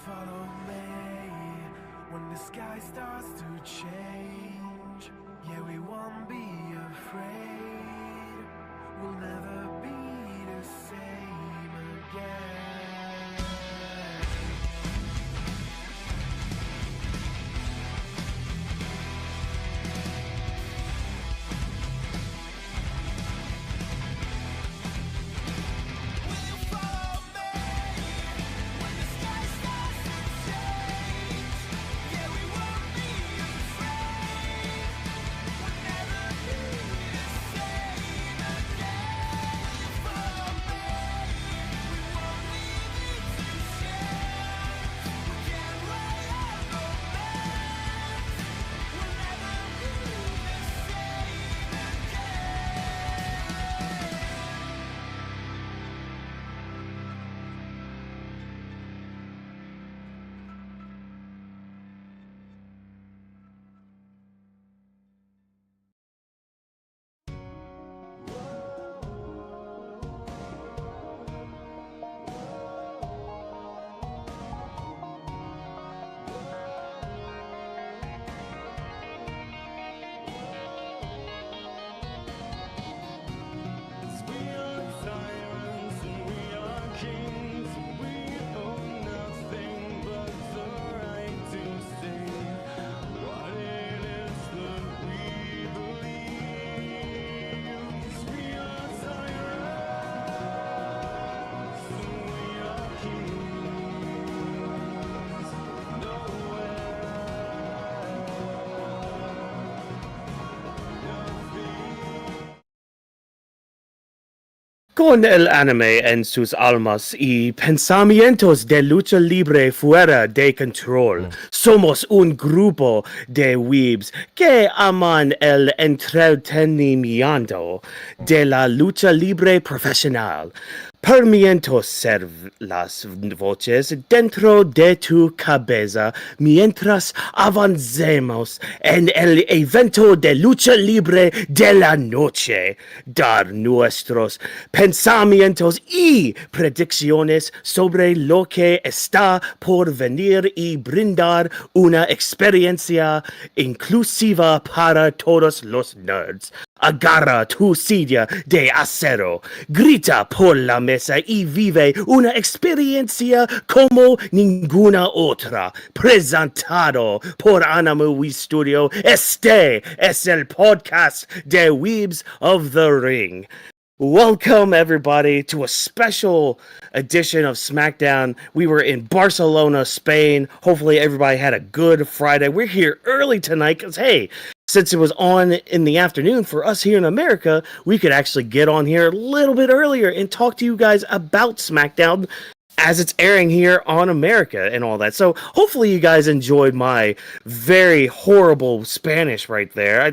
follow me when the sky starts to change. Yeah, we won't be afraid. We'll never be the same again. Con el anime en sus almas y pensamientos de lucha libre fuera de control, somos un grupo de weebs que aman el entretenimiento de la lucha libre profesional. Permiento ser las voces dentro de tu cabeza mientras avancemos en el evento de lucha libre de la noche. Dar nuestros pensamientos y predicciones sobre lo que está por venir y brindar una experiencia inclusiva para todos los nerds. Agarra tu silla de acero, grita por la mesa y vive una experiencia como ninguna otra. Presentado por Anime Studio, este es el podcast de Weebs of the Ring. Welcome, everybody, to a special edition of SmackDown. We were in Barcelona, Spain. Hopefully, everybody had a good Friday. We're here early tonight because, hey, since it was on in the afternoon for us here in America, we could actually get on here a little bit earlier and talk to you guys about SmackDown as it's airing here on America and all that. So hopefully you guys enjoyed my very horrible Spanish right there.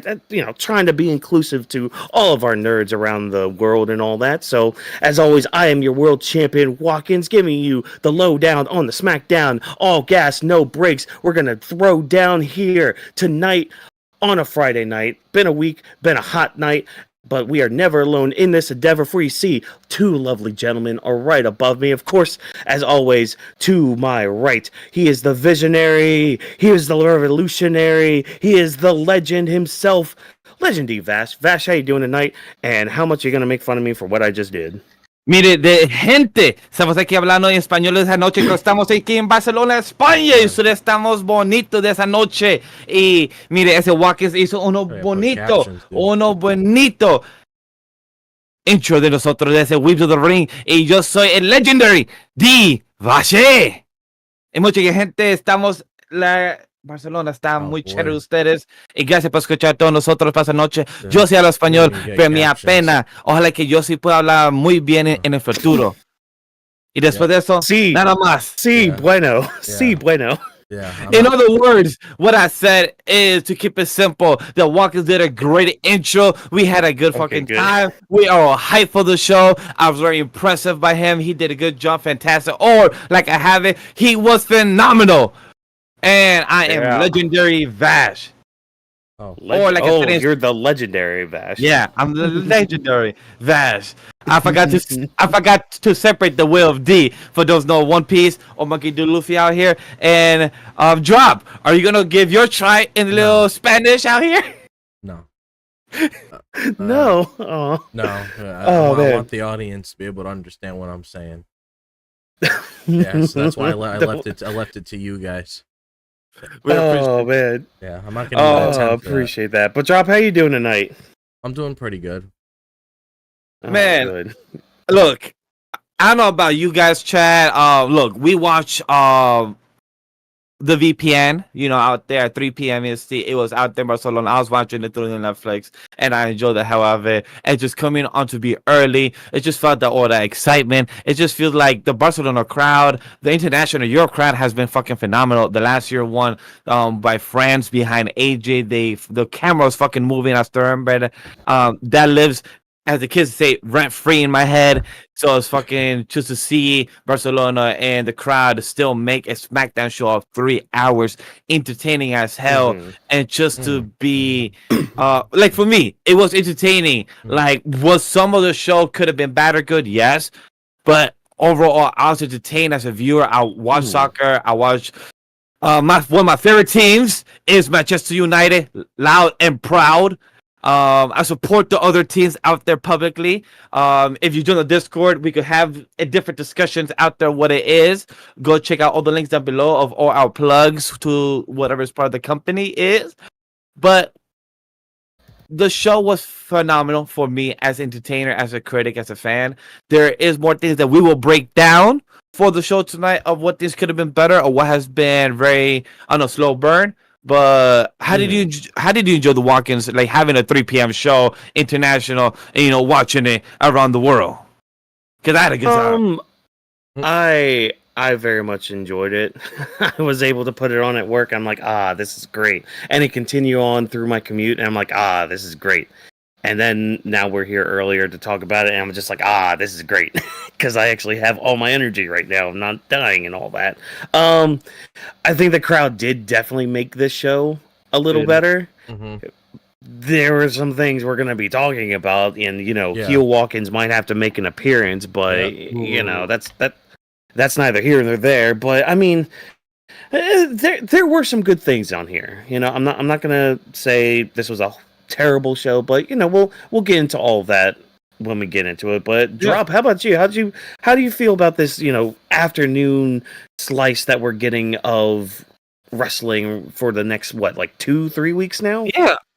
Trying to be inclusive to all of our nerds around the world and all that. So as always, I am your world champion Watkins, giving you the lowdown on the SmackDown. All gas, no breaks. We're going to throw down here tonight on a Friday night. Been a week, been a hot night, but we are never alone in this endeavor, for you see two lovely gentlemen are right above me. Of course, as always, to my right, he is the visionary, he is the revolutionary, he is the legend himself, Legendy Vash. Vash, how you doing tonight? And how much are you going to make fun of me for what I just did? Mire, de gente, estamos aquí hablando en español esa noche, pero estamos aquí en Barcelona, España, y ustedes estamos bonitos de esa noche. Y mire, ese Watkins hizo uno bonito intro de nosotros, de ese Weebs of the Ring. Y yo soy el Legendary Vash. Y mucha gente, Barcelona está muy chévere de ustedes, y gracias por escuchar a todos nosotros para esta noche. Yo sí hablo español, pero me apena. Ojalá que yo sí pueda hablar muy bien en el futuro. Y después de eso, nada más. Bueno. In other words, what I said is, to keep it simple, the Walkers did a great intro. We had a good time. We are hyped for the show. I was very impressive by him. He did a good job, fantastic. Or, like I have it, he was phenomenal. And I am Legendary Vash. Or like you're the legendary Vash. Yeah, I'm the legendary Vash. I forgot to separate the will of D for those know One Piece or Monkey D. Luffy out here. And Drop, are you gonna give your try in little Spanish out here? No. No. No. Man. I want the audience to be able to understand what I'm saying. Yeah, so that's why I left it to you guys. Man. Yeah, I'm not gonna appreciate that. But Drop, how you doing tonight? I'm doing pretty good. Man, good. Look, I don't know about you guys, Chad. Look, we watch the VPN, out there at 3 p.m. EST. It was out there in Barcelona. I was watching it through the Netflix, and I enjoyed the hell out of it. And just coming on to be early, it just felt all that excitement. It just feels like the Barcelona crowd, the international Euro crowd has been fucking phenomenal. The last year one by France behind AJ. The camera was fucking moving as Sternberg. That lives, as the kids say, rent free in my head. So it's fucking just to see Barcelona and the crowd still make a SmackDown show of 3 hours, entertaining as hell, and just to be, like for me, it was entertaining. Like, was some of the show could have been bad or good? Yes, but overall, I was entertained as a viewer. I watch soccer. I watch. One of my favorite teams is Manchester United, loud and proud. I support the other teams out there publicly. If you join the Discord, we could have different discussions out there what it is. Go check out all the links down below of all our plugs to whatever is part of the company is. But the show was phenomenal for me as entertainer, as a critic, as a fan. There is more things that we will break down for the show tonight of what things could have been better or what has been very, slow burn. But how did you enjoy the walk-ins, like having a 3 p.m. show, international, and watching it around the world? Because I had a good time. I very much enjoyed it. I was able to put it on at work. I'm like, this is great. And it continued on through my commute, and I'm like, this is great. And then now we're here earlier to talk about it, and I'm just like, this is great. Because I actually have all my energy right now. I'm not dying and all that. I think the crowd did definitely make this show a little better. There were some things we're going to be talking about, and, heel walk-ins might have to make an appearance, but, that's neither here nor there. But, I mean, there were some good things on here. I'm not going to say this was a terrible show, but we'll get into all of that when we get into it. But Drop, how about you? How do you feel about this afternoon slice that we're getting of wrestling for the next 2-3 weeks now?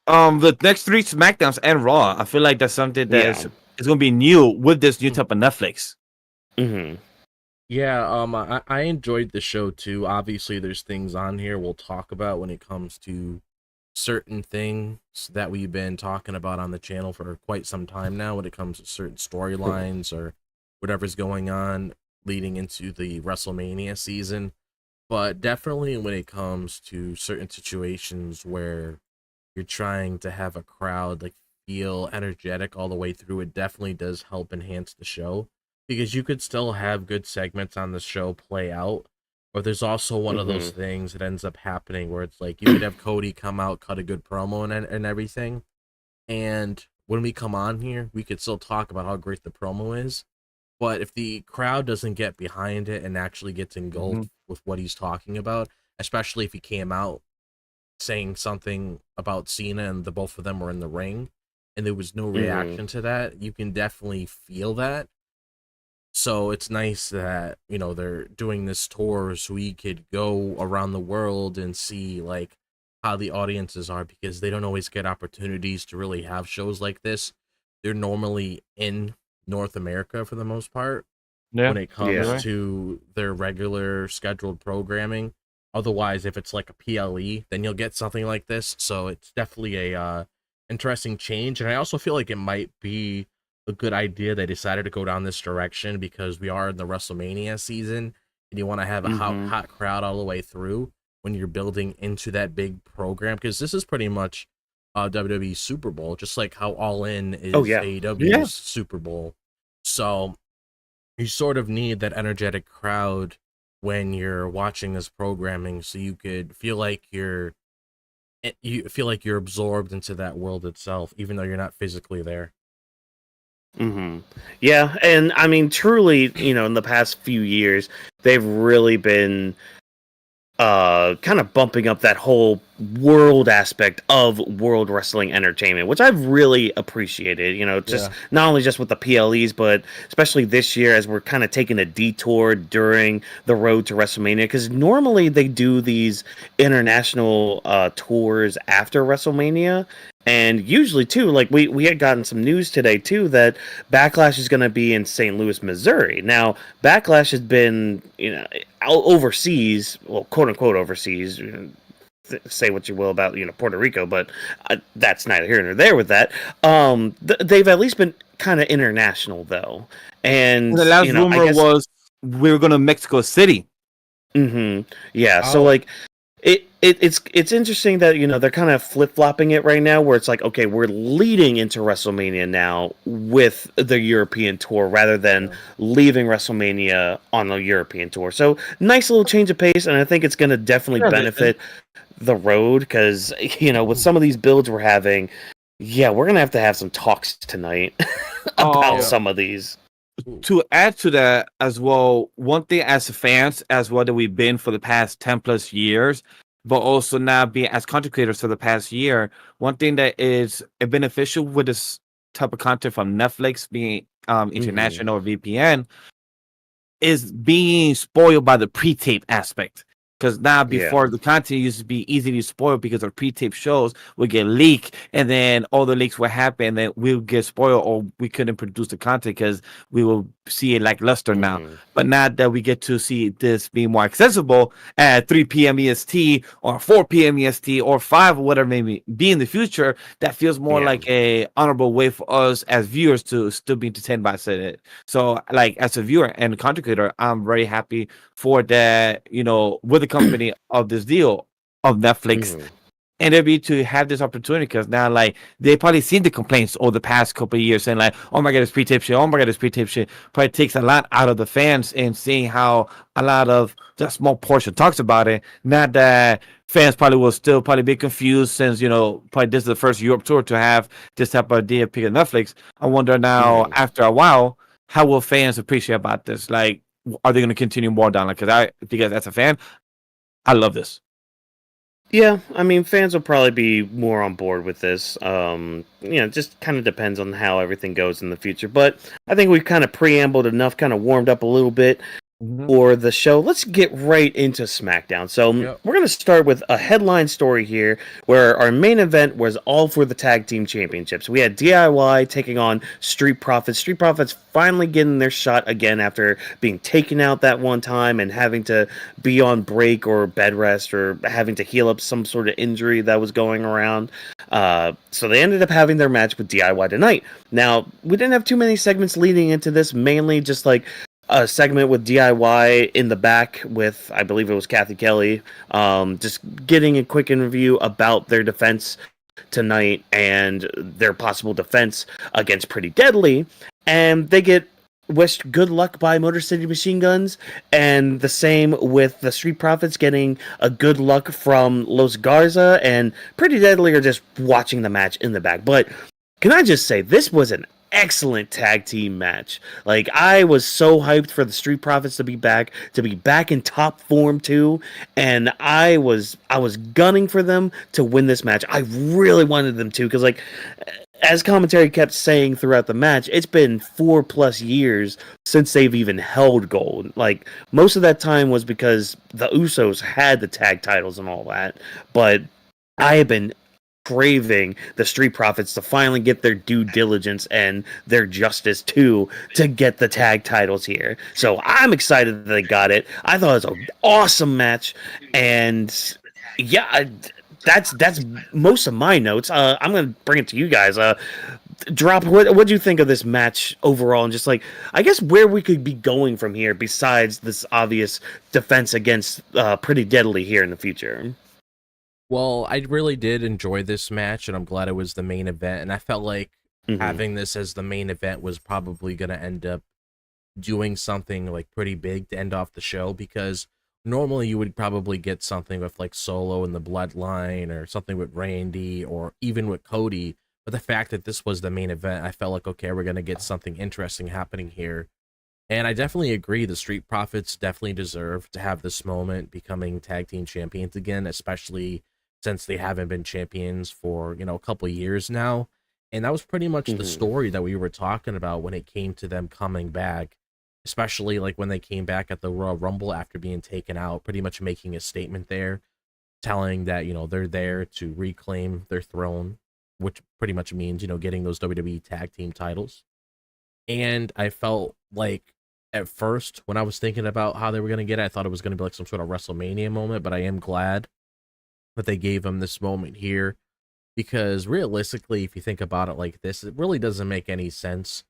The next 3 SmackDowns and Raw. I feel like that's something that is going to be new with this new type of Netflix. I enjoyed the show too. Obviously there's things on here we'll talk about when it comes to certain things that we've been talking about on the channel for quite some time now when it comes to certain storylines or whatever's going on leading into the WrestleMania season. But definitely when it comes to certain situations where you're trying to have a crowd feel energetic all the way through, it definitely does help enhance the show, because you could still have good segments on the show play out. But there's also one of those things that ends up happening where it's like you could have Cody come out, cut a good promo and everything. And when we come on here, we could still talk about how great the promo is. But if the crowd doesn't get behind it and actually gets engulfed with what he's talking about, especially if he came out saying something about Cena and the both of them were in the ring and there was no reaction to that, you can definitely feel that. So it's nice that, they're doing this tour so we could go around the world and see how the audiences are, because they don't always get opportunities to really have shows like this. They're normally in North America for the most part when it comes to their regular scheduled programming. Otherwise, if it's like a PLE, then you'll get something like this. So it's definitely a interesting change. And I also feel like it might be a good idea they decided to go down this direction, because we are in the WrestleMania season and you want to have a hot crowd all the way through when you're building into that big program, because this is pretty much WWE Super Bowl, just like how All In is AEW's Super Bowl. So you sort of need that energetic crowd when you're watching this programming, so you could feel like you're you feel like you're absorbed into that world itself, even though you're not physically there. Yeah, and I mean, truly, in the past few years, they've really been kind of bumping up that whole world aspect of World Wrestling Entertainment, which I've really appreciated. Just not only just with the PLEs, but especially this year as we're kind of taking a detour during the road to WrestleMania, because normally they do these international tours after WrestleMania. And usually, too, like we had gotten some news today, too, that Backlash is going to be in St. Louis, Missouri. Now, Backlash has been, overseas, well, quote-unquote overseas. Say what you will about, Puerto Rico, but that's neither here nor there with that. They've at least been kind of international, though. And the last rumor was we were going to Mexico City. Yeah, so, like... It's interesting that they're kind of flip-flopping it right now, where it's like, okay, we're leading into WrestleMania now with the European tour rather than leaving WrestleMania on the European tour. So nice little change of pace, and I think it's going to definitely benefit the road, because with some of these builds we're having, we're going to have some talks tonight about some of these. To add to that as well, one thing as fans, as well, that we've been for the past 10 plus years, but also now being as content creators for the past year, one thing that is beneficial with this type of content from Netflix being international or VPN is being spoiled by the pre-tape aspect. Because now, before the content used to be easily spoiled because of pre-tape shows would get leaked, and then all the leaks would happen, and then we'll get spoiled, or we couldn't produce the content because we will see it lackluster now. But now that we get to see this being more accessible at 3 p.m. EST or 4 p.m. EST or 5 or whatever maybe be in the future, that feels more like a honorable way for us as viewers to still be entertained by it. So, like, as a viewer and content creator, I'm very happy for that, with the company of this deal of Netflix, and it'd be to have this opportunity, because now, like, they probably seen the complaints over the past couple of years saying like, oh my god, it's pre-tape shit, oh my god, it's pre-tape shit. Probably takes a lot out of the fans, and seeing how a lot of that small portion talks about it. Not that fans probably will still probably be confused, since probably this is the first Europe tour to have this type of idea pick at Netflix. I wonder now, after a while, how will fans appreciate about this? Like, are they going to continue more down? Like, because as a fan, I love this. Yeah, I mean, fans will probably be more on board with this. Just kind of depends on how everything goes in the future. But I think we've kind of preambled enough, kind of warmed up a little bit for the show. Let's get right into SmackDown. So we're going to start with a headline story here, where our main event was all for the Tag Team Championships. We had DIY taking on Street Profits. Street Profits finally getting their shot again after being taken out that one time and having to be on break or bed rest, or having to heal up some sort of injury that was going around. So they ended up having their match with DIY tonight. Now, we didn't have too many segments leading into this, mainly just like a segment with DIY in the back with, I believe it was Kathy Kelly, just getting a quick interview about their defense tonight and their possible defense against Pretty Deadly. And they get wished good luck by Motor City Machine Guns, and the same with the Street Profits getting a good luck from Los Garza, and Pretty Deadly are just watching the match in the back. But can I just say, this was an excellent tag team match. Like, I was so hyped for the Street Profits to be back in top form too, and I was gunning for them to win this match. I really wanted them to, because, like, as commentary kept saying throughout the match, it's been 4+ years since they've even held gold. Like, most of that time was because the Usos had the tag titles and all that, but I have been craving the Street Profits to finally get their due diligence and their justice too, to get the tag titles here. So I'm excited that they got it. I thought it was an awesome match, and that's most of my notes. I'm gonna bring it to you guys. Drop, what do you think of this match overall, and just, like, I guess where we could be going from here besides this obvious defense against Pretty Deadly here in the future? Well, I really did enjoy this match, and I'm glad it was the main event. And I felt like having this as the main event was probably going to end up doing something like pretty big to end off the show, because normally you would probably get something with like Solo and the Bloodline, or something with Randy, or even with Cody. But the fact that this was the main event, I felt like, okay, we're going to get something interesting happening here. And I definitely agree. The Street Profits definitely deserve to have this moment, becoming tag team champions again, especially since they haven't been champions for, a couple of years now. And that was pretty much the story that we were talking about when it came to them coming back, especially like when they came back at the Royal Rumble after being taken out, pretty much making a statement there, telling that, they're there to reclaim their throne, which pretty much means, getting those WWE Tag Team titles. And I felt like at first when I was thinking about how they were going to get it, I thought it was going to be like some sort of WrestleMania moment, but I am glad that they gave them this moment here, because realistically, if you think about it like this, it really doesn't make any sense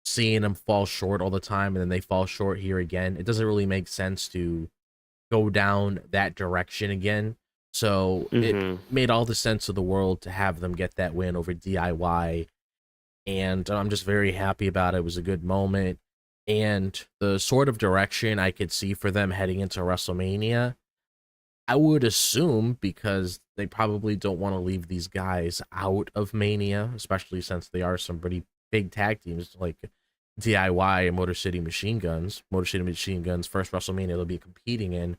seeing them fall short all the time and then they fall short here again. It doesn't really make sense to go down that direction again. So it made all the sense of the world to have them get that win over DIY. And I'm just very happy about it. It was a good moment. And the sort of direction I could see for them heading into WrestleMania, I would assume, because they probably don't want to leave these guys out of Mania, especially since they are some pretty big tag teams like DIY and Motor City Machine Guns. Motor City Machine Guns, first WrestleMania they'll be competing in.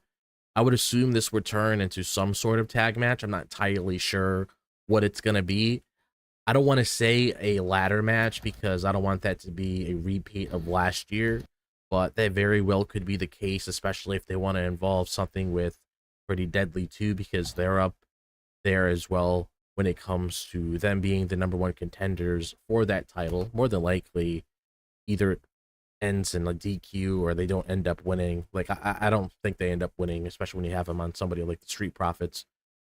I would assume this would turn into some sort of tag match. I'm not entirely sure what it's going to be. I don't want to say a ladder match because I don't want that to be a repeat of last year, but that very well could be the case, especially if they want to involve something with Pretty Deadly too, because they're up there as well when it comes to them being the number one contenders for that title. More than likely, either it ends in a DQ or they don't end up winning. Like, I don't think they end up winning, especially when you have them on somebody like the Street Profits.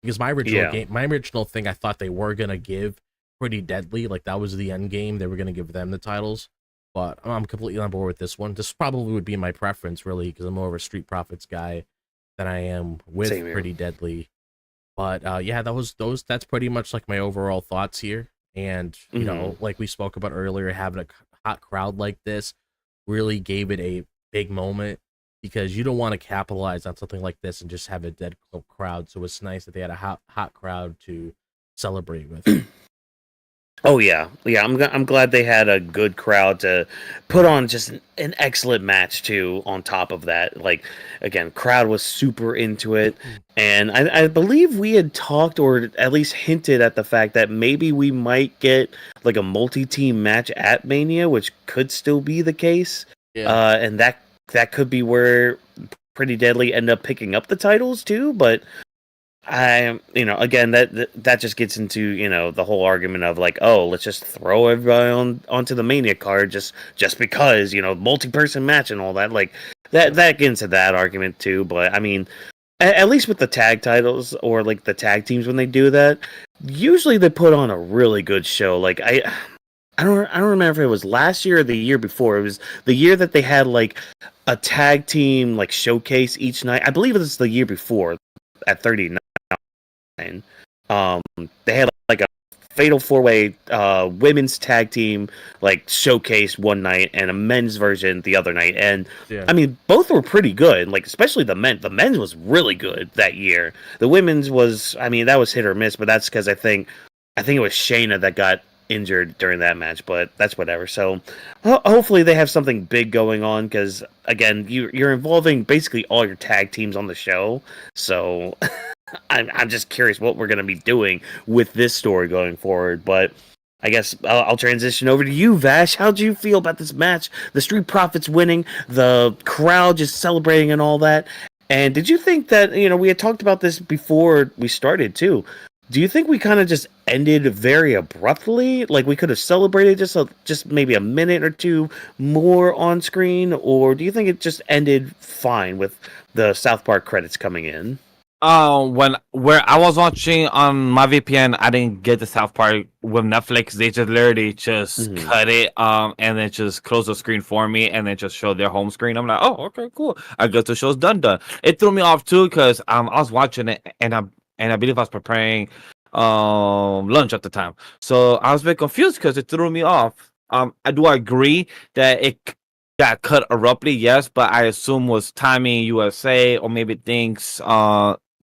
Because my original thing, I thought they were gonna give Pretty Deadly, like that was the end game. They were gonna give them the titles, but I'm completely on board with this one. This probably would be my preference, really, because I'm more of a Street Profits guy than I am with Pretty Deadly. But yeah, that's pretty much like my overall thoughts here. And you know, like we spoke about earlier, having a hot crowd like this really gave it a big moment, because you don't want to capitalize on something like this and just have a dead crowd. So it's nice that they had a hot crowd to celebrate with. Oh yeah. I'm glad they had a good crowd to put on just an excellent match too. On top of that, like, again, crowd was super into it, and I believe we had talked, or at least hinted at the fact that maybe we might get like a multi-team match at Mania, which could still be the case. Yeah. And that could be where Pretty Deadly end up picking up the titles too, but again, that just gets into, the whole argument of like, oh, let's just throw everybody onto the Mania card just because, multi-person match and all that. Like that gets into that argument too. But I mean, at least with the tag titles or like the tag teams, when they do that, usually they put on a really good show. Like I don't remember if it was last year or the year before. It was the year that they had like a tag team like showcase each night. I believe it was the year before at 39. They had like a fatal 4-way women's tag team like showcase one night and a men's version the other night, and I mean both were pretty good. Like especially the men's was really good that year. The women's was, I mean, that was hit or miss, but that's because I think it was Shayna that got injured during that match, but that's whatever. So hopefully they have something big going on, because again, you're involving basically all your tag teams on the show, so I'm just curious what we're going to be doing with this story going forward. But I guess I'll transition over to you, Vash. How'd you feel about this match? The Street Profits winning, the crowd just celebrating and all that. And did you think that, we had talked about this before we started too. Do you think we kind of just ended very abruptly? Like we could have celebrated just maybe a minute or two more on screen? Or do you think it just ended fine with the South Park credits coming in? Where I was watching on my VPN, I didn't get the South Park. With Netflix, they just literally just cut it, and then just close the screen for me, and then just show their home screen. I'm like, oh, okay, cool. I guess the show's done. It threw me off too, because I was watching it, and I believe I was preparing lunch at the time, so I was a bit confused because it threw me off. I do agree that it got cut abruptly, yes, but I assume was timing USA or maybe things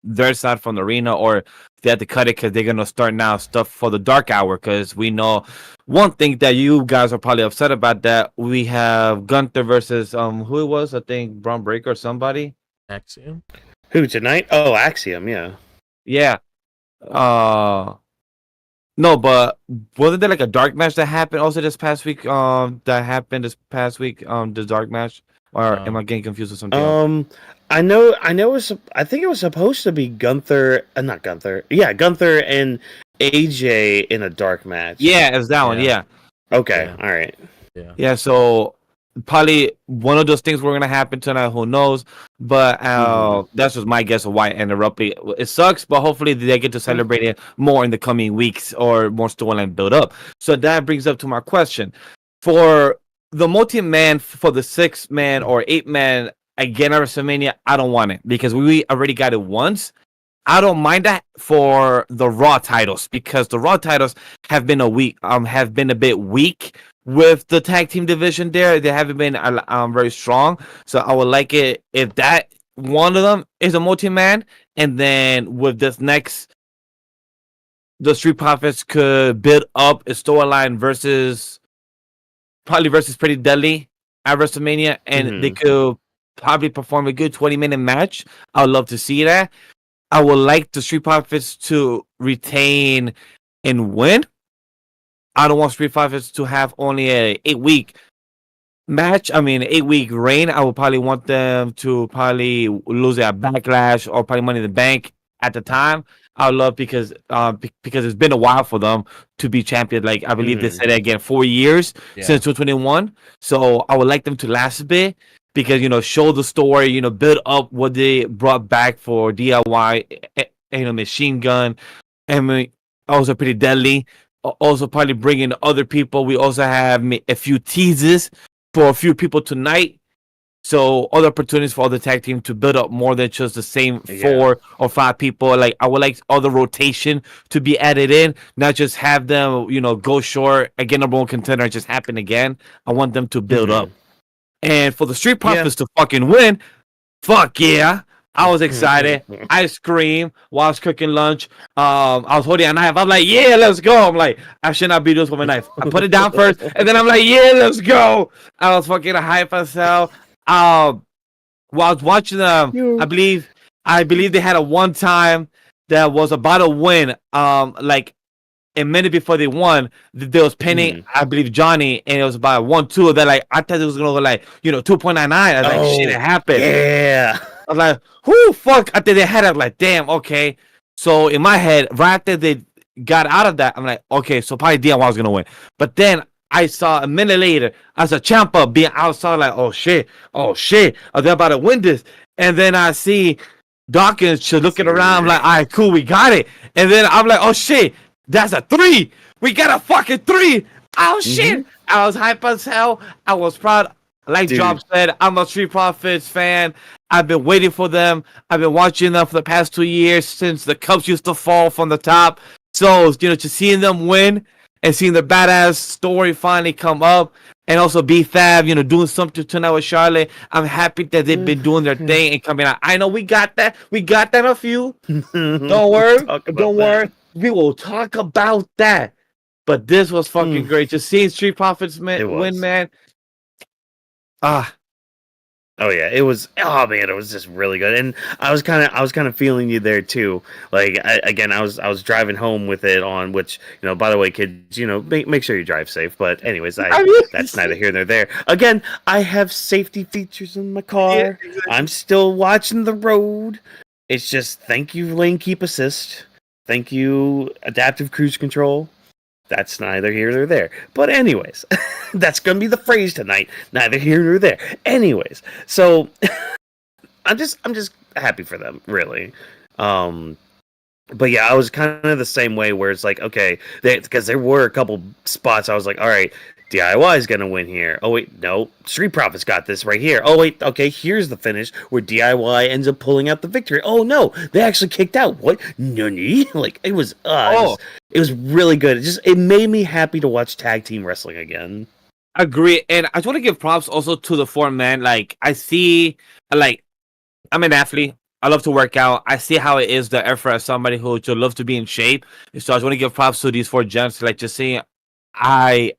their side from the arena, or they had to cut it because they're gonna start now stuff for the dark hour. Because we know one thing that you guys are probably upset about, that we have Gunther versus who it was, I think Braun Breaker or somebody. Axiom. Who tonight? Oh, Axiom, yeah. Yeah. No, but wasn't there like a dark match that happened also this past week? That happened this past week. The dark match, or am I getting confused with something else? I know. I think it was supposed to be Gunther, not Gunther. Yeah, Gunther and AJ in a dark match. Yeah, it's that one. Yeah. Okay. Yeah. All right. Yeah. So probably one of those things were gonna happen tonight. Who knows? But that's just my guess of why it ended up. It sucks, but hopefully they get to celebrate it more in the coming weeks or more storyline build up. So that brings up to my question for the multi-man, for the 6-man or 8-man again at WrestleMania. I don't want it because we already got it once. I don't mind that for the Raw titles because the Raw titles have been a bit weak with the tag team division there. They haven't been very strong. So I would like it if that one of them is a multi-man, and then with this next, the Street Profits could build up a storyline versus Pretty Deadly at WrestleMania, and they could probably perform a good 20-minute match. I would love to see that. I would like the Street Profits to retain and win. I don't want Street Profits to have only a 8-week match. 8-week reign. I would probably want them to probably lose at Backlash or probably Money in the Bank at the time. I would love because it's been a while for them to be champion. Like I believe they said it again, 4 years since 2021. So I would like them to last a bit. Because, show the story, build up what they brought back for DIY, Machine Gun, and also Pretty Deadly. Also, probably bring in other people. We also have a few teases for a few people tonight. So, other opportunities for other tag team to build up more than just the same 4 or 5 people. Like, I would like other rotation to be added in, not just have them, go short, again, number one contender, and just happen again. I want them to build up. And for the Street Profits to fucking win, fuck yeah. I was excited. I screamed while I was cooking lunch. I was holding a knife. I'm like, yeah, let's go. I'm like, I should not be doing this with my knife. I put it down first, and then I'm like, yeah, let's go. I was fucking hype as hell. While I was watching them, I believe they had a one time that was about to win. Like a minute before they won, they was pinning, I believe, Johnny, and it was about 1-2. They're like, I thought it was gonna go like, 2.99. I was like, shit, it happened. Yeah. I was like, whoo, fuck. After they had it, I'm like, damn, okay. So in my head, right after they got out of that, I'm like, okay, so probably DIY was gonna win. But then I saw a minute later, I saw Ciampa being outside, like, oh shit, are they about to win this? And then I see Dawkins just looking around, I'm like, all right, cool, we got it. And then I'm like, oh shit, that's a 3. We got a fucking 3. Oh shit. I was hype as hell. I was proud. Like Job said, I'm a Street Profits fan. I've been waiting for them. I've been watching them for the past 2 years since the cups used to fall from the top. So, just seeing them win and seeing the badass story finally come up, and also B-Fab, doing something tonight with Charlotte. I'm happy that they've been doing their thing and coming out. I know we got that. We got that a few. Don't worry. We will talk about that. But this was fucking great. Just seeing Street Profits win, man. Oh yeah, it was. Oh man, it was just really good, and I was kind of feeling you there too. Like I was driving home with it on, which by the way, kids, make sure you drive safe. But anyways, that's neither here nor there. Again, I have safety features in my car. Yeah, exactly. I'm still watching the road. It's just thank you, lane keep assist. Thank you, adaptive cruise control. That's neither here nor there. But anyways, that's going to be the phrase tonight. Neither here nor there. Anyways, so I'm just happy for them, really. But yeah, I was kind of the same way where it's like, okay, because there were a couple spots I was like, all right, DIY is going to win here. Oh, wait, no. Street Profits got this right here. Oh, wait, okay, here's the finish where DIY ends up pulling out the victory. Oh, no, they actually kicked out. What? Nani? Like, it was really good. It made me happy to watch tag team wrestling again. Agree, and I just want to give props also to the four men. Like I see, like I'm an athlete. I love to work out. I see how it is the effort as somebody who just love to be in shape. So I just want to give props to these four gems. Like just seeing, I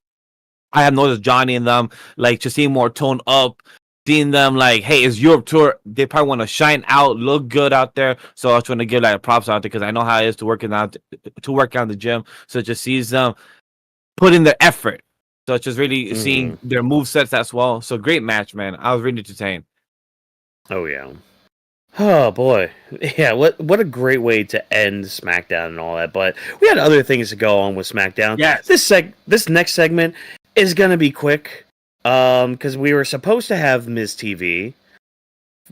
I have noticed Johnny in them. Like just seeing more toned up. Seeing them like, hey, it's Europe tour. They probably want to shine out, look good out there. So I just want to give like props out there because I know how it is to work out in the gym. So it just sees them put in their effort. So it's just really seeing their move sets as well. So great match, man. I was really entertained. Oh yeah. Oh boy. Yeah, what a great way to end SmackDown and all that. But we had other things to go on with SmackDown. Yes. This next segment is gonna be quick. Because we were supposed to have Miz TV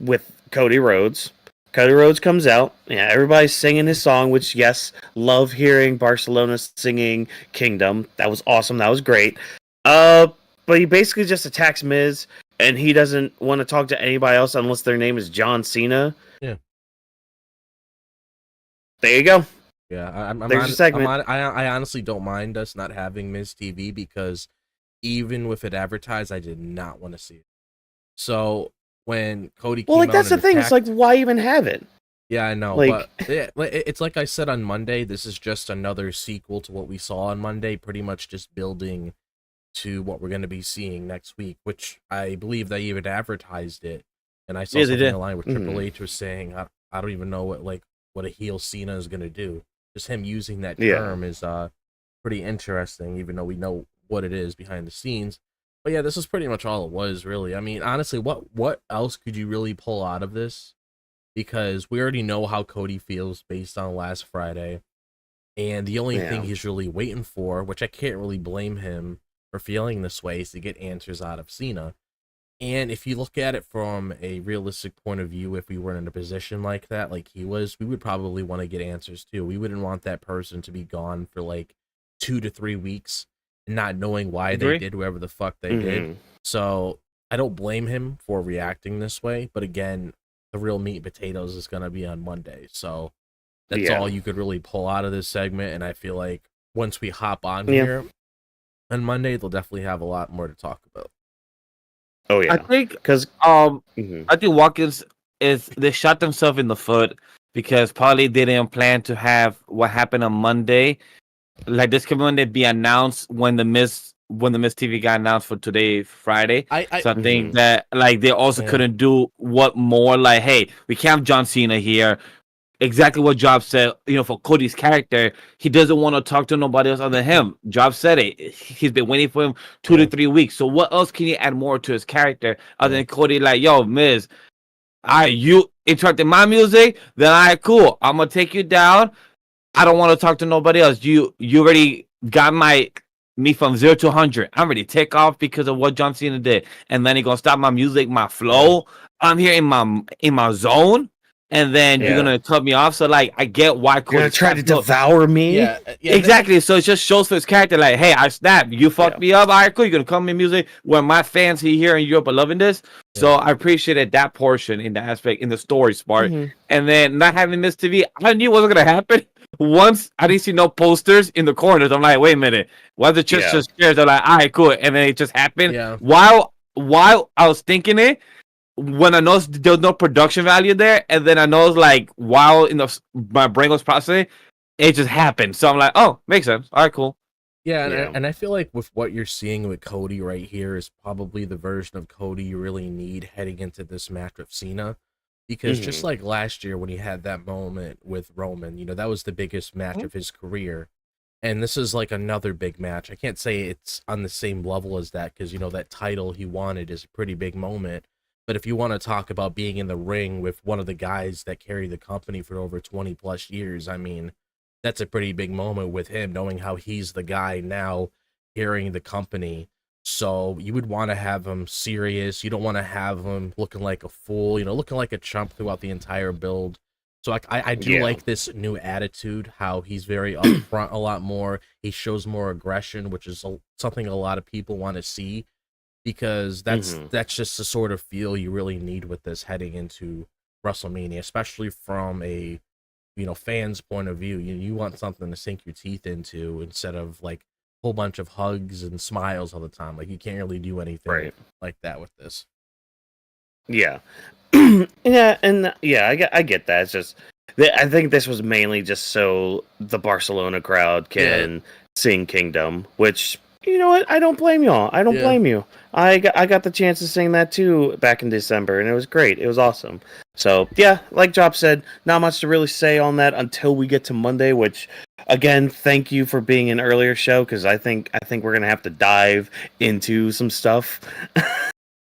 with Cody Rhodes. Cody Rhodes comes out. Yeah, everybody's singing his song, which, yes, love hearing Barcelona singing Kingdom. That was awesome. That was great. But he basically just attacks Miz, and he doesn't want to talk to anybody else unless their name is John Cena. Yeah. There you go. Yeah, There's your segment. I honestly don't mind us not having Miz TV because even with it advertised, I did not want to see it. So when Cody came Well, that's out the thing. It's like, why even have it? Yeah, I know. Like, but it's like I said on Monday, this is just another sequel to what we saw on Monday, pretty much just building to what we're going to be seeing next week, which I believe they even advertised it. And I saw something online with Triple H was saying, I don't even know what a heel Cena is going to do. Just him using that term is pretty interesting, even though we know what it is behind the scenes. But yeah, this is pretty much all it was, really. I mean, honestly, what else could you really pull out of this? Because we already know how Cody feels based on last Friday. And the only thing he's really waiting for, which I can't really blame him for feeling this way, is to get answers out of Cena. And if you look at it from a realistic point of view, if we were in a position like that, like he was, we would probably want to get answers too. We wouldn't want that person to be gone for like 2 to 3 weeks, not knowing why they did whatever the fuck they did. So I don't blame him for reacting this way. But again, the real meat and potatoes is going to be on Monday. So that's all you could really pull out of this segment. And I feel like once we hop on here on Monday, they'll definitely have a lot more to talk about. Oh yeah, I think because I think Watkins they shot themselves in the foot because probably they didn't plan to have what happened on Monday. Like this could Monday be announced when the Miz TV got announced for today, Friday. So I think that like they also couldn't do what more like, hey, we can't have John Cena here. Exactly what Job said, for Cody's character, he doesn't want to talk to nobody else other than him. Job said it. He's been waiting for him 2 to 3 weeks. So what else can you add more to his character other than Cody? Like, yo, Miz, you interrupted my music, then all right, cool. I'm gonna take you down. I don't want to talk to nobody else. You already got me from 0 to 100. I'm ready to take off because of what John Cena did, and then he gonna stop my music, my flow. I'm here in my zone. And then you're gonna cut me off. So like, I get why Cody you're gonna try to devour me. Yeah, exactly. So it just shows for his character, like, hey, I snapped. You fucked me up. All right, cool. You're gonna come in music where my fans here in Europe are loving this. So I appreciated that portion in the aspect in the story part. And then not having Miz TV, I knew it wasn't gonna happen. Once I didn't see no posters in the corners, I'm like, wait a minute, why the church just chairs? They're like, all right, cool. And then it just happened. Yeah. While I was thinking it. When I noticed there was no production value there, and then I noticed like while my brain was processing, it just happened. So I'm like, oh, makes sense. All right, cool. Yeah, and I feel like with what you're seeing with Cody right here is probably the version of Cody you really need heading into this match with Cena. Because just like last year when he had that moment with Roman, that was the biggest match of his career. And this is like another big match. I can't say it's on the same level as that because, that title he wanted is a pretty big moment. But if you want to talk about being in the ring with one of the guys that carried the company for over 20 plus years, I mean, that's a pretty big moment with him, knowing how he's the guy now carrying the company. So you would want to have him serious. You don't want to have him looking like a fool, looking like a chump throughout the entire build. So I do like this new attitude, how he's very upfront a lot more. He shows more aggression, which is something a lot of people want to see. Because that's just the sort of feel you really need with this heading into WrestleMania, especially from a fan's point of view. You want something to sink your teeth into instead of like whole bunch of hugs and smiles all the time. Like you can't really do anything Right. like that with this. Yeah. I get that. It's just I think this was mainly just so the Barcelona crowd can sing Kingdom, which, you know what? I don't blame y'all. I don't blame you. I got the chance to sing that too back in December, and it was great. It was awesome. So, yeah, like Drop said, not much to really say on that until we get to Monday, which, again, thank you for being an earlier show, because I think we're going to have to dive into some stuff.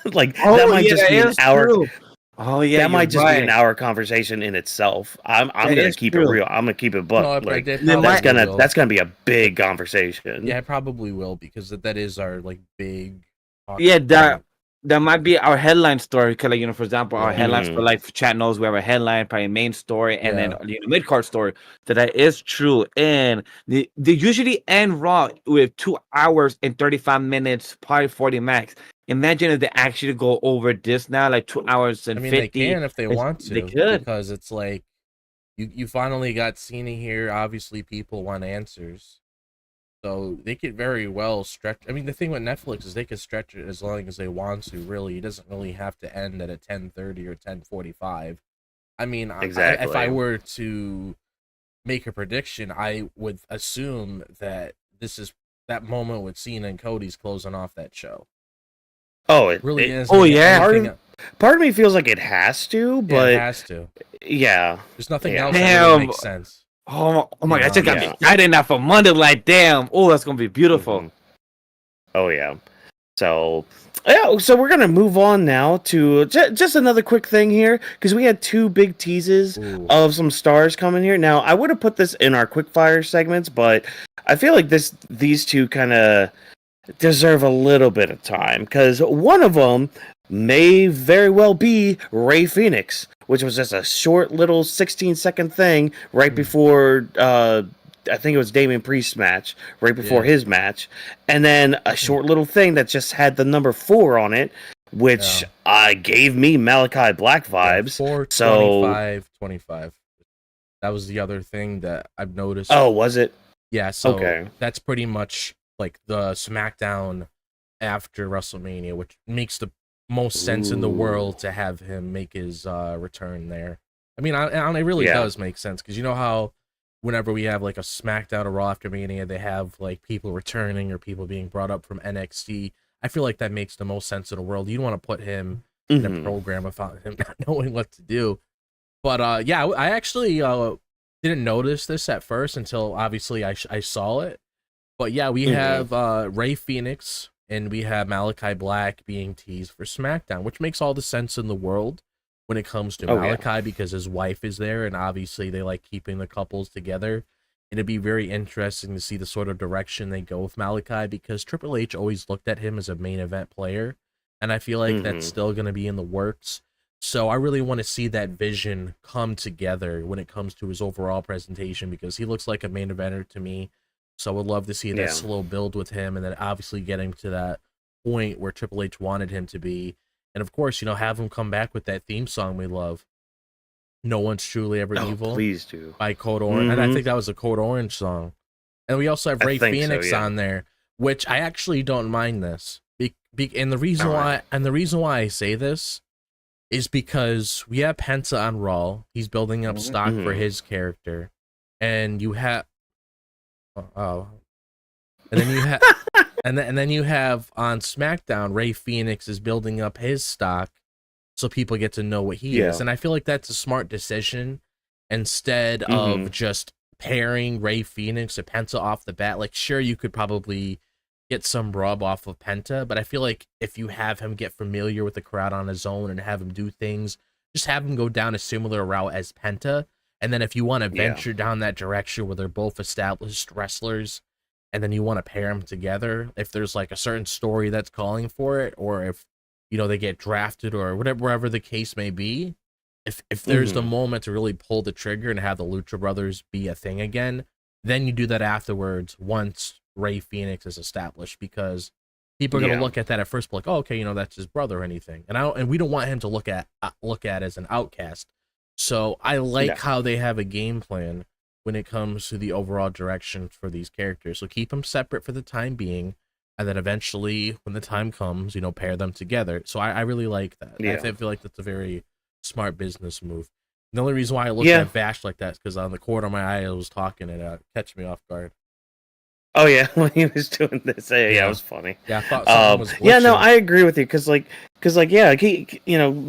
Like, that might just be an hour. True. Oh yeah, that might just right. be an hour conversation in itself. I'm gonna keep it real. I'm gonna keep it buck. No, like, will. that's gonna be a big conversation. Yeah, I probably will, because that is our like big. Yeah, that might be our headline story. Cause, like, you know, for example, our headlines for like chat knows we have a headline, probably main story, and then, you know, mid card story. So that is true, and they usually end Raw with 2 hours and 35 minutes, probably 40 max. Imagine if they actually go over this now, like 2 hours and 50. They can if they want to. They could, because it's like you finally got Cena here. Obviously, people want answers, so they could very well stretch. I mean, the thing with Netflix is they can stretch it as long as they want to. Really, it doesn't really have to end at a 10:30 or 10:45. I mean, exactly. If I were to make a prediction, I would assume that this is that moment with Cena and Cody's closing off that show. Oh, it really is. Oh yeah, part of me feels like it has to, but it has to. Yeah, there's nothing else that really makes sense. Oh my god, I just got me excited enough for Monday. Like, damn, oh, that's gonna be beautiful. Oh yeah. So we're gonna move on now to just another quick thing here, because we had 2 big teases of some stars coming here. Now, I would have put this in our quickfire segments, but I feel like these 2 kind of deserve a little bit of time, because one of them may very well be Rey Fenix, which was just a short little 16-second thing right before I think it was Damian Priest's match, right before his match, and then a short little thing that just had the number 4 on it, which gave me Malakai Black vibes. 4/25/25. That was the other thing that I've noticed. Oh, was it? Yeah, so that's pretty much like the SmackDown after WrestleMania, which makes the most sense in the world to have him make his return there. I mean, it really does make sense, because you know how whenever we have like a SmackDown or Raw after Mania, they have like people returning or people being brought up from NXT. I feel like that makes the most sense in the world. You don't want to put him in a program without him not knowing what to do. But I actually didn't notice this at first until obviously I saw it. But yeah, we have Rey Fenix and we have Malakai Black being teased for SmackDown, which makes all the sense in the world when it comes to Malakai, because his wife is there, and obviously they like keeping the couples together. It'd be very interesting to see the sort of direction they go with Malakai, because Triple H always looked at him as a main event player, and I feel like that's still going to be in the works. So I really want to see that vision come together when it comes to his overall presentation, because he looks like a main eventer to me. So I would love to see that slow build with him, and then obviously getting to that point where Triple H wanted him to be. And of course, you know, have him come back with that theme song we love, "No One's Truly Ever Evil," please do, by Code Orange. And I think that was a Code Orange song. And we also have Rey Fenix on there, which I actually don't mind this. And the reason why I say this is because we have Penta on Raw. He's building up stock for his character, and you have and then you have and then you have on SmackDown, Rey Fenix is building up his stock so people get to know what he is. And I feel like that's a smart decision, instead of just pairing Rey Fenix and Penta off the bat. Like, sure, you could probably get some rub off of Penta, but I feel like if you have him get familiar with the crowd on his own and have him do things, just have him go down a similar route as Penta. And then if you want to venture down that direction where they're both established wrestlers, and then you want to pair them together, if there's like a certain story that's calling for it, or if, you know, they get drafted or whatever the case may be, if there's the moment to really pull the trigger and have the Lucha Brothers be a thing again, then you do that afterwards once Rey Fenix is established, because people are going to look at that at first, like, oh, okay, you know, that's his brother or anything. And we don't want him to look at as an outcast. So I like how they have a game plan when it comes to the overall direction for these characters. So keep them separate for the time being, and then eventually, when the time comes, pair them together. So I really like that. Yeah. I feel like that's a very smart business move. The only reason why I looked at Vash like that is because on the corner of my eye, I was talking and it catch me off guard. Oh yeah, when he was doing this, yeah, it was funny. Yeah, I thought something was glitching. Yeah, no, I agree with you because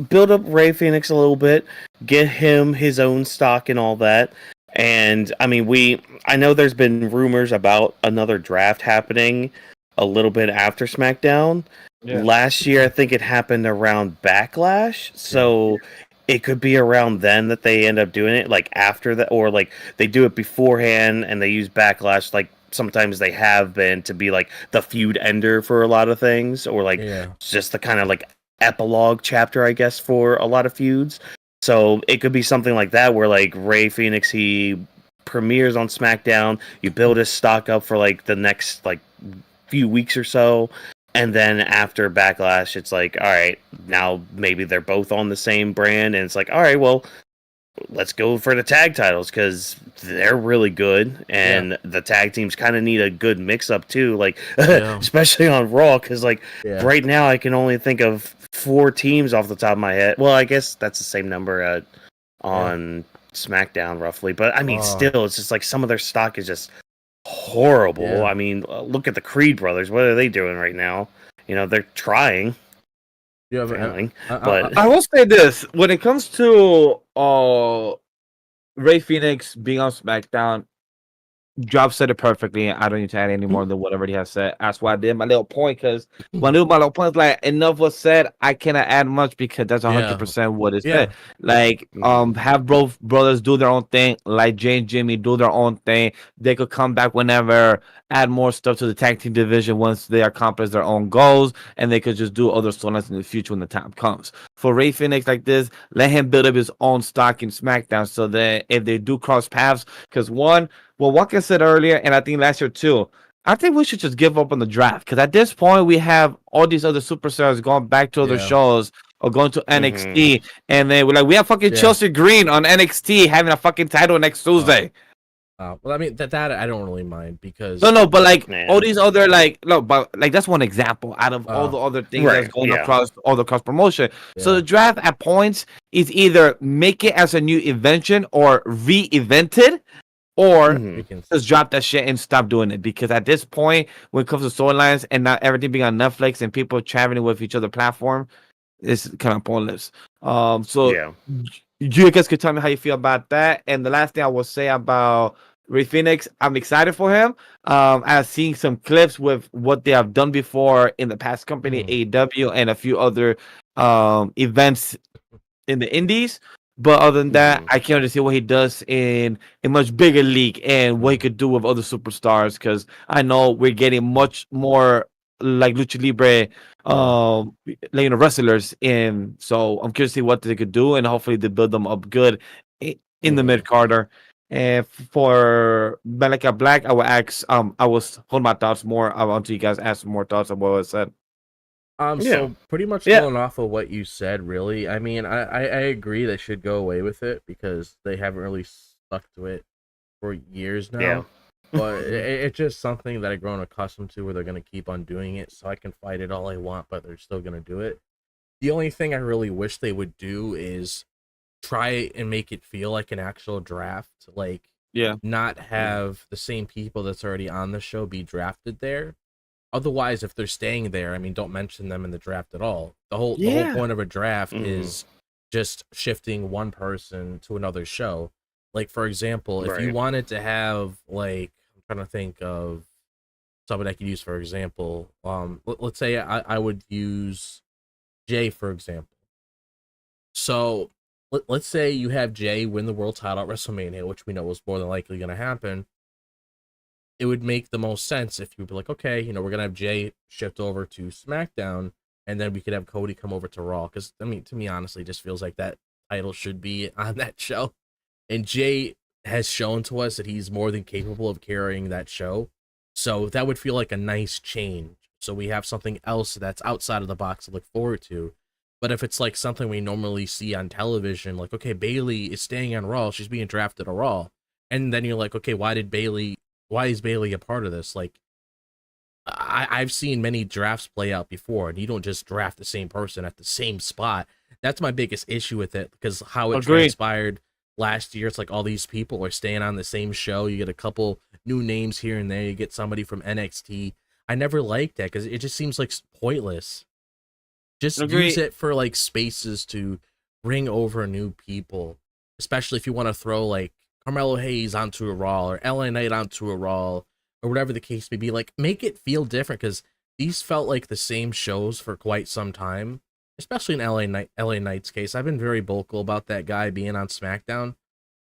build up Rey Fenix a little bit, get him his own stock and all that. And I mean, I know there's been rumors about another draft happening a little bit after SmackDown. Yeah. Last year, I think it happened around Backlash, so it could be around then that they end up doing it, like after that, or like they do it beforehand and they use Backlash, like sometimes they have been to be like the feud ender for a lot of things, or like just the kind of like epilogue chapter, I guess, for a lot of feuds. So it could be something like that where like Rey Fenix, he premieres on SmackDown, you build his stock up for like the next like few weeks or so, and then after Backlash, it's like, all right, now maybe they're both on the same brand, and it's like, all right, well, let's go for the tag titles because they're really good, and the tag teams kind of need a good mix-up too, like especially on Raw, because like right now I can only think of 4 teams off the top of my head. Well, I guess that's the same number on SmackDown roughly, but I mean still, it's just like some of their stock is just horrible. I mean, look at the Creed brothers. What are they doing right now? They're trying. Yeah, but I will say this: when it comes to Rey Fenix being on SmackDown, Job said it perfectly. I don't need to add any more than whatever he has said. That's why I did my little point, because my little point is like, enough was said. I cannot add much because that's 100% what it said. Like, have both brothers do their own thing. Like Jay and Jimmy do their own thing. They could come back whenever, add more stuff to the tag team division once they accomplish their own goals, and they could just do other storylines in the future when the time comes. For Rey Fenix like this, let him build up his own stock in SmackDown so that if they do cross paths, because Walker said earlier, and I think last year too, I think we should just give up on the draft, because at this point we have all these other superstars going back to other shows or going to NXT, and then we're like, we have fucking Chelsea Green on NXT having a fucking title next Tuesday. Well, I mean that I don't really mind, because no, but like all these other but that's one example out of all the other things that's going across all the cross promotion. So the draft at points is either make it as a new invention or re-invented, or just drop that shit and stop doing it. Because at this point, when it comes to storylines and not everything being on Netflix and people traveling with each other platform, it's kind of pointless. You guys could tell me how you feel about that. And the last thing I will say about Rey Fenix, I'm excited for him. I've seen some clips with what they have done before in the past company, AEW, and a few other events in the indies. But other than that, I can't really see what he does in a much bigger league and what he could do with other superstars, because I know we're getting much more like Lucha Libre wrestlers in. So I'm curious to see what they could do, and hopefully they build them up good in the mid-carder. And for Malakai Black, I will ask, I will hold my thoughts more until you guys ask more thoughts on what was said. So pretty much going off of what you said, really, I mean, I agree they should go away with it, because they haven't really stuck to it for years now. Yeah. But it's just something that I've grown accustomed to, where they're going to keep on doing it, so I can fight it all I want, but they're still going to do it. The only thing I really wish they would do is try and make it feel like an actual draft, like not have the same people that's already on the show be drafted there. Otherwise, if they're staying there, I mean, don't mention them in the draft at all. The whole point of a draft is just shifting one person to another show. Like, for example, if you wanted to have, like, I'm trying to think of somebody I could use, for example. Let's say I would use Jay, for example. So let's say you have Jay win the world title at WrestleMania, which we know is more than likely going to happen. It would make the most sense if you'd be like, okay, we're going to have Jay shift over to SmackDown, and then we could have Cody come over to Raw. Because, I mean, to me, honestly, it just feels like that title should be on that show. And Jay has shown to us that he's more than capable of carrying that show. So that would feel like a nice change. So we have something else that's outside of the box to look forward to. But if it's like something we normally see on television, like, okay, Bayley is staying on Raw, she's being drafted to Raw, and then you're like, okay, why is Bayley a part of this? Like, I've seen many drafts play out before, and you don't just draft the same person at the same spot. That's my biggest issue with it, because how it transpired last year, it's like all these people are staying on the same show. You get a couple new names here and there. You get somebody from NXT. I never liked that because it just seems like pointless. Just use it for like spaces to bring over new people, especially if you want to throw like Carmelo Hayes onto a Raw or LA Knight onto a Raw, or whatever the case may be. Like, make it feel different, because these felt like the same shows for quite some time, especially in LA Knight's case. I've been very vocal about that guy being on SmackDown.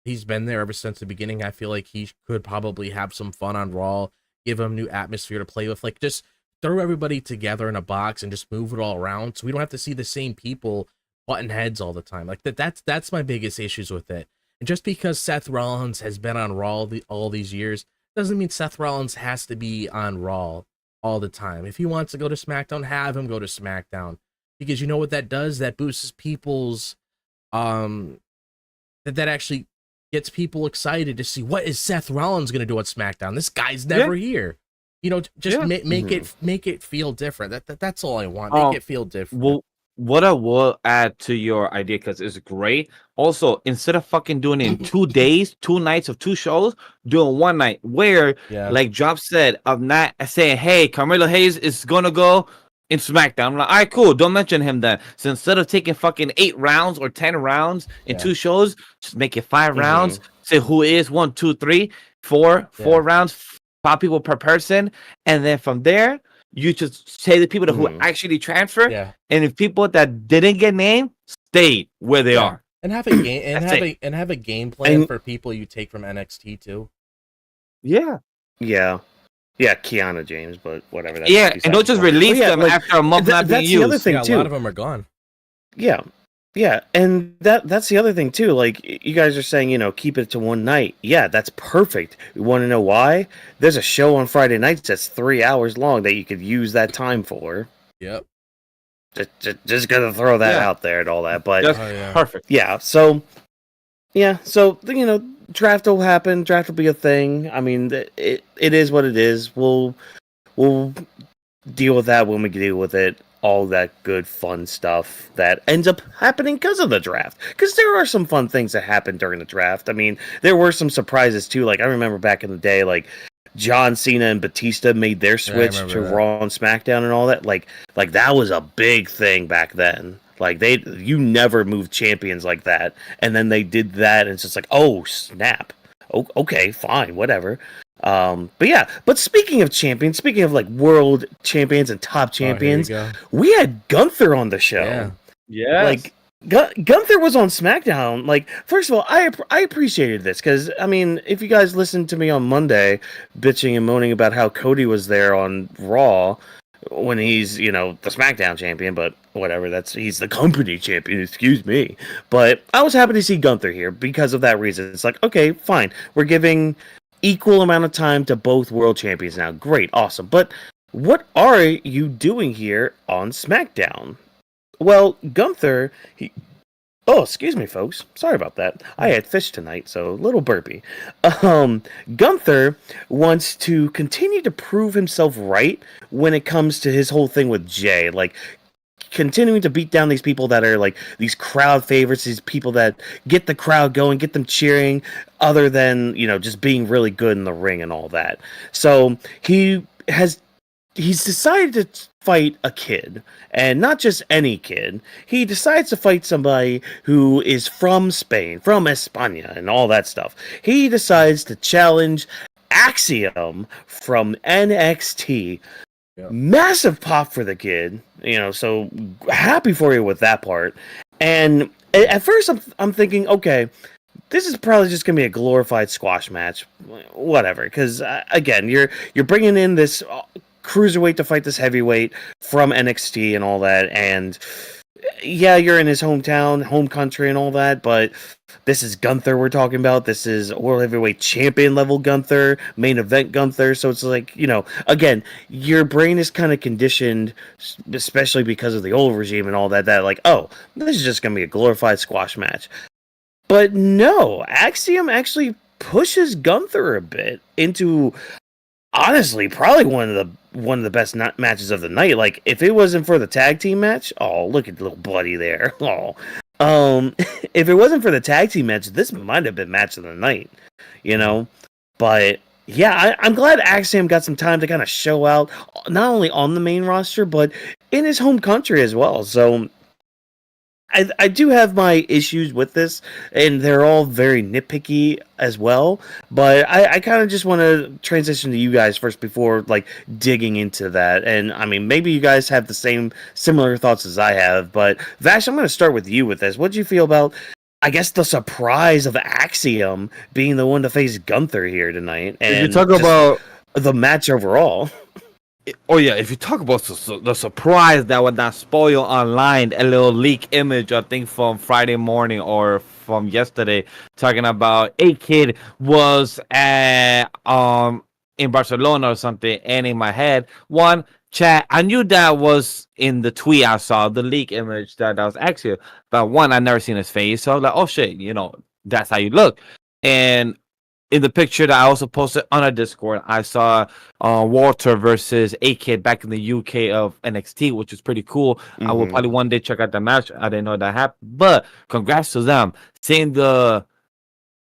He's been there ever since the beginning. I feel like he could probably have some fun on Raw, give him new atmosphere to play with. Like, just throw everybody together in a box and just move it all around, so we don't have to see the same people button heads all the time. Like, that's my biggest issues with it. And just because Seth Rollins has been on Raw all these years doesn't mean Seth Rollins has to be on Raw all the time. If he wants to go to SmackDown, have him go to SmackDown, because you know what that does? That boosts people's that actually gets people excited to see, what is Seth Rollins going to do at SmackDown? This guy's never here. You know, just make it feel different. That's all I want. Make it feel different. Well, what I will add to your idea, because it's great. Also, instead of fucking doing it in 2 days, 2 nights of 2 shows, doing one night where, like Drop said, of not saying, hey, Carmelo Hayes is gonna go in SmackDown. I'm like, all right, cool. Don't mention him then. So instead of taking fucking 8 rounds or 10 rounds in 2 shows, just make it 5 rounds. Say who is 1, 2, 3, 4 rounds, 5 people per person, and then from there, you just say the people who actually transfer, and if people that didn't get named, stay where they are. And have a game and have a game plan for people you take from NXT too. Yeah, Kiana James, but whatever. And don't just release them after a month not being used. The other thing too. A lot of them are gone. Yeah, and that's the other thing too. Like, you guys are saying, keep it to one night. Yeah, that's perfect. You want to know why? There's a show on Friday nights that's 3 hours long that you could use that time for. Yep. Just gonna throw that out there and all that, but perfect. Yeah, so draft will happen. Draft will be a thing. I mean, it is what it is. We'll deal with that when we deal with it. All that good, fun stuff that ends up happening because of the draft. Because there are some fun things that happen during the draft. I mean, there were some surprises too. Like, I remember back in the day, like John Cena and Batista made their switch to Raw and SmackDown and all that. Like that was a big thing back then. Like, you never moved champions like that. And then they did that, and it's just like, oh, snap. Okay, fine, whatever. But speaking of champions, speaking of like world champions and top champions, we had Gunther on the show. Yeah. Like, Gunther was on SmackDown. Like, first of all, I appreciated this, because, I mean, if you guys listened to me on Monday bitching and moaning about how Cody was there on Raw when he's, the SmackDown champion, but whatever, he's the company champion, excuse me. But I was happy to see Gunther here because of that reason. It's like, okay, fine. We're giving equal amount of time to both world champions now. Great, awesome. But what are you doing here on SmackDown? Well, Gunther, oh, excuse me, folks. Sorry about that. I had fish tonight, so a little burpy. Gunther wants to continue to prove himself right when it comes to his whole thing with Jay. Like, continuing to beat down these people that are like these crowd favorites, these people that get the crowd going, get them cheering, other than, just being really good in the ring and all that. So he's decided to fight a kid, and not just any kid. He decides to fight somebody who is from Spain, from España, and all that stuff. He decides to challenge Axiom from NXT. Massive pop for the kid, so happy for you with that part. And at first I'm thinking, okay, this is probably just gonna be a glorified squash match, whatever, because again, you're bringing in this cruiserweight to fight this heavyweight from NXT and all that, and yeah, you're in his hometown, home country and all that, but this is Gunther we're talking about. This is World Heavyweight Champion level Gunther, main event Gunther, so it's like, again, your brain is kind of conditioned, especially because of the old regime and all that, like, oh, this is just going to be a glorified squash match. But no, Axiom actually pushes Gunther a bit into honestly probably one of the best matches of the night. Like if it wasn't for the tag team match, oh look at little buddy there. Oh, if it wasn't for the tag team match, this might have been match of the night, you know. But yeah, I'm glad Axiom got some time to kind of show out, not only on the main roster but in his home country as well. So I do have my issues with this, and they're all very nitpicky as well. But I kind of just want to transition to you guys first before like digging into that. And I mean, maybe you guys have the similar thoughts as I have. But Vash, I'm going to start with you with this. What do you feel about, I guess, the surprise of Axiom being the one to face Gunther here tonight? And you talk about the match overall. Oh yeah, if you talk about the surprise that would not spoil online, a little leak image, I think from Friday morning or from yesterday, talking about a kid was at in Barcelona or something, and in my head, one chat, I knew that was in the tweet I saw, the leak image that was actually, but one, I never seen his face, so I was like, oh shit, that's how you look, and in the picture that I also posted on our Discord, I saw Walter versus A-Kid back in the UK of NXT, which is pretty cool. Mm-hmm. I will probably one day check out the match. I didn't know that happened, but congrats to them. Seeing the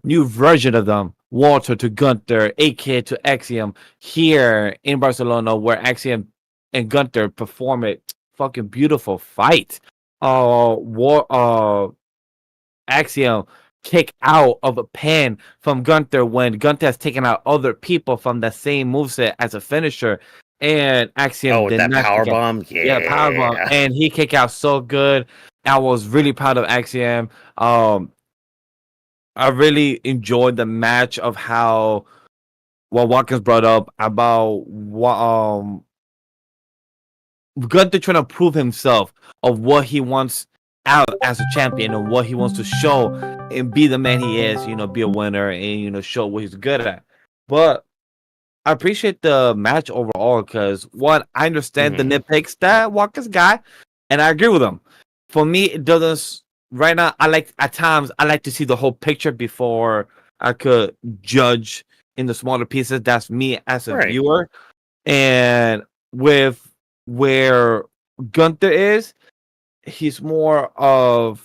new version of them, Walter to Gunther, A-Kid to Axiom, here in Barcelona, where Axiom and Gunther perform a fucking beautiful fight. Axiom kick out of a pin from Gunther when Gunther has taken out other people from the same moveset as a finisher, and Axiom did that powerbomb, powerbomb, and he kicked out so good. I was really proud of Axiom. I really enjoyed the match of how what Watkins brought up about Gunther trying to prove himself of what he wants out as a champion and what he wants to show and be the man he is, be a winner and, show what he's good at. But I appreciate the match overall because, one, I understand the nitpicks that Walker's got, and I agree with him. For me, it doesn't, right now, at times, I like to see the whole picture before I could judge in the smaller pieces. That's me as a viewer. And with where Gunther is, he's more of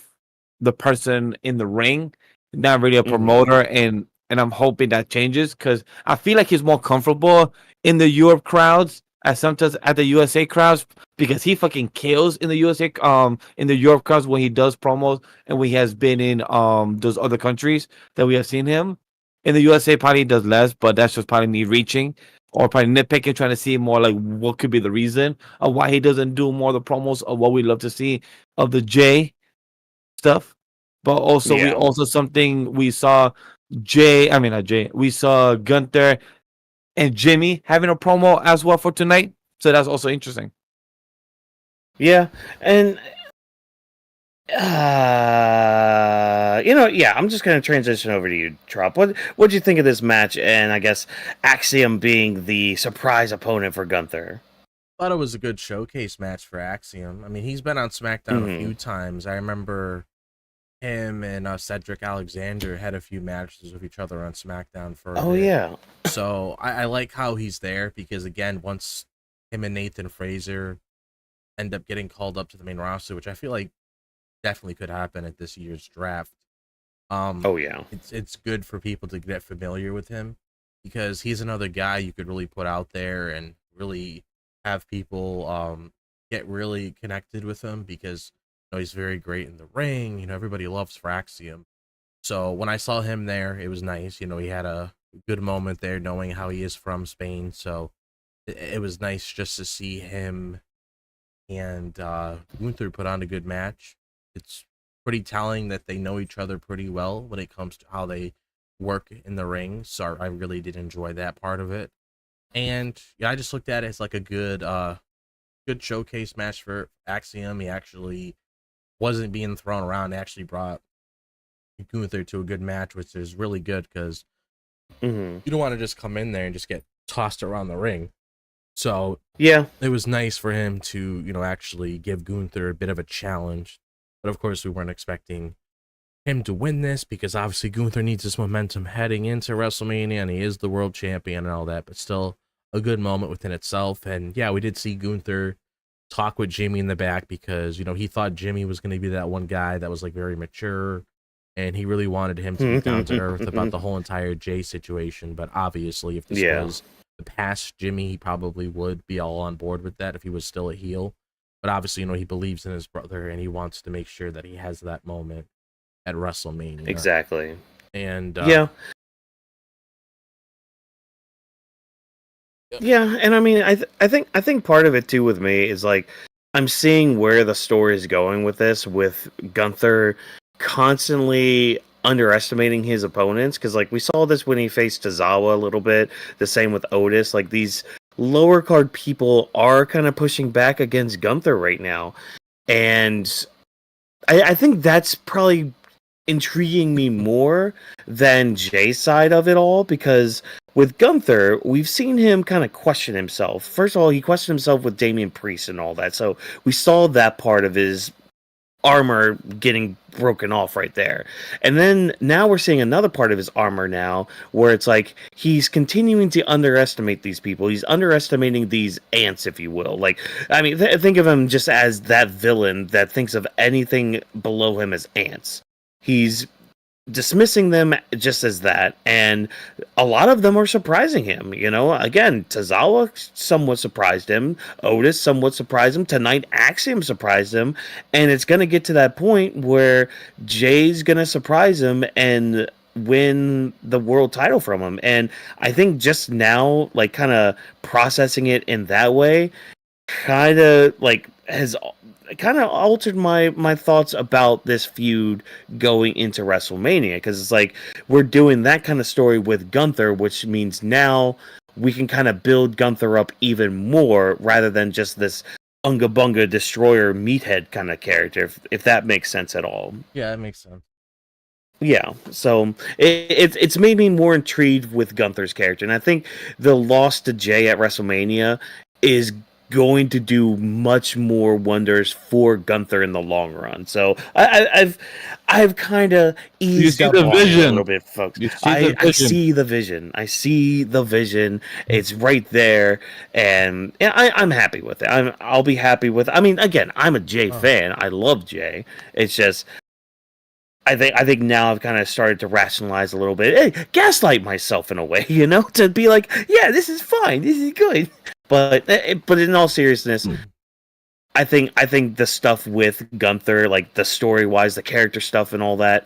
the person in the ring, not really a promoter, and I'm hoping that changes because I feel like he's more comfortable in the Europe crowds as sometimes at the USA crowds because he fucking kills in the USA in the Europe crowds when he does promos and when he has been in those other countries that we have seen him. In the USA probably does less, but that's just probably me reaching or probably nitpicking, trying to see more like what could be the reason of why he doesn't do more of the promos of what we love to see of the J stuff. But also we saw we saw Gunther and Jimmy having a promo as well for tonight. So that's also interesting. Yeah, and I'm just gonna transition over to you, Trop. What'd you think of this match? And I guess Axiom being the surprise opponent for Gunther. Thought it was a good showcase match for Axiom. I mean, he's been on SmackDown a few times. I remember him and Cedric Alexander had a few matches with each other on SmackDown for a bit. Yeah. So I like how he's there because, again, once him and Nathan Fraser end up getting called up to the main roster, which I feel like definitely could happen at this year's draft. It's good for people to get familiar with him because he's another guy you could really put out there and really have people get really connected with him because he's very great in the ring. Everybody loves Axiom. So when I saw him there, it was nice. He had a good moment there knowing how he is from Spain. So it was nice just to see him and Gunther put on a good match. It's pretty telling that they know each other pretty well when it comes to how they work in the ring. So I really did enjoy that part of it. And I just looked at it as like a good showcase match for Axiom. He actually wasn't being thrown around. He actually brought Gunther to a good match, which is really good because you don't want to just come in there and just get tossed around the ring. So it was nice for him to actually give Gunther a bit of a challenge. But of course, we weren't expecting him to win this, because obviously Gunther needs this momentum heading into WrestleMania, and he is the world champion and all that, but still a good moment within itself. And yeah, we did see Gunther talk with Jimmy in the back, because, you know, he thought Jimmy was going to be that one guy that was like very mature, and he really wanted him to be down to earth about the whole entire Jay situation. But obviously, if this was the past Jimmy, he probably would be all on board with that if he was still a heel. But obviously, you know, he believes in his brother, and he wants to make sure that he has that moment at WrestleMania. Exactly. And yeah, and I mean, I think part of it too with me is like I'm seeing where the story is going with this, with Gunther constantly underestimating his opponents, because like we saw this when he faced Tozawa a little bit, the same with Otis. Like these lower card people are kind of pushing back against Gunther right now, and I think that's probably intriguing me more than Jay's side of it all, because with Gunther, we've seen him kind of question himself. First of all, he questioned himself with Damian Priest and all that, so we saw that part of his armor getting broken off right there. And then now we're seeing another part of his armor now, where it's like he's continuing to underestimate these people. He's underestimating these ants, if you will. Like, I mean, think of him just as that villain that thinks of anything below him as ants. He's dismissing them just as that, and a lot of them are surprising him. You know, again, Tozawa somewhat surprised him, Otis somewhat surprised him, tonight Axiom surprised him, and it's going to get to that point where Jay's going to surprise him and win the world title from him. And I think just now, like, kind of processing it in that way kind of like has kind of altered my thoughts about this feud going into WrestleMania, because it's like we're doing that kind of story with Gunther, which means now we can kind of build Gunther up even more rather than just this Unga Bunga Destroyer meathead kind of character, if that makes sense at all. Yeah, that makes sense. Yeah, so it's made me more intrigued with Gunther's character, and I think the loss to Jay at WrestleMania is going to do much more wonders for Gunther in the long run. So I've kind of eased up on it a little bit, folks. I see the vision. I see the vision. It's right there, and I'm happy with it. I'll be happy with. I mean, again, I'm a Jay fan. I love Jay. It's just I think now I've kind of started to rationalize a little bit, hey, gaslight myself in a way, you know, to be like, yeah, this is fine, this is good. But in all seriousness, I think the stuff with Gunther, like the story wise, the character stuff and all that,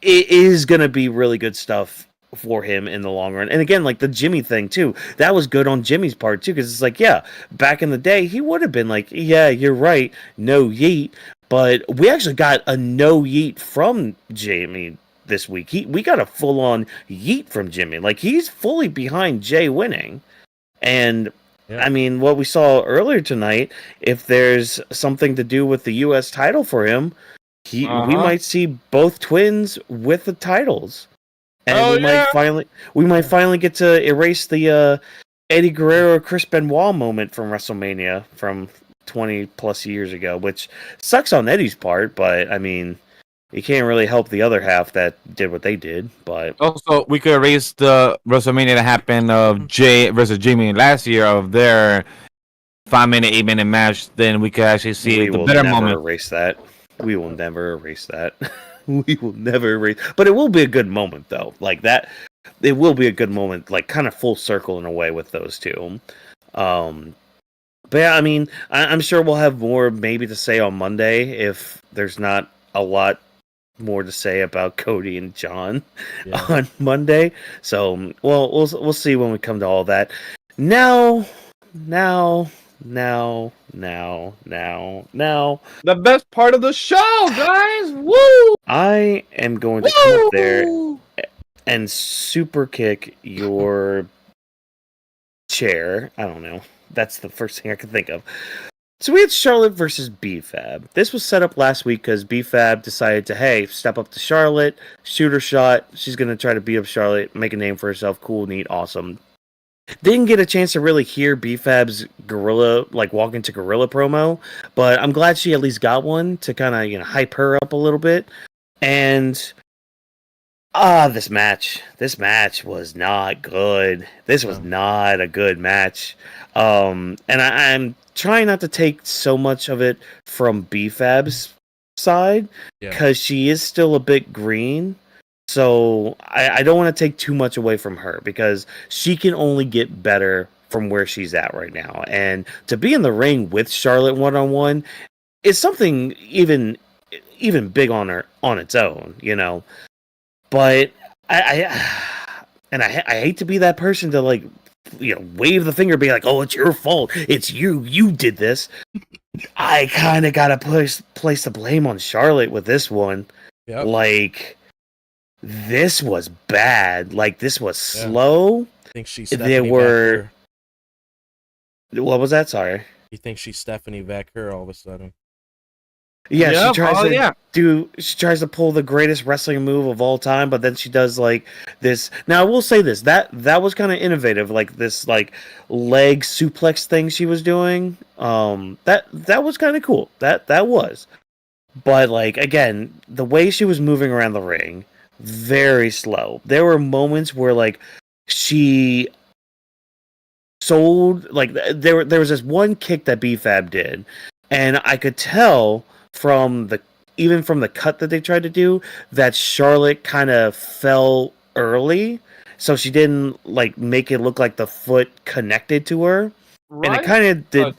it is gonna be really good stuff for him in the long run. And again, like the Jimmy thing too, that was good on Jimmy's part too, because it's like, yeah, back in the day, he would have been like, yeah, you're right, no yeet. But we actually got a no yeet from Jimmy this week. We got a full on yeet from Jimmy. Like, he's fully behind Jay winning. And I mean, what we saw earlier tonight, if there's something to do with the US title for him, we might see both twins with the titles. And we might finally get to erase the Eddie Guerrero Chris Benoit moment from WrestleMania from 20 plus years ago, which sucks on Eddie's part, but I mean, you can't really help the other half that did what they did. But also, we could erase the WrestleMania that happened of Jay versus Jimmy last year, of their 5-minute, 8-minute match. Then we could actually see the better moment. Erase that. We will never erase that. We will never erase. But it will be a good moment, though. Like that, it will be a good moment, like kind of full circle in a way with those two. But yeah, I mean, I'm sure we'll have more maybe to say on Monday if there's not a lot more to say about Cody and John on Monday. So, well, we'll see when we come to all that. Now. The best part of the show, guys! Woo! I am going to come up there and super kick your chair. I don't know. That's the first thing I can think of. So we had Charlotte versus B-Fab. This was set up last week because B-Fab decided to, hey, step up to Charlotte, shoot her shot. She's going to try to beat up Charlotte, make a name for herself. Cool, neat, awesome. Didn't get a chance to really hear B-Fab's gorilla, like walk into gorilla promo, but I'm glad she at least got one to kind of, hype her up a little bit. And this match was not good. This was not a good match. And I'm trying not to take so much of it from B-Fab's side because she is still a bit green. So I don't want to take too much away from her because she can only get better from where she's at right now. And to be in the ring with Charlotte one-on-one is something even big on its own, you know. But I hate to be that person to, like, you know, wave the finger, be like, "Oh, it's your fault. It's you did this." I kind of gotta place the blame on Charlotte with this one. Yep. Like, this was bad. Like, this was slow. I think she's What was that? Sorry. You think she's Stephanie Becker all of a sudden? Yeah, she tries to pull the greatest wrestling move of all time, but then she does like this. Now I will say this, that was kind of innovative, like this like leg suplex thing she was doing. That was kind of cool. That was. But like, again, the way she was moving around the ring, very slow. There were moments where like she sold, like there was this one kick that B-Fab did, and I could tell from the cut that they tried to do that Charlotte kind of fell early, so she didn't like make it look like the foot connected to her, right? And it kind of did.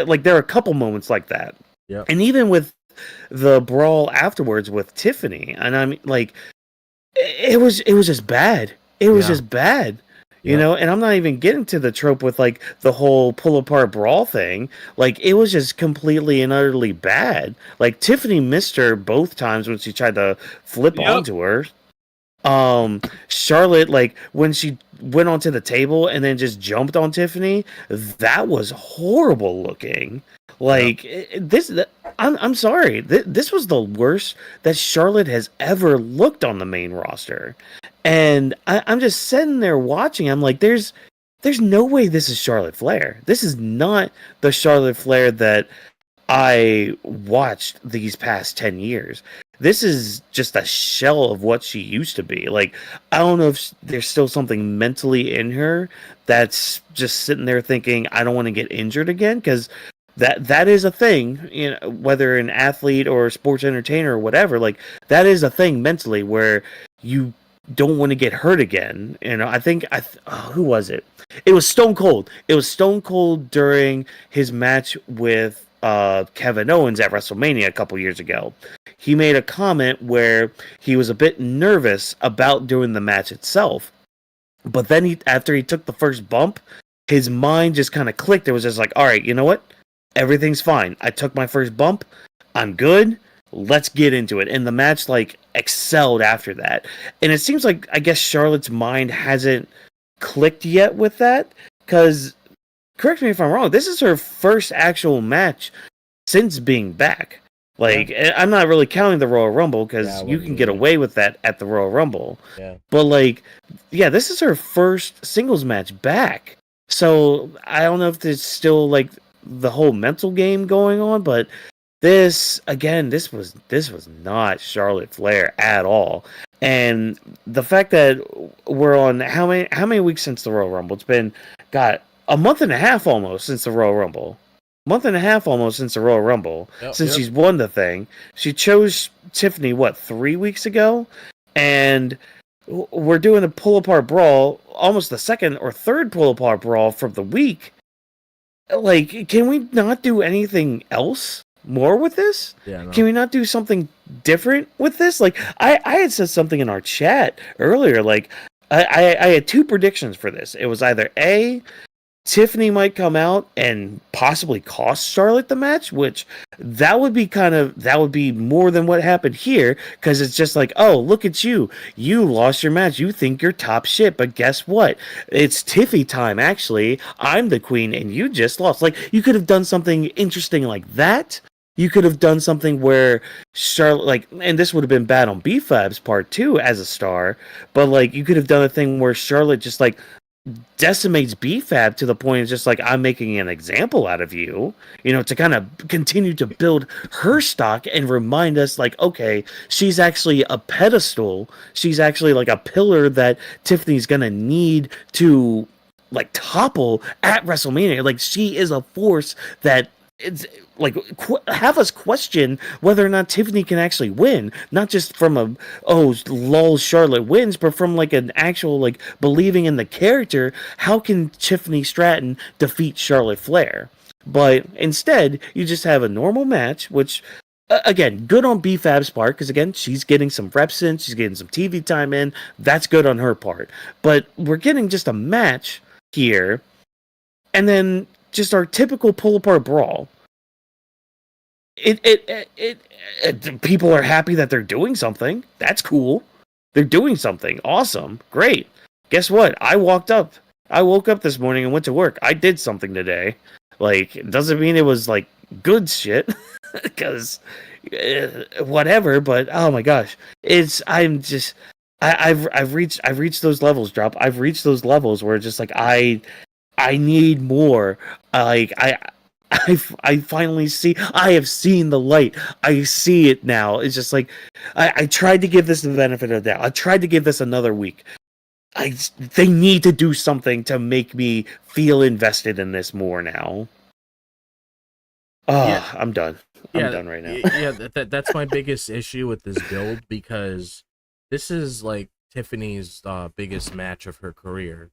Like, there were a couple moments like that. Yeah. And even with the brawl afterwards with Tiffany, and I mean, like, it was just bad. It was just bad. You know, and I'm not even getting to the trope with like the whole pull apart brawl thing. Like, it was just completely and utterly bad. Like, Tiffany missed her both times when she tried to flip onto her. Charlotte, like, when she went onto the table and then just jumped on Tiffany, that was horrible looking. Like, I'm sorry. This was the worst that Charlotte has ever looked on the main roster. And I'm just sitting there watching. I'm like, there's no way this is Charlotte Flair. This is not the Charlotte Flair that I watched these past 10 years. This is just a shell of what she used to be. Like, I don't know if there's still something mentally in her that's just sitting there thinking, I don't want to get injured again, because that is a thing, you know, whether an athlete or a sports entertainer or whatever, like, that is a thing mentally where you don't want to get hurt again. You know, I think who was it? It was Stone Cold. It was Stone Cold during his match with Kevin Owens at WrestleMania a couple years ago. He made a comment where he was a bit nervous about doing the match itself, but then after he took the first bump, his mind just kind of clicked. It was just like, all right, you know what? Everything's fine. I took my first bump. I'm good. Let's get into it. And the match, like, excelled after that. And it seems like, I guess, Charlotte's mind hasn't clicked yet with that, because, correct me if I'm wrong, this is her first actual match since being back. Like, I'm not really counting the Royal Rumble, because you can get away with that at the Royal Rumble. Yeah. But, like, this is her first singles match back. So, I don't know if there's still, like, the whole mental game going on, but this was not Charlotte Flair at all. And the fact that we're on how many weeks since the Royal Rumble? It's been a month and a half almost since the Royal Rumble. Since she's won the thing. She chose Tiffany 3 weeks ago, and we're doing a pull apart brawl, almost the second or third pull apart brawl from the week. Like, can we not do anything else more with this? Yeah, no. Can we not do something different with this? Like, I had said something in our chat earlier. Like, I had two predictions for this. It was either A, Tiffany might come out and possibly cost Charlotte the match, which that would be more than what happened here, because it's just like, oh, look at you lost your match, you think you're top shit, but guess what, it's Tiffy time, actually, I'm the queen and you just lost. Like, you could have done something interesting like that. You could have done something where Charlotte, like, and this would have been bad on B-Fab's part too as a star, but like, you could have done a thing where Charlotte just like decimates B-Fab to the point it's just like, I'm making an example out of you, to kind of continue to build her stock and remind us like, okay, she's actually a pedestal. She's actually like a pillar that Tiffany's gonna need to like topple at WrestleMania. Like, she is a force that it's like have us question whether or not Tiffany can actually win, not just from a lol Charlotte wins, but from like an actual like believing in the character. How can Tiffany Stratton defeat Charlotte Flair? But instead, you just have a normal match, which again, good on B-Fab's part, because again, she's getting some reps in, she's getting some TV time in. That's good on her part. But we're getting just a match here, and then just our typical pull apart brawl. People are happy that they're doing something. That's cool. They're doing something awesome. Great. Guess what? I woke up this morning and went to work. I did something today. Like, it doesn't mean it was like good shit, because whatever. But oh my gosh, I've reached those levels. Drop. I've reached those levels where it's just like I need more. Like I finally see. I have seen the light. I see it now. It's just like I tried to give this the benefit of the doubt. I tried to give this another week. They need to do something to make me feel invested in this more now. Oh, yeah. I'm done. I'm done right now. Yeah, that's my biggest issue with this build, because this is like Tiffany's biggest match of her career.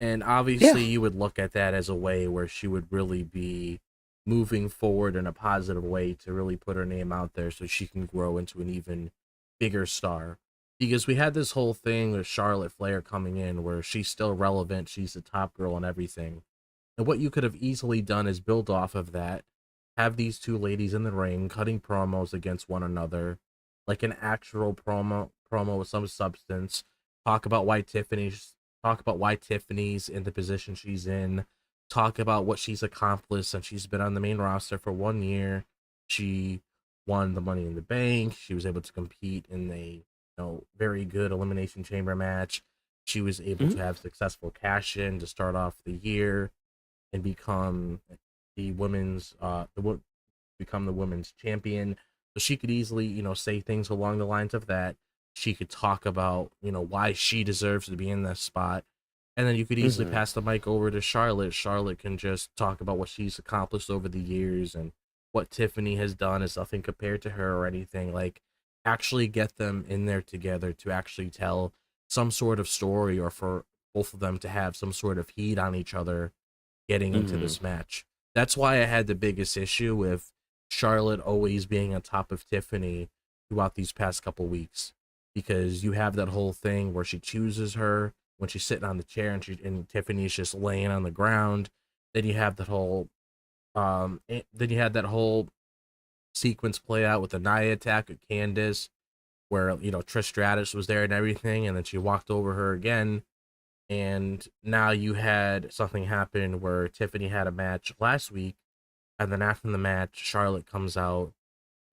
And obviously you would look at that as a way where she would really be moving forward in a positive way to really put her name out there so she can grow into an even bigger star. Because we had this whole thing with Charlotte Flair coming in where she's still relevant, she's the top girl and everything. And what you could have easily done is build off of that, have these two ladies in the ring cutting promos against one another, like an actual promo with some substance, talk about why Tiffany's in the position she's in, talk about what she's accomplished since she's been on the main roster for 1 year. She won the Money in the Bank. She was able to compete in a very good Elimination Chamber match. She was able to have successful cash-in to start off the year and become the women's champion. So she could easily, say things along the lines of that. She could talk about, why she deserves to be in this spot. And then you could easily pass the mic over to Charlotte. Charlotte can just talk about what she's accomplished over the years, and what Tiffany has done is nothing compared to her or anything. Like, actually get them in there together to actually tell some sort of story, or for both of them to have some sort of heat on each other getting into this match. That's why I had the biggest issue with Charlotte always being on top of Tiffany throughout these past couple weeks. Because you have that whole thing where she chooses her when she's sitting on the chair and Tiffany's just laying on the ground. Then you have that whole sequence play out with the Nia attack at Candice, where Trish Stratus was there and everything, and then she walked over her again. And now you had something happen where Tiffany had a match last week, and then after the match, Charlotte comes out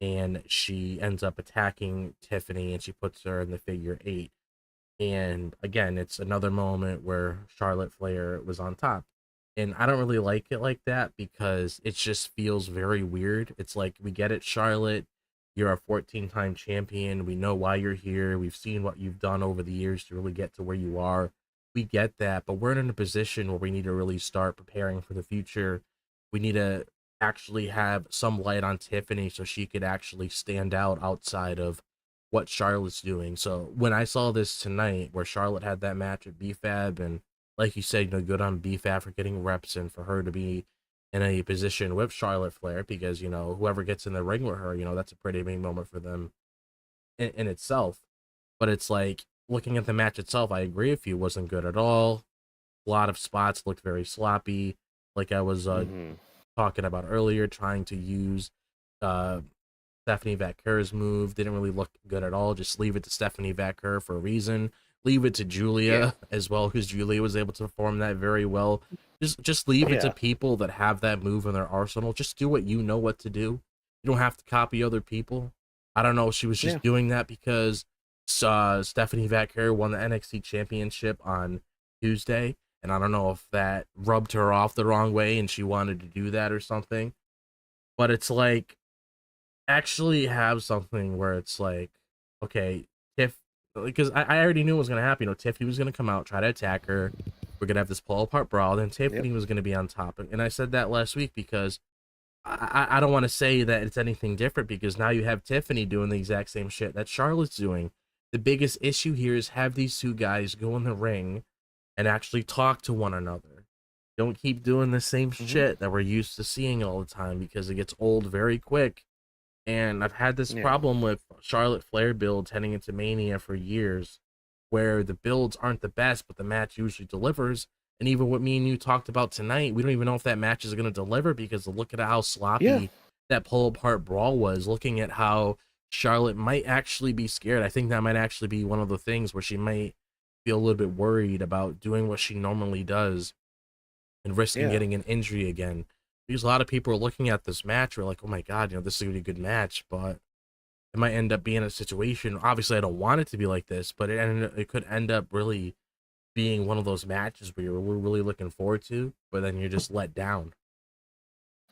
and she ends up attacking Tiffany, and she puts her in the figure 8. And again, it's another moment where Charlotte Flair was on top. And I don't really like it like that, because it just feels very weird. It's like, we get it, Charlotte. You're a 14-time champion. We know why you're here. We've seen what you've done over the years to really get to where you are. We get that, but we're in a position where we need to really start preparing for the future. We need to actually have some light on Tiffany so she could actually stand out outside of what Charlotte's doing. So when I saw this tonight, where Charlotte had that match with B-Fab, and like you said, good on B-Fab for getting reps and for her to be in a position with Charlotte Flair, because whoever gets in the ring with her, that's a pretty big moment for them in itself. But it's like, looking at the match itself, I agree with you, wasn't good at all. A lot of spots looked very sloppy, like I was talking about earlier. Trying to use Stephanie Vaquer's move didn't really look good at all. Just leave it to Stephanie Vaquer for a reason. Leave it to Julia as well, because Julia was able to perform that very well. Just leave it to people that have that move in their arsenal. Just do what you know what to do. You don't have to copy other people. I don't know. She was just doing that because Stephanie Vaquer won the NXT Championship on Tuesday, And I don't know if that rubbed her off the wrong way and she wanted to do that or something. But it's like, actually have something where it's like, okay, because I already knew what was going to happen. You know, Tiffany was going to come out, try to attack her. We're going to have this pull apart brawl. Then Tiffany was going to be on top. And I said that last week because I don't want to say that it's anything different, because now you have Tiffany doing the exact same shit that Charlotte's doing. The biggest issue here is have these two guys go in the ring and actually talk to one another. Don't keep doing the same shit that we're used to seeing all the time, because it gets old very quick. And I've had this problem with Charlotte Flair builds heading into Mania for years, where the builds aren't the best, but the match usually delivers. And even what me and you talked about tonight, we don't even know if that match is going to deliver, because look at how sloppy that pull apart brawl was. Looking at how Charlotte might actually be scared. I think that might actually be one of the things where she might feel a little bit worried about doing what she normally does and risking getting an injury again. Because a lot of people are looking at this match, we're like, oh my god, you know, this is going to be a good match, but it might end up being a situation. Obviously, I don't want it to be like this, but it could end up really being one of those matches where we're really looking forward to, but then you're just let down.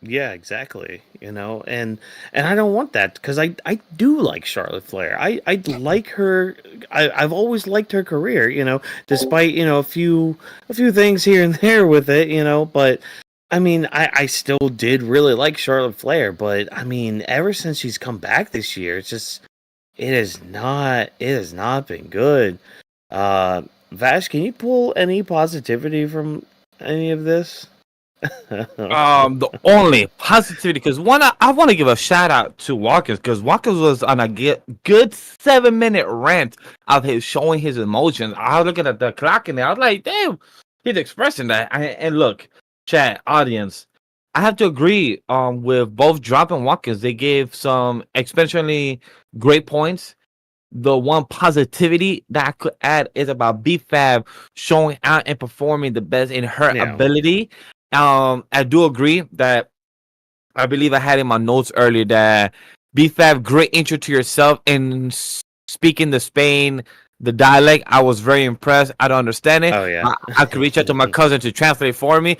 Yeah, exactly. You know, and I don't want that, because I do like Charlotte Flair. I like her. I've always liked her career. You know, despite, you know, a few things here and there with it. You know, but I mean, I still did really like Charlotte Flair. But I mean, ever since she's come back this year, it has not been good. Vash, can you pull any positivity from any of this? The only positivity, because one, I want to give a shout out to Watkins, because Watkins was on a good 7-minute rant of his showing his emotions. I was looking at the clock and I was like, damn, he's expressing that. And look, chat audience, I have to agree with both Drop and Watkins. They gave some exceptionally great points. The one positivity that I could add is about B-Fab showing out and performing the best in her ability. I do agree that I believe I had in my notes earlier that B-Fab, great intro to yourself and speaking the Spain, the dialect. I was very impressed. I don't understand it. Oh, yeah. I could reach out to my cousin to translate for me.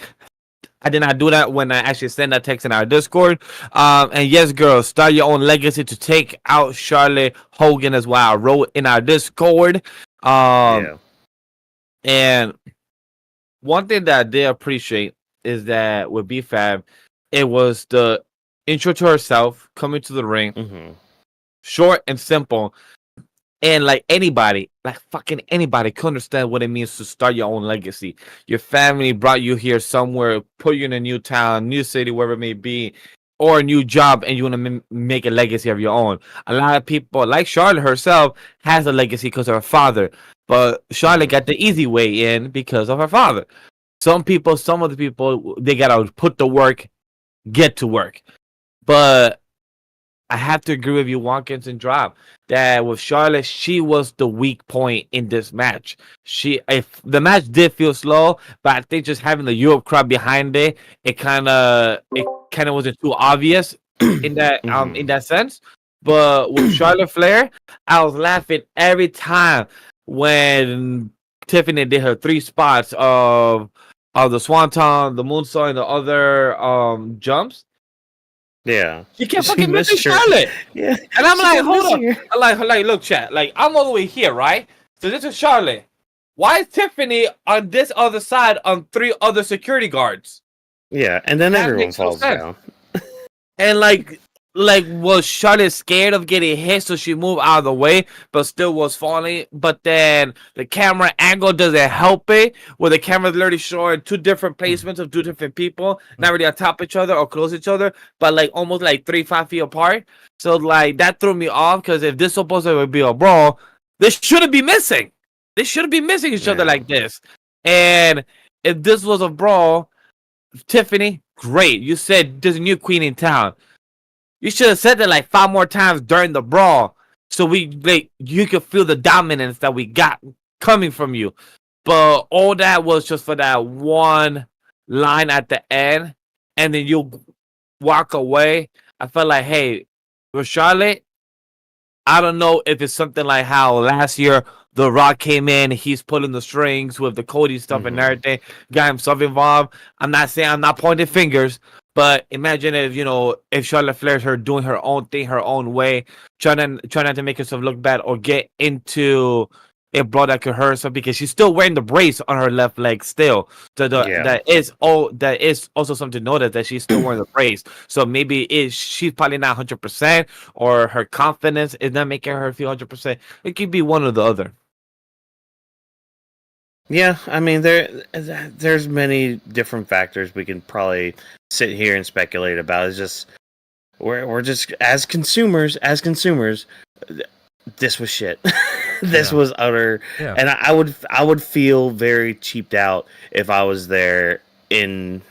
I did not do that when I actually sent that text in our Discord. And yes, girls, start your own legacy to take out Charlotte Hogan as well. I wrote in our Discord. And one thing that I did appreciate is that with B-Fab, it was the intro to herself, coming to the ring, short and simple. And like anybody, like fucking anybody could understand what it means to start your own legacy. Your family brought you here somewhere, put you in a new town, new city, wherever it may be, or a new job, and you want to make a legacy of your own. A lot of people, like Charlotte herself, has a legacy because of her father. But Charlotte got the easy way in because of her father. Some of the people, they got to put the work, get to work. But I have to agree with you, Watkins and Drop, that with Charlotte, she was the weak point in this match. If the match did feel slow, but I think just having the Europe crowd behind it, it kind of wasn't too obvious in that sense. But with Charlotte Flair, I was laughing every time when Tiffany did her 3 spots of the Swanton, the Moonsault, and the other jumps. Yeah. You can't fucking missing Charlotte. Yeah. And I'm like, hold up. I'm like, look, chat. Like, I'm all the way here, right? So this is Charlotte. Why is Tiffany on this other side on 3 other security guards? Yeah, and then everyone falls down. And like, was Charlotte scared of getting hit, so she moved out of the way, but still was falling? But then the camera angle doesn't help it, where the camera's literally showing 2 different placements of 2 different people, not really on top of each other or close to each other, but like almost like 3-5 feet apart. So like that threw me off, because if this is supposed to be a brawl, this shouldn't be missing. They shouldn't be missing each other like this. And if this was a brawl, Tiffany, great. You said there's a new queen in town. You should have said that like 5 more times during the brawl, so you could feel the dominance that we got coming from you. But all that was just for that one line at the end, and then you walk away. I felt like, hey, with Charlotte, I don't know if it's something like how last year The Rock came in, he's pulling the strings with the Cody stuff and everything, got himself involved. I'm not pointing fingers, but imagine if, if Charlotte Flair's her doing her own thing, her own way, trying not to make herself look bad or get into a blow that could hurt herself, because she's still wearing the brace on her left leg still. So that is also something to notice, that she's still wearing the brace. So maybe she's probably not 100%, or her confidence is not making her feel 100%. It could be one or the other. Yeah, I mean there's many different factors we can probably sit here and speculate about. It's just we're just as consumers, this was shit. This was utter, and I would feel very cheaped out if I was there in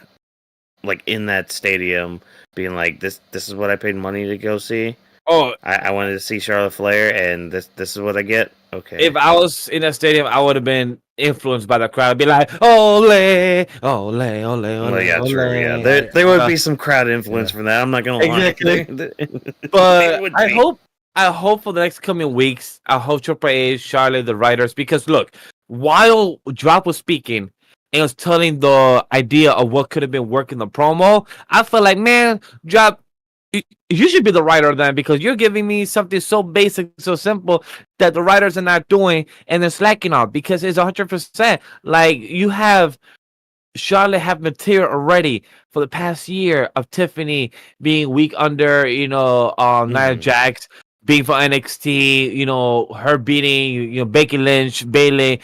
that stadium, being like, this is what I paid money to go see. Oh, I wanted to see Charlotte Flair, and this is what I get. Okay. If I was in that stadium, I would have been influenced by the crowd. I'd be like, ole, ole, ole, ole, yeah, ole. true. Yeah, there would be some crowd influence from that. I'm not gonna lie. But I hope for the next coming weeks, I hope Triple H, Charlotte, the writers, because look, while Drop was speaking and was telling the idea of what could have been working the promo, I felt like, man, Drop, you should be the writer then, because you're giving me something so basic, so simple that the writers are not doing, and they're slacking off, because it's 100%. Like, you have Charlotte have material already for the past year of Tiffany being weak under, Nia Jax, being for NXT, her beating, Becky Lynch, Bayley.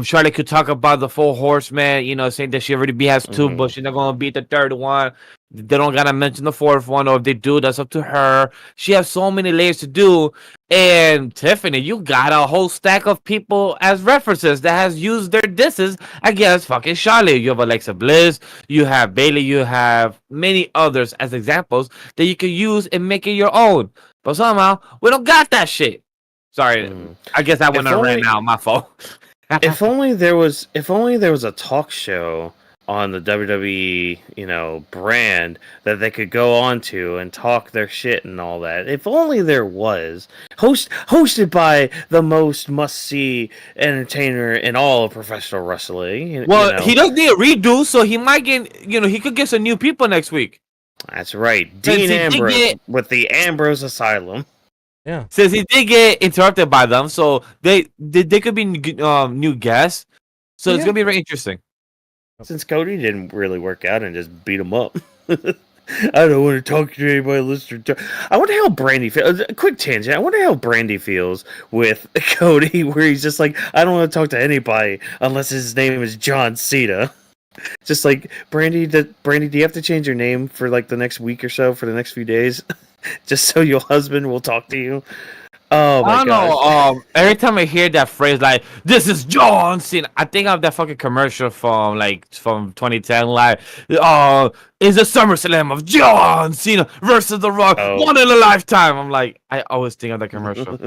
Charlotte could talk about the Four Horsemen, saying that she already has two, but she's not gonna beat the third one. They don't gotta mention the fourth one, or if they do, that's up to her. She has so many layers to do. And Tiffany, you got a whole stack of people as references that has used their disses against fucking Charlotte. You have Alexa Bliss, you have Bayley, you have many others as examples that you can use and make it your own. But somehow we don't got that shit. Sorry, I guess I went on right now. My fault. If only there was a talk show on the WWE, brand that they could go on to and talk their shit and all that. If only there was. Hosted by the most must-see entertainer in all of professional wrestling. Well, he does need a redo, so he might get, he could get some new people next week. That's right. Dean Ambrose with the Ambrose Asylum. Yeah. Since he did get interrupted by them, so they could be new guests. So it's gonna be very interesting. Since Cody didn't really work out and just beat him up. I don't want to talk to anybody. Listen to. I wonder how Brandy feels. A quick tangent. I wonder how Brandy feels with Cody, where he's just like, I don't want to talk to anybody unless his name is John Cena. Just like, Brandy, do you have to change your name for like the next week or so, for the next few days? Just so your husband will talk to you. Oh my god! Every time I hear that phrase, like, "This is John Cena," I think of that fucking commercial from 2010. Like, is a SummerSlam of John Cena versus The Rock, one in a lifetime. I'm like, I always think of that commercial.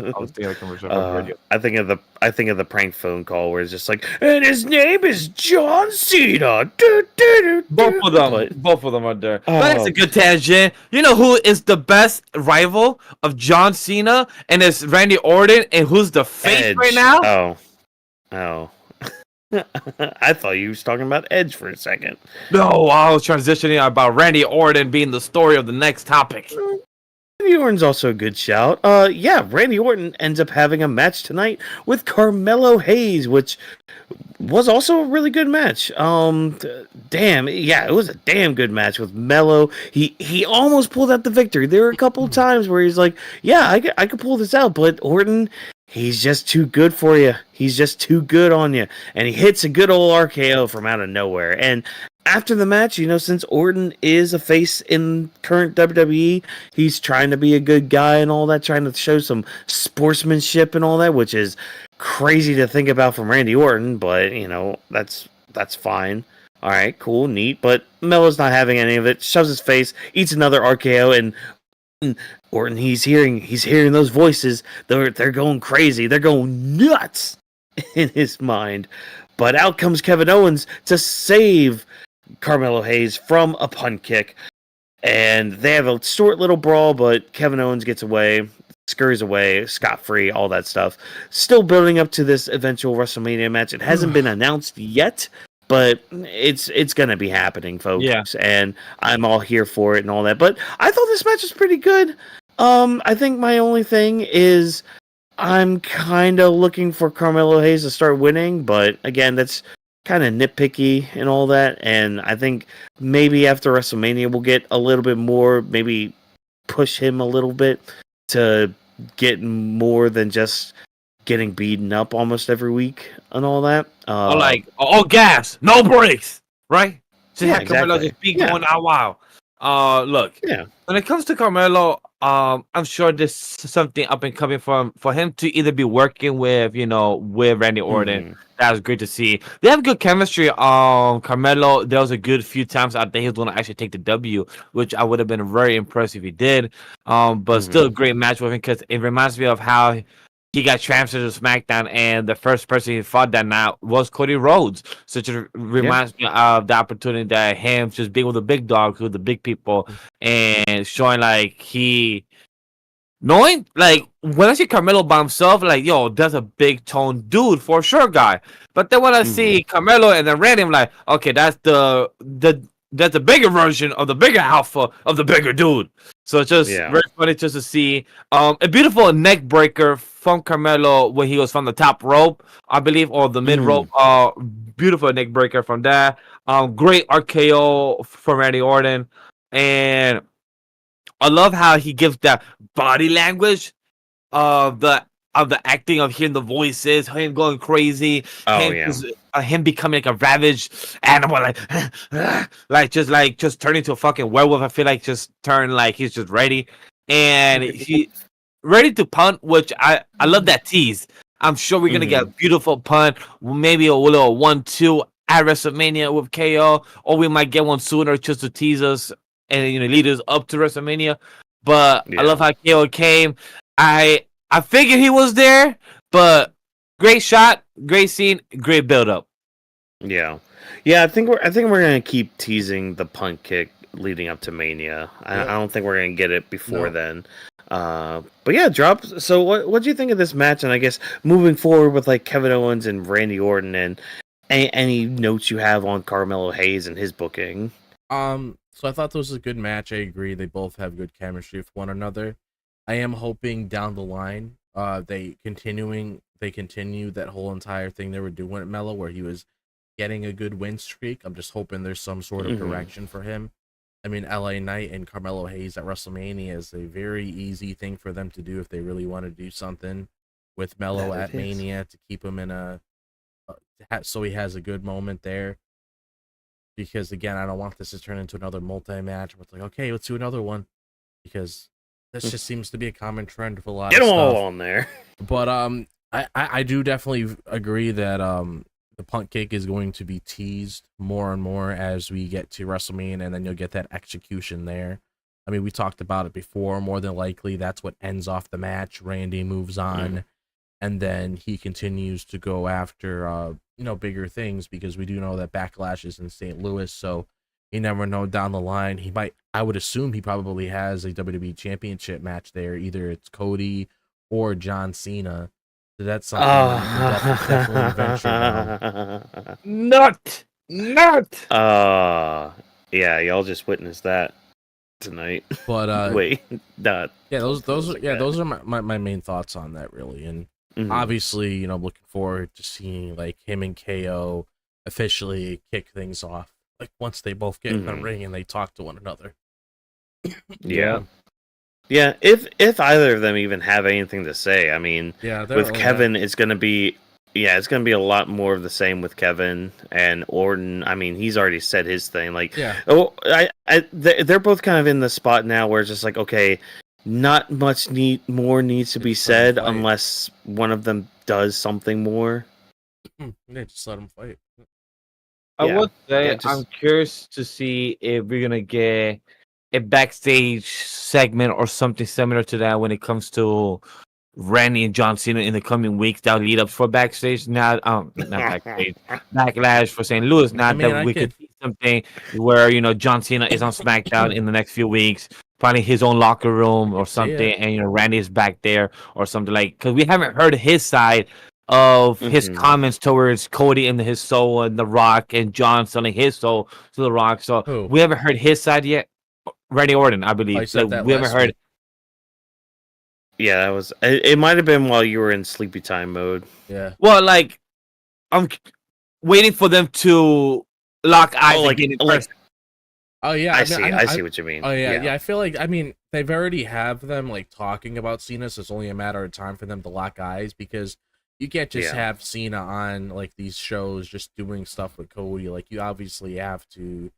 I think of the prank phone call where it's just like, and his name is John Cena. Both of them are there. But that's a good tangent. You know who is the best rival of John Cena? And it's Randy Orton. And who's the face right now? Oh. I thought you was talking about Edge for a second. No, I was transitioning about Randy Orton being the story of the next topic. Randy Orton's also a good shout. Randy Orton ends up having a match tonight with Carmelo Hayes, which was also a really good match. It was a damn good match with Melo. He almost pulled out the victory. There were a couple of times where he's like, yeah, I could pull this out, but Orton, he's just too good for you. He's just too good on you. And he hits a good old RKO from out of nowhere. And after the match, since Orton is a face in current WWE, he's trying to be a good guy and all that, trying to show some sportsmanship and all that, which is crazy to think about from Randy Orton, but, that's fine. All right, cool, neat. But Melo's not having any of it. Shoves his face, eats another RKO, and Orton, he's hearing those voices. They're going crazy. They're going nuts in his mind. But out comes Kevin Owens to save Carmelo Hayes from a punt kick. And they have a short little brawl, but Kevin Owens gets away. scurries away scot-free, all that stuff. Still building up to this eventual WrestleMania match. It hasn't been announced yet, but it's gonna be happening, folks. Yeah. And I'm all here for it and all that. But I thought this match was pretty good. I think my only thing is I'm kind of looking for Carmelo Hayes to start winning, but again, that's kind of nitpicky and all that. And I think maybe after WrestleMania we'll get a little bit more, maybe push him a little bit to get more than just getting beaten up almost every week and all that. All gas, no brakes, right? So Yeah, Carmelo exactly. just be going out wild. Look, when it comes to Carmelo, I'm sure there's something up and coming for him to either be working with, with Randy Orton. That was great to see. They have good chemistry. Carmelo, there was a good few times out there he was going to actually take the W, which I would have been very impressed if he did. But still a great match with him because it reminds me of how he got transferred to SmackDown, and the first person he fought that night was Cody Rhodes. So it reminds me of the opportunity that him just being with the big dogs, with the big people, and showing knowing, when I see Carmelo by himself, yo, that's a big tone dude for sure, guy. But then when I see Carmelo and then Randy, I'm like, okay, that's the bigger version of the bigger alpha of the bigger dude. So it's just very funny just to see a beautiful neck breaker from Carmelo when he was from the top rope, I believe, or the mid rope. Beautiful neck breaker from that. Great RKO from Randy Orton, and I love how he gives that body language of the acting of hearing the voices, him going crazy, him becoming like a ravaged animal, just turning into a fucking werewolf. I feel like just turn he's just ready, and he ready to punt, which I love that tease. I'm sure we're gonna get a beautiful punt, maybe a little 1-2 at WrestleMania with KO, or we might get one sooner just to tease us and lead us up to WrestleMania. But I love how KO came. I figured he was there, but great shot, great scene, great build up. Yeah. I think we're gonna keep teasing the punt kick leading up to Mania. I don't think we're gonna get it before then. But yeah, drop. So what do you think of this match? And I guess moving forward with Kevin Owens and Randy Orton, and any notes you have on Carmelo Hayes and his booking? So I thought this was a good match. I agree. They both have good chemistry with one another. I am hoping down the line, they continue that whole entire thing they were doing at Melo, where he was getting a good win streak. I'm just hoping there's some sort of direction for him. I mean, LA Knight and Carmelo Hayes at WrestleMania is a very easy thing for them to do if they really want to do something with Melo at Mania to keep him in so he has a good moment there. Because again, I don't want this to turn into another multi-match where it's okay, let's do another one, because this just seems to be a common trend with a lot of stuff. Get them all on there. But I do definitely agree that the punt kick is going to be teased more and more as we get to WrestleMania, and then you'll get that execution there. I mean, we talked about it before. More than likely, that's what ends off the match. Randy moves on, and then he continues to go after bigger things, because we do know that Backlash is in St. Louis, so you never know down the line. I would assume he probably has a WWE Championship match there. Either it's Cody or John Cena. So that's something that we could definitely venture down. Nut. Yeah, y'all just witnessed that tonight. But wait, not. Yeah, those are my main thoughts on that, really. And obviously, looking forward to seeing him and KO officially kick things off. Once they both get in the ring and they talk to one another. Yeah, if either of them even have anything to say. I mean, with Kevin, it's gonna be a lot more of the same with Kevin and Orton. I mean, he's already said his thing. They're both kind of in the spot now where it's just okay, not much more needs to be said unless one of them does something more. Yeah, just let them fight. I would say I'm curious to see if we're gonna get a backstage segment or something similar to that when it comes to Randy and John Cena in the coming weeks. That lead up for backstage. Not backstage. Backlash for St. Louis. Could see something where John Cena is on SmackDown in the next few weeks. finding his own locker room or something, and Randy is back there or something, like, because we haven't heard his side of his comments towards Cody and his soul and The Rock and John selling his soul to The Rock. So we haven't heard his side yet. Randy Orton, I believe. So we haven't heard. Yeah, that was. It might have been while you were in sleepy time mode. Yeah. Well, like, I'm waiting for them to lock eyes again. Oh yeah, I see what you mean. Oh yeah. I feel like, I mean, they've already have them like talking about Cena, so it's only a matter of time for them to lock eyes, because you can't just have Cena on like these shows just doing stuff with Cody. Like, you obviously have to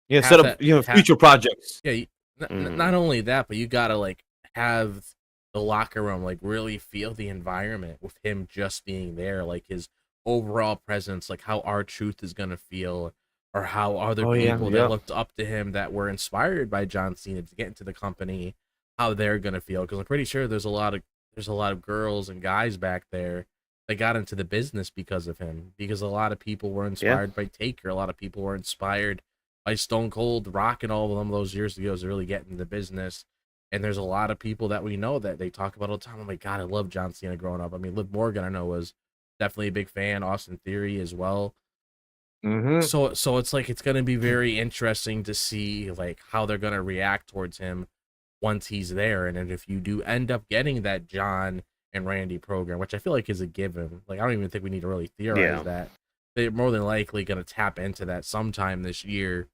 set up future projects. Yeah, not only that, but you gotta like have the locker room like really feel the environment with him just being there, like his overall presence, like how R-Truth is gonna feel, or how other people that looked up to him that were inspired by John Cena to get into the company, how they're gonna feel. Because I'm pretty sure there's a lot of girls and guys back there that got into the business because of him. Because a lot of people were inspired by Taker, a lot of people were inspired by Stone Cold, Rock, and all of them those years ago to really get into the business. And there's a lot of people that we know that they talk about all the time. Oh my God, I love John Cena growing up. I mean, Liv Morgan, I know, was definitely a big fan. Austin Theory as well. So it's like, it's gonna be very interesting to see like how they're gonna react towards him once he's there. And then if you do end up getting that John and Randy program, which I feel like is a given, like I don't even think we need to really theorize that. They're more than likely gonna tap into that sometime this year.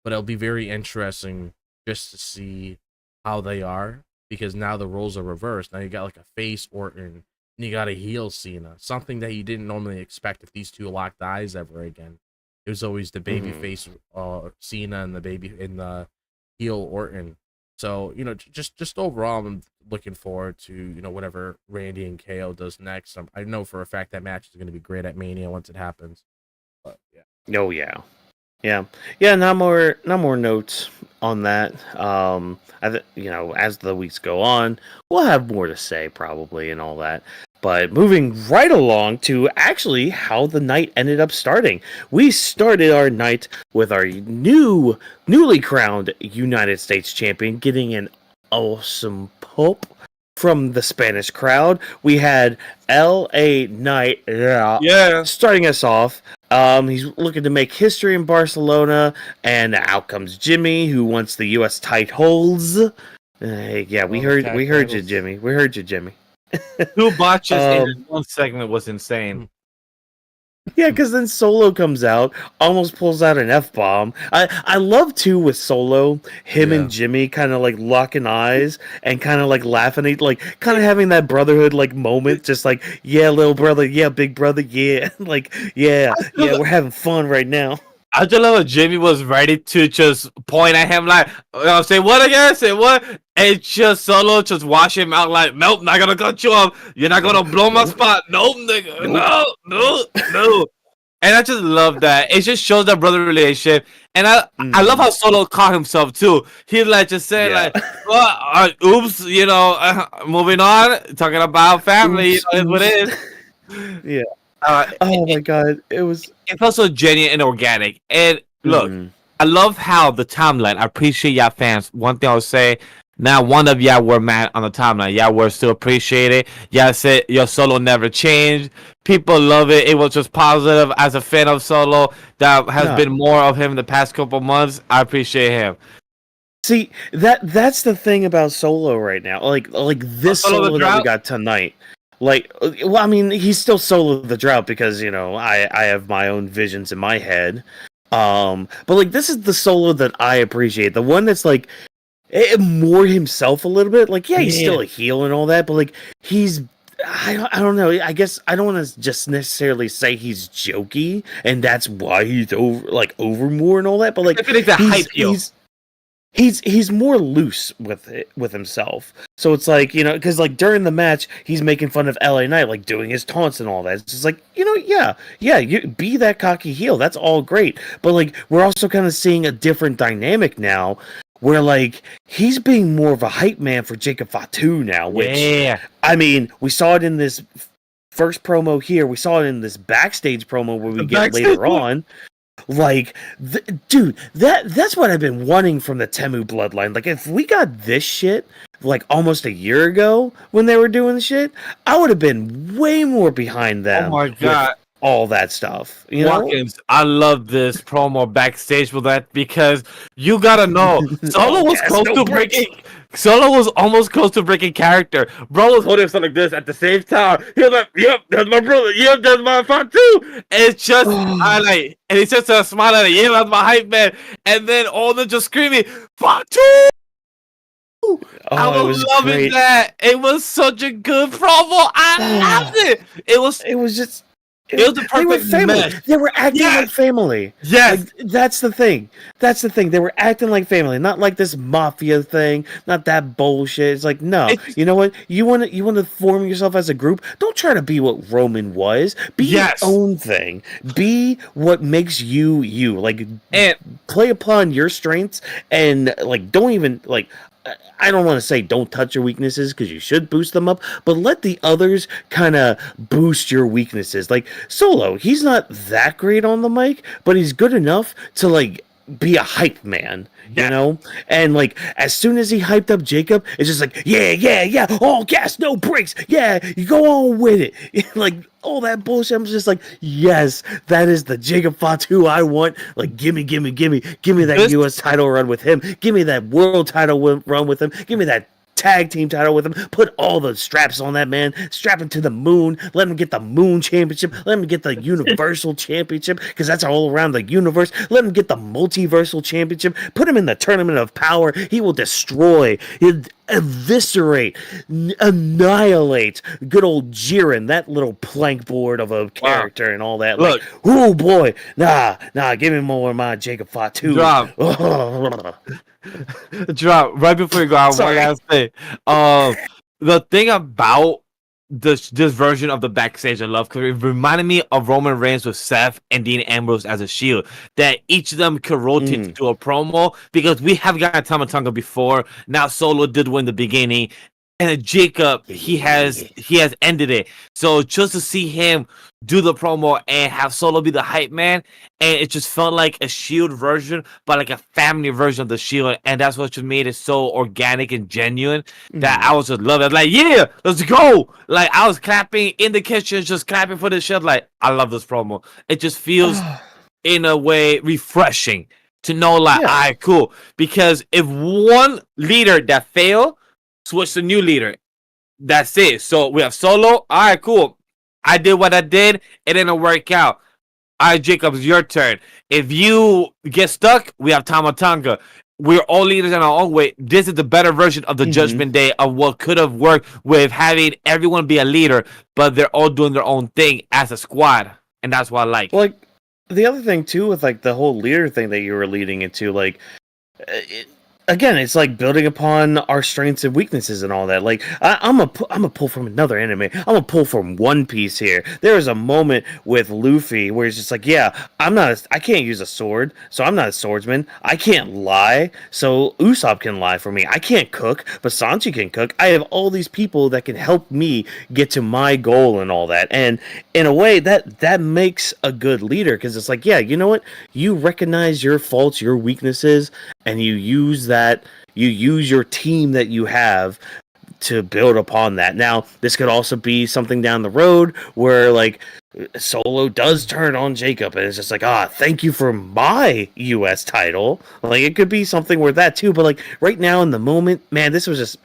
But it'll be very interesting just to see how they are, because now the roles are reversed. Now you got like a face Orton, and you got a heel Cena, something that you didn't normally expect if these two locked eyes ever again. It was always the baby face Cena and the heel Orton. So, just overall, I'm looking forward to, whatever Randy and KO does next. I know for a fact that match is going to be great at Mania once it happens. But yeah. Oh yeah. Not more notes on that. As the weeks go on, we'll have more to say probably and all that. But moving right along to actually how the night ended up starting. We started our night with our newly crowned United States champion getting an awesome pop from the Spanish crowd. We had LA Knight starting us off. He's looking to make history in Barcelona, and out comes Jimmy, who wants the US titles. We heard you, Jimmy. We heard you, Jimmy. 2 botches in one segment was insane. Yeah, because then Solo comes out, almost pulls out an F-bomb. I love, too, with Solo, him and Jimmy kind of, like, locking eyes and kind of, like, laughing, like, kind of having that brotherhood, like, moment, just like, yeah, little brother, yeah, big brother, yeah, like, yeah, we're having fun right now. I just love how Jimmy was ready to just point at him like, say what again? Say what? And just Solo just wash him out like, nope, not gonna cut you off. You're not gonna blow my spot. Nope, nigga. No. And I just love that. It just shows that brother relationship. And I love how Solo caught himself too. He like just said like, oops, moving on, talking about family, is what it is. Yeah. Oh my God, it's also genuine and organic. And look, I love how the timeline. I appreciate y'all fans. One thing I'll say, not one of y'all were mad on the timeline. Y'all were still appreciated. Y'all said your Solo never changed. People love it. It was just positive. As a fan of Solo, that has been more of him in the past couple months. I appreciate him. See, that's the thing about Solo right now. Like this Solo that we got tonight. Like, well, I mean, he's still Solo the Drought because, I have my own visions in my head. But, like, this is the Solo that I appreciate. The one that's, like, more himself a little bit. Like, he's still a heel and all that, but, like, he's... I don't know. I guess I don't want to just necessarily say he's jokey, and that's why he's over more and all that, but, like, I think it's a hype heel. He's more loose with himself. So it's like, because like during the match, he's making fun of LA Knight, like doing his taunts and all that. It's just like, you be that cocky heel. That's all great. But like, we're also kind of seeing a different dynamic now where like, he's being more of a hype man for Jacob Fatu now, which, I mean, we saw it in this first promo here. We saw it in this backstage promo where we get later on. Like, dude, that's what I've been wanting from the Temu bloodline. Like, if we got this shit like almost a year ago when they were doing the shit, I would have been way more behind them. Oh my god. With all that stuff, you know? Watkins, I love this promo backstage with that because you gotta know Solo was close to breaking. Solo was almost close to breaking character. Bro was holding something like this at the same time. He was like, "Yep, that's my brother. Yep, that's my fan too." And it's just, and he's just a smile at it. Yeah, that's my hype man. And then all them just screaming, "Fan too!" I was loving great. that. It was such a good promo. I loved it. It was just. It was the perfect family. They were acting like family. Yes. Like, that's the thing. That's the thing. They were acting like family, not like this mafia thing, not that bullshit. It's like, no. You know what? You want to form yourself as a group? Don't try to be what Roman was. Be your own thing. Be what makes you you. Like, and play upon your strengths and like don't even like I don't want to say don't touch your weaknesses because you should boost them up, but let the others kind of boost your weaknesses. Like Solo, he's not that great on the mic, but he's good enough to like be a hype man, you know? And like as soon as he hyped up Jacob, it's just like, yeah, all gas, no brakes, yeah, you go on with it. Like all that bullshit. I'm just like, yes, that is the Jacob Fatu I want. Like, gimme that US title run with him. Give me that world title run with him. Give me that tag team title with him. Put all the straps on that man. Strap him to the moon. Let him get the moon championship. Let him get the universal championship because that's all around the universe. Let him get the multiversal championship. Put him in the tournament of power. He will destroy, he'll eviscerate, annihilate good old Jiren, that little plank board of a character and all that. Look, like, oh boy, nah, give me more of my Jacob Fatu. Drop right before you go. I gotta say, the thing about this version of the backstage I love because it reminded me of Roman Reigns with Seth and Dean Ambrose as a Shield. That each of them could rotate into a promo because we have gotten Tama Tonga before. Now Solo did win the beginning, and Jacob he has ended it. So just to see him do the promo and have Solo be the hype man, and it just felt like a Shield version, but like a family version of the Shield, and that's what just made it so organic and genuine that I was just loving it. Like, yeah, let's go! Like I was clapping in the kitchen, just clapping for this shit. Like I love this promo. It just feels in a way refreshing to know, like, all right, cool. Because if one leader that failed, switch to new leader. That's it. So we have Solo. All right, cool. I did what I did. It didn't work out. All right, Jacob, it's your turn. If you get stuck, we have Tama Tonga. We're all leaders in our own way. This is the better version of the Judgment Day of what could have worked with having everyone be a leader, but they're all doing their own thing as a squad. And that's what I like. Like, the other thing, too, with, like, the whole leader thing that you were leading into, like, again, it's like building upon our strengths and weaknesses and all that. Like, I'm a pull from another anime. I'm a pull from One Piece here. There was a moment with Luffy where he's just like, yeah, I can't use a sword, so I'm not a swordsman. I can't lie, so Usopp can lie for me. I can't cook, but Sanji can cook. I have all these people that can help me get to my goal and all that. And in a way, that makes a good leader because it's like, yeah, you know what? You recognize your faults, your weaknesses, and you use your team that you have to build upon that. Now, this could also be something down the road where, like, Solo does turn on Jacob, and it's just like, thank you for my U.S. title. Like, it could be something where that, too, but, like, right now in the moment, man, it was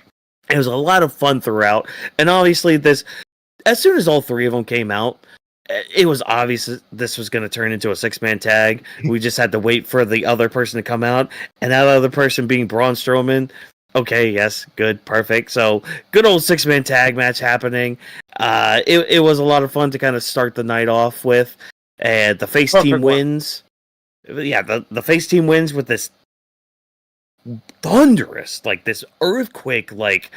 a lot of fun throughout, and obviously as soon as all three of them came out, it was obvious this was going to turn into a 6-man tag. We just had to wait for the other person to come out, and that other person being Braun Strowman. Okay, yes, good, perfect. So, good old 6-man tag match happening. It was a lot of fun to kind of start the night off with. And the face team wins. Yeah, the face team wins with this thunderous, like this earthquake, like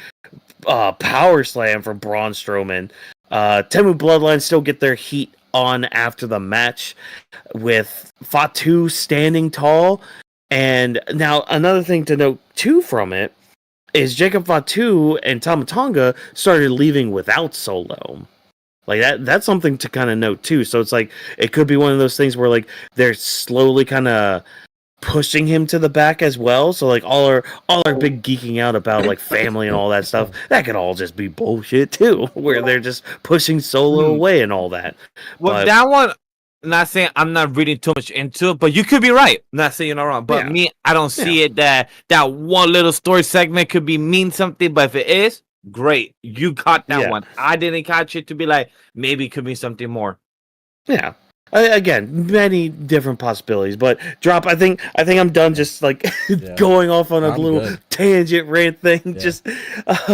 power slam from Braun Strowman. Temu Bloodline still get their heat on after the match with Fatu standing tall. And now another thing to note too from it is Jacob Fatu and Tama Tonga started leaving without Solo. Like that's something to kind of note too. So it's like it could be one of those things where like they're slowly kind of pushing him to the back as well. So like all our big geeking out about like family and all that stuff, that could all just be bullshit too, where they're just pushing Solo away and all that. Well, that one, not saying I'm not reading too much into it, but you could be right. Not saying you're not wrong, but me, I don't see it that one little story segment could be mean something. But if it is, great, you caught that one. I didn't catch it to be like maybe it could be something more. Yeah. Again, many different possibilities, but Drop. I think I'm done. Just like going off on a little tangent rant thing. Yeah. Just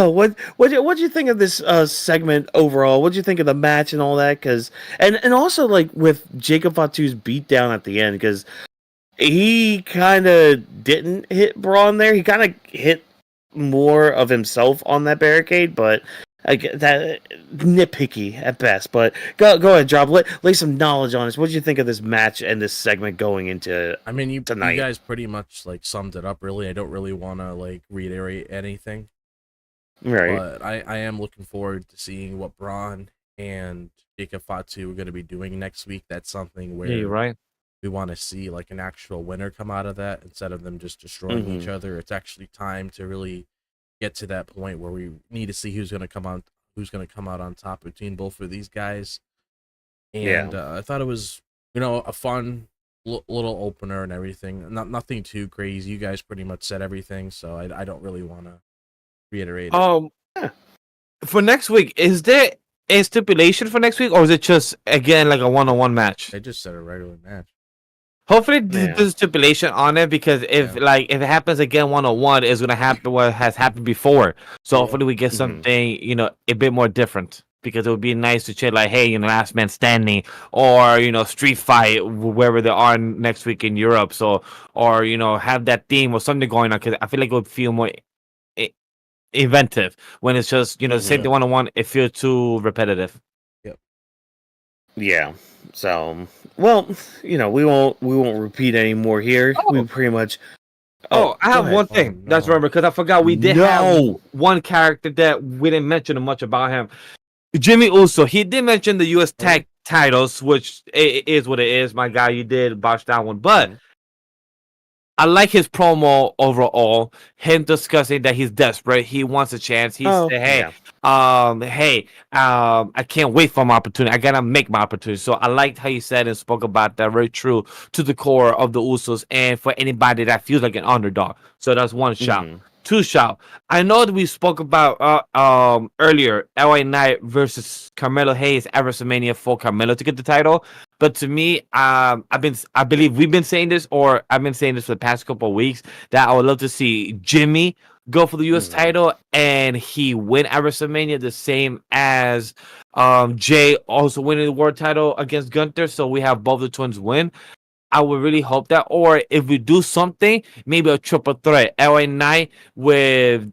what do you think of this segment overall? What do you think of the match and all that? Because and also like with Jacob Fatu's beatdown at the end, because he kind of didn't hit Braun there. He kind of hit more of himself on that barricade, but. That nitpicky at best, but go ahead, Drop. Lay some knowledge on us. What did you think of this match and this segment going into? I mean, tonight? You guys pretty much like summed it up. Really, I don't really want to like reiterate anything. Right. But I am looking forward to seeing what Braun and Jacob Fatu are going to be doing next week. That's something where you're right. We want to see like an actual winner come out of that instead of them just destroying each other. It's actually time to really get to that point where we need to see who's going to come out on top between both of these guys. And I thought it was, a fun little opener and everything. Nothing too crazy. You guys pretty much said everything, so I don't really want to reiterate it. For next week, is there a stipulation for next week, or is it just again like a one-on-one match? I just said a regular match. Hopefully there's a stipulation on it, because if it happens again 101, it's gonna happen what has happened before. So hopefully we get something, a bit more different, because it would be nice to check like, hey, last man standing, or street fight wherever they are next week in Europe. So or have that theme or something going on, because I feel like it would feel more inventive when it's just the same thing 101. It feels too repetitive. Yeah. So, well, we won't repeat any more here. We pretty much. I have one thing. That's remember, because I forgot we did have one character that we didn't mention much about him. Jimmy Uso. He did mention the U.S. Tag Titles, which is what it is. My guy, you did botch that one, but. I like his promo overall. Him discussing that he's desperate. He wants a chance. He said, "Hey, I can't wait for my opportunity. I gotta make my opportunity." So I liked how he said and spoke about that. Very true to the core of the Usos, and for anybody that feels like an underdog. So that's one shout. Two shout. I know that we spoke about earlier LA Knight versus Carmelo Hayes at WrestleMania for Carmelo to get the title. But to me, I believe we've been saying this, or I've been saying this for the past couple of weeks, that I would love to see Jimmy go for the U.S. title and he win at WrestleMania, the same as Jay also winning the world title against Gunther. So we have both the twins win. I would really hope that, or if we do something, maybe a triple threat, LA Knight with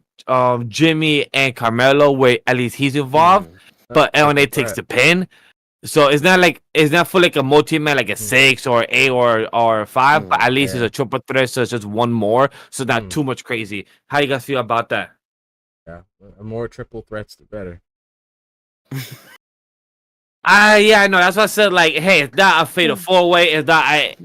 Jimmy and Carmelo, where at least he's involved, but LA takes the pin. So it's not for like a multi-man, like a 6 or 8 or 5, but at least it's a triple threat, so it's just one more, so not too much crazy. How you guys feel about that? Yeah, more triple threats, the better. I know. That's what I said. Like, hey, it's not a fatal 4-way.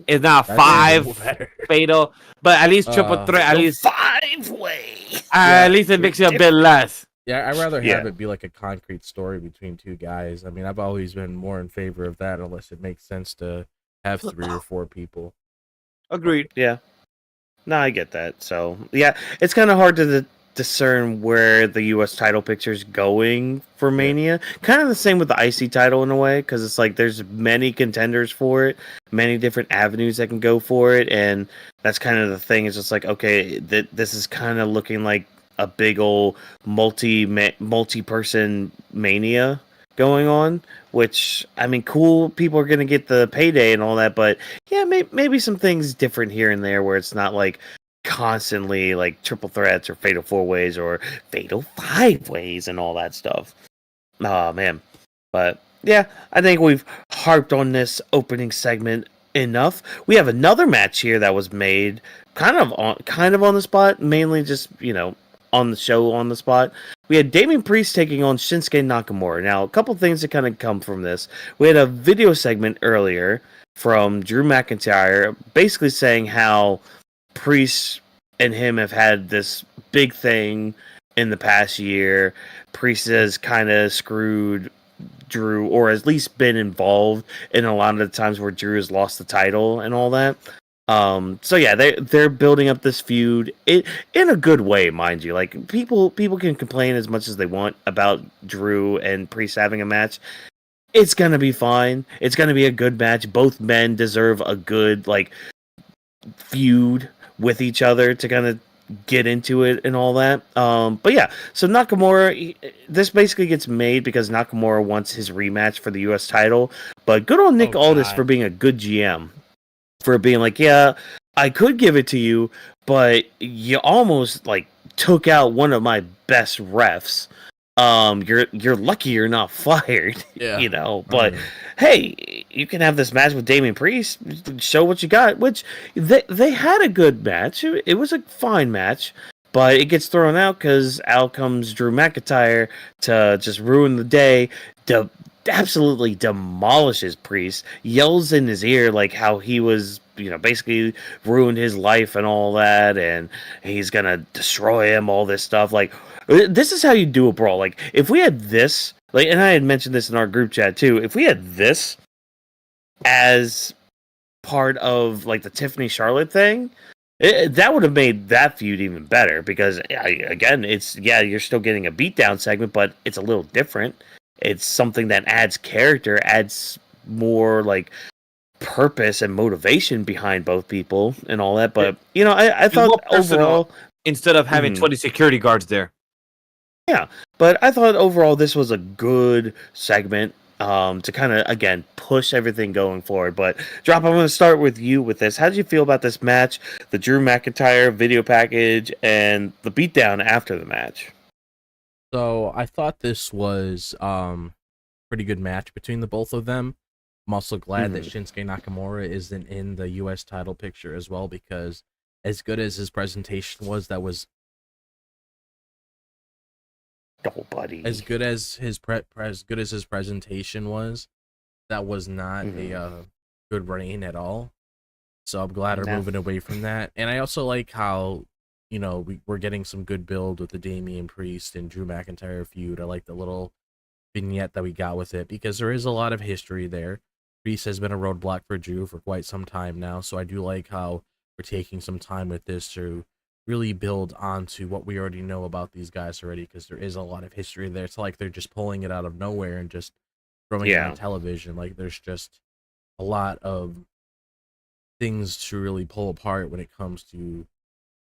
It's not 5 fatal, but at least triple threat. At least 5-way. At least it makes you a bit less. Yeah, I'd rather have it be like a concrete story between two guys. I mean, I've always been more in favor of that, unless it makes sense to have 3 or 4 people. Agreed. Yeah. No, I get that. So, yeah, it's kind of hard to discern where the U.S. title picture is going for Mania. Kind of the same with the IC title in a way, because it's like there's many contenders for it, many different avenues that can go for it, and that's kind of the thing. It's just like, okay, this is kind of looking like a big old multi-person Mania going on, which, I mean, cool, people are going to get the payday and all that, but yeah, maybe some things different here and there where it's not like constantly like triple threats or fatal 4-ways or fatal 5-ways and all that stuff. Oh man. But yeah, I think we've harped on this opening segment enough. We have another match here that was made kind of on the spot, mainly just on the show on the spot. We had Damian Priest taking on Shinsuke Nakamura. Now, a couple things that kind of come from this. We had a video segment earlier from Drew McIntyre basically saying how Priest and him have had this big thing in the past year. Priest has kind of screwed Drew, or at least been involved in a lot of the times where Drew has lost the title and all that. So yeah, they're building up this feud in a good way, mind you. Like people can complain as much as they want about Drew and Priest having a match. It's gonna be fine. It's gonna be a good match. Both men deserve a good feud with each other to kind of get into it and all that. But yeah, so Nakamura, this basically gets made because Nakamura wants his rematch for the U.S. title. But good on Nick Aldis for being a good GM. For being like, yeah, I could give it to you, but you almost took out one of my best refs. You're lucky you're not fired. Yeah. But hey, you can have this match with Damian Priest, show what you got, which they had a good match. It was a fine match, but it gets thrown out because out comes Drew McIntyre to just ruin the day. Absolutely demolishes Priest, yells in his ear how he was, basically ruined his life and all that, and he's gonna destroy him, all this stuff. This is how you do a brawl. If we had this, and I had mentioned this in our group chat too, if we had this as part of the Tiffany Charlotte thing, that would have made that feud even better because again, you're still getting a beatdown segment, but it's a little different. It's something that adds character, adds more purpose and motivation behind both people and all that. But I thought overall, instead of having 20 security guards there. Yeah, but I thought overall this was a good segment to kind of again push everything going forward. But Drop, I'm going to start with you with this. How did you feel about this match, the Drew McIntyre video package, and the beatdown after the match? So I thought this was pretty good match between the both of them. I'm also glad that Shinsuke Nakamura isn't in the U.S. title picture as well, because as good as his presentation was, that was buddy. As good as his presentation was, that was not a good reign at all. So I'm glad we're moving away from that. And I also like how we're getting some good build with the Damian Priest and Drew McIntyre feud. I like the little vignette that we got with it because there is a lot of history there. Priest has been a roadblock for Drew for quite some time now, so I do like how we're taking some time with this to really build onto what we already know about these guys already, because there is a lot of history there. It's like they're just pulling it out of nowhere and just throwing it on television. There's just a lot of things to really pull apart when it comes to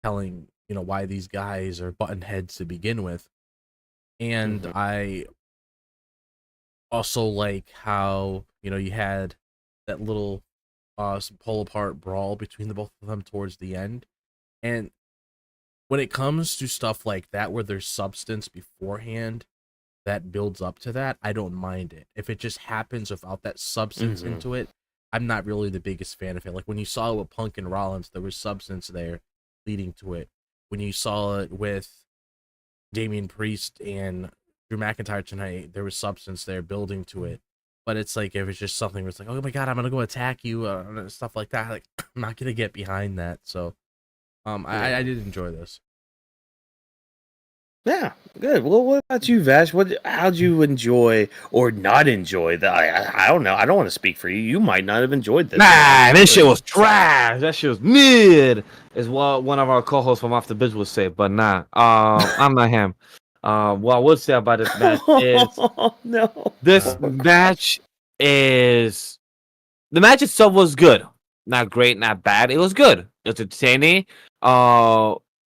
telling why these guys are button heads to begin with. And I also like how you had that little pull apart brawl between the both of them towards the end. And when it comes to stuff like that where there's substance beforehand that builds up to that, I don't mind it. If it just happens without that substance into it, I'm not really the biggest fan of it. When you saw it with Punk and Rollins, there was substance there leading to it. When you saw it with Damian Priest and Drew McIntyre tonight, there was substance there building to it. But it's if it's just something where it's oh my god, I'm gonna go attack you, stuff like that. I'm not gonna get behind that. So, I did enjoy this. Yeah, good. Well, what about you, Vash? How'd you enjoy or not enjoy that? I don't know. I don't want to speak for you. You might not have enjoyed this. Nah, this shit was trash. That shit was mid, is what one of our co-hosts from Off the Bitch would say. But nah, I'm not him. What I would say about this match is the match itself was good. Not great, not bad. It was good. It was entertaining.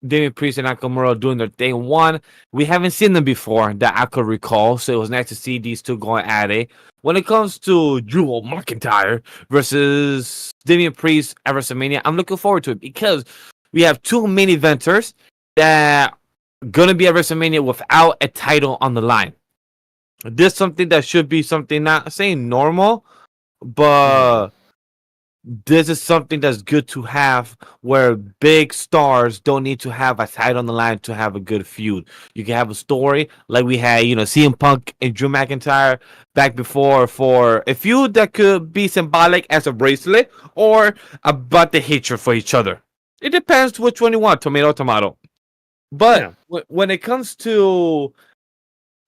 Damian Priest and Nakamura doing their thing. One, we haven't seen them before that I could recall, so it was nice to see these two going at it. When it comes to Drew McIntyre versus Damian Priest at WrestleMania, I'm looking forward to it because we have two main eventers that are going to be at WrestleMania without a title on the line. This is something that should be something, not saying normal, but this is something that's good to have, where big stars don't need to have a title on the line to have a good feud. You can have a story like we had, CM Punk and Drew McIntyre back before, for a feud that could be symbolic as a bracelet or about the hatred for each other. It depends which one you want, tomato, tomato. But when it comes to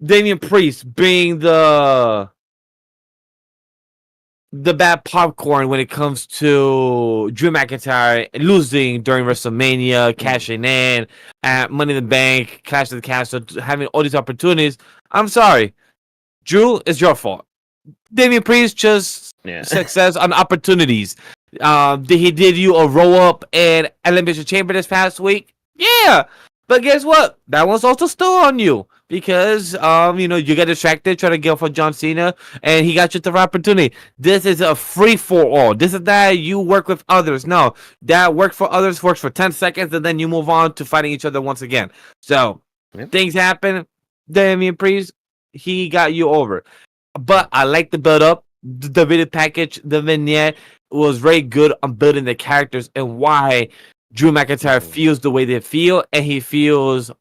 Damian Priest being the bad popcorn when it comes to Drew McIntyre losing during WrestleMania, cashing in at Money in the Bank, Clash of the Castle, having all these opportunities. I'm sorry, Drew, it's your fault. Damian Priest just success on opportunities. He did you a roll up in Elimination Chamber this past week? Yeah, but guess what? That one's also still on you. Because you got distracted trying to get for John Cena, and he got you the opportunity. This is a free for all. This is that you work with others. No, that work for others works for 10 seconds, and then you move on to fighting each other once again. So things happen. Damian Priest, he got you over. But I like the build up, the video package, the vignette was very good on building the characters and why Drew McIntyre feels the way they feel, and he feels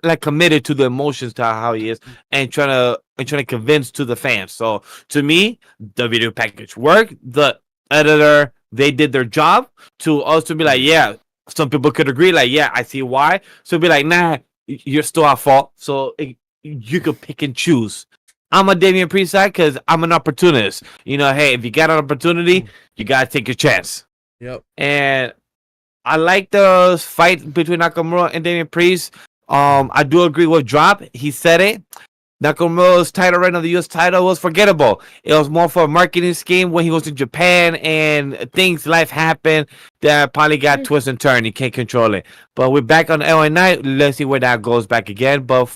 like committed to the emotions to how he is, and trying to convince to the fans. So to me, the video package worked. The editor, they did their job to also be like, yeah, some people could agree, like, yeah, I see why. So be like, nah, you're still at fault. So you could pick and choose. I'm a Damian Priest side because I'm an opportunist. Hey, if you got an opportunity, you gotta take your chance. Yep. And I like the fight between Nakamura and Damian Priest. I do agree with Drop. He said it. Nakamura's title reign of the U.S. title was forgettable. It was more for a marketing scheme when he was in Japan and life happened that probably got twist and turn. He can't control it. But we're back on LA Night. Let's see where that goes back again. But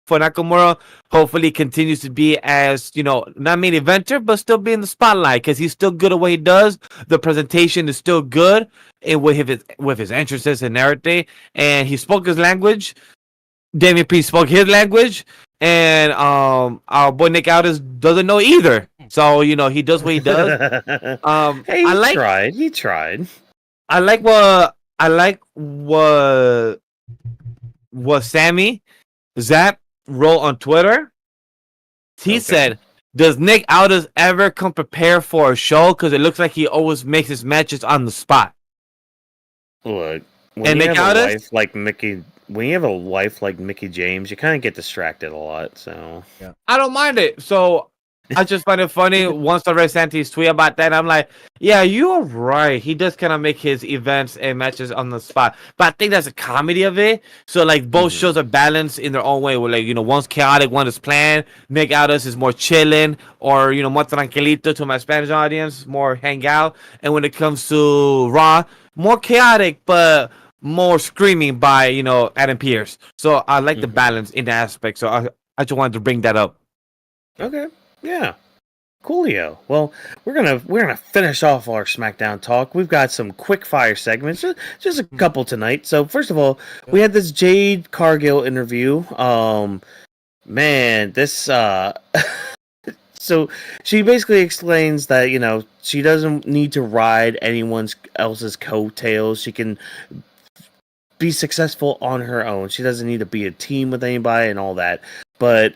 for Nakamura, hopefully continues to be as, not main eventer, but still be in the spotlight because he's still good at what he does. The presentation is still good and with his entrances and everything. And he spoke his language. Damian Priest spoke his language, and our boy Nick Aldis doesn't know either. So he does what he does. Hey, he tried. I like what Sammy Zap wrote on Twitter. He said, "Does Nick Aldis ever come prepared for a show? Because it looks like he always makes his matches on the spot." Look, when you have a wife like Mickey James, you kind of get distracted a lot. So I don't mind it. So I just find it funny. Once I read Santi's tweet about that, I'm like, yeah, you're right. He does kind of make his events and matches on the spot. But I think that's a comedy of it. So like both shows are balanced in their own way. Where one's chaotic, one is planned. Nick Aldis is more chilling, or more tranquilito to my Spanish audience, more hang out. And when it comes to Raw, more chaotic, but more screaming by Adam Pearce. So I like the balance in that aspect. So I just wanted to bring that up. Okay, yeah, coolio. Well, we're gonna finish off our SmackDown talk. We've got some quick fire segments, just a couple tonight. So first of all, we had this Jade Cargill interview. Man, this So she basically explains that she doesn't need to ride anyone else's coattails. She can be successful on her own. She doesn't need to be a team with anybody and all that. But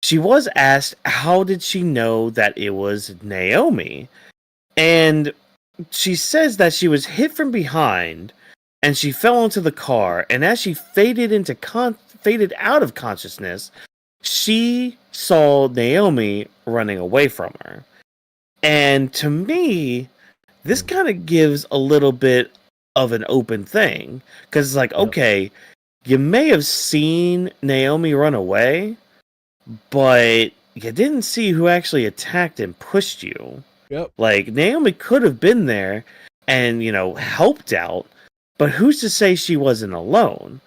she was asked, how did she know that it was Naomi? And she says that she was hit from behind and she fell into the car. And as she faded out of consciousness, she saw Naomi running away from her. And to me, this kind of gives a little bit of an open thing, because it's like, okay, you may have seen Naomi run away, but you didn't see who actually attacked and pushed you. Like, Naomi could have been there and helped out, but who's to say she wasn't alone?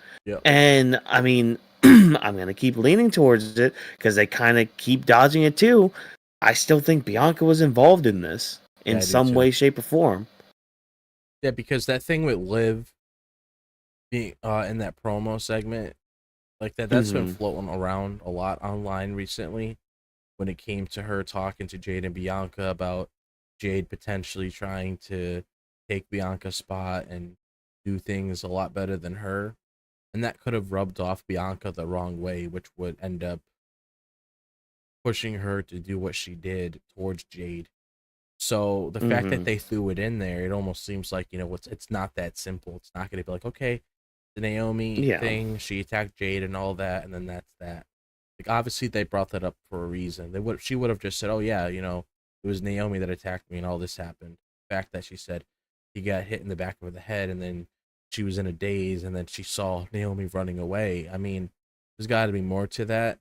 And I mean, I'm gonna keep leaning towards it because they kind of keep dodging it too. I still think Bianca was involved in this in some way, shape, or form. Yeah, because that thing with Liv being in that promo segment, like that's been floating around a lot online recently when it came to her talking to Jade and Bianca about Jade potentially trying to take Bianca's spot and do things a lot better than her. And that could have rubbed off Bianca the wrong way, which would end up pushing her to do what she did towards Jade. So the fact that they threw it in there, it almost seems like, it's not that simple. It's not going to be like, okay, the Naomi thing, she attacked Jade and all that, and then that's that. Like, obviously they brought that up for a reason. She would have just said, oh yeah, it was Naomi that attacked me and all this happened. The fact that she said he got hit in the back of the head and then she was in a daze and then she saw Naomi running away. I mean, there's got to be more to that.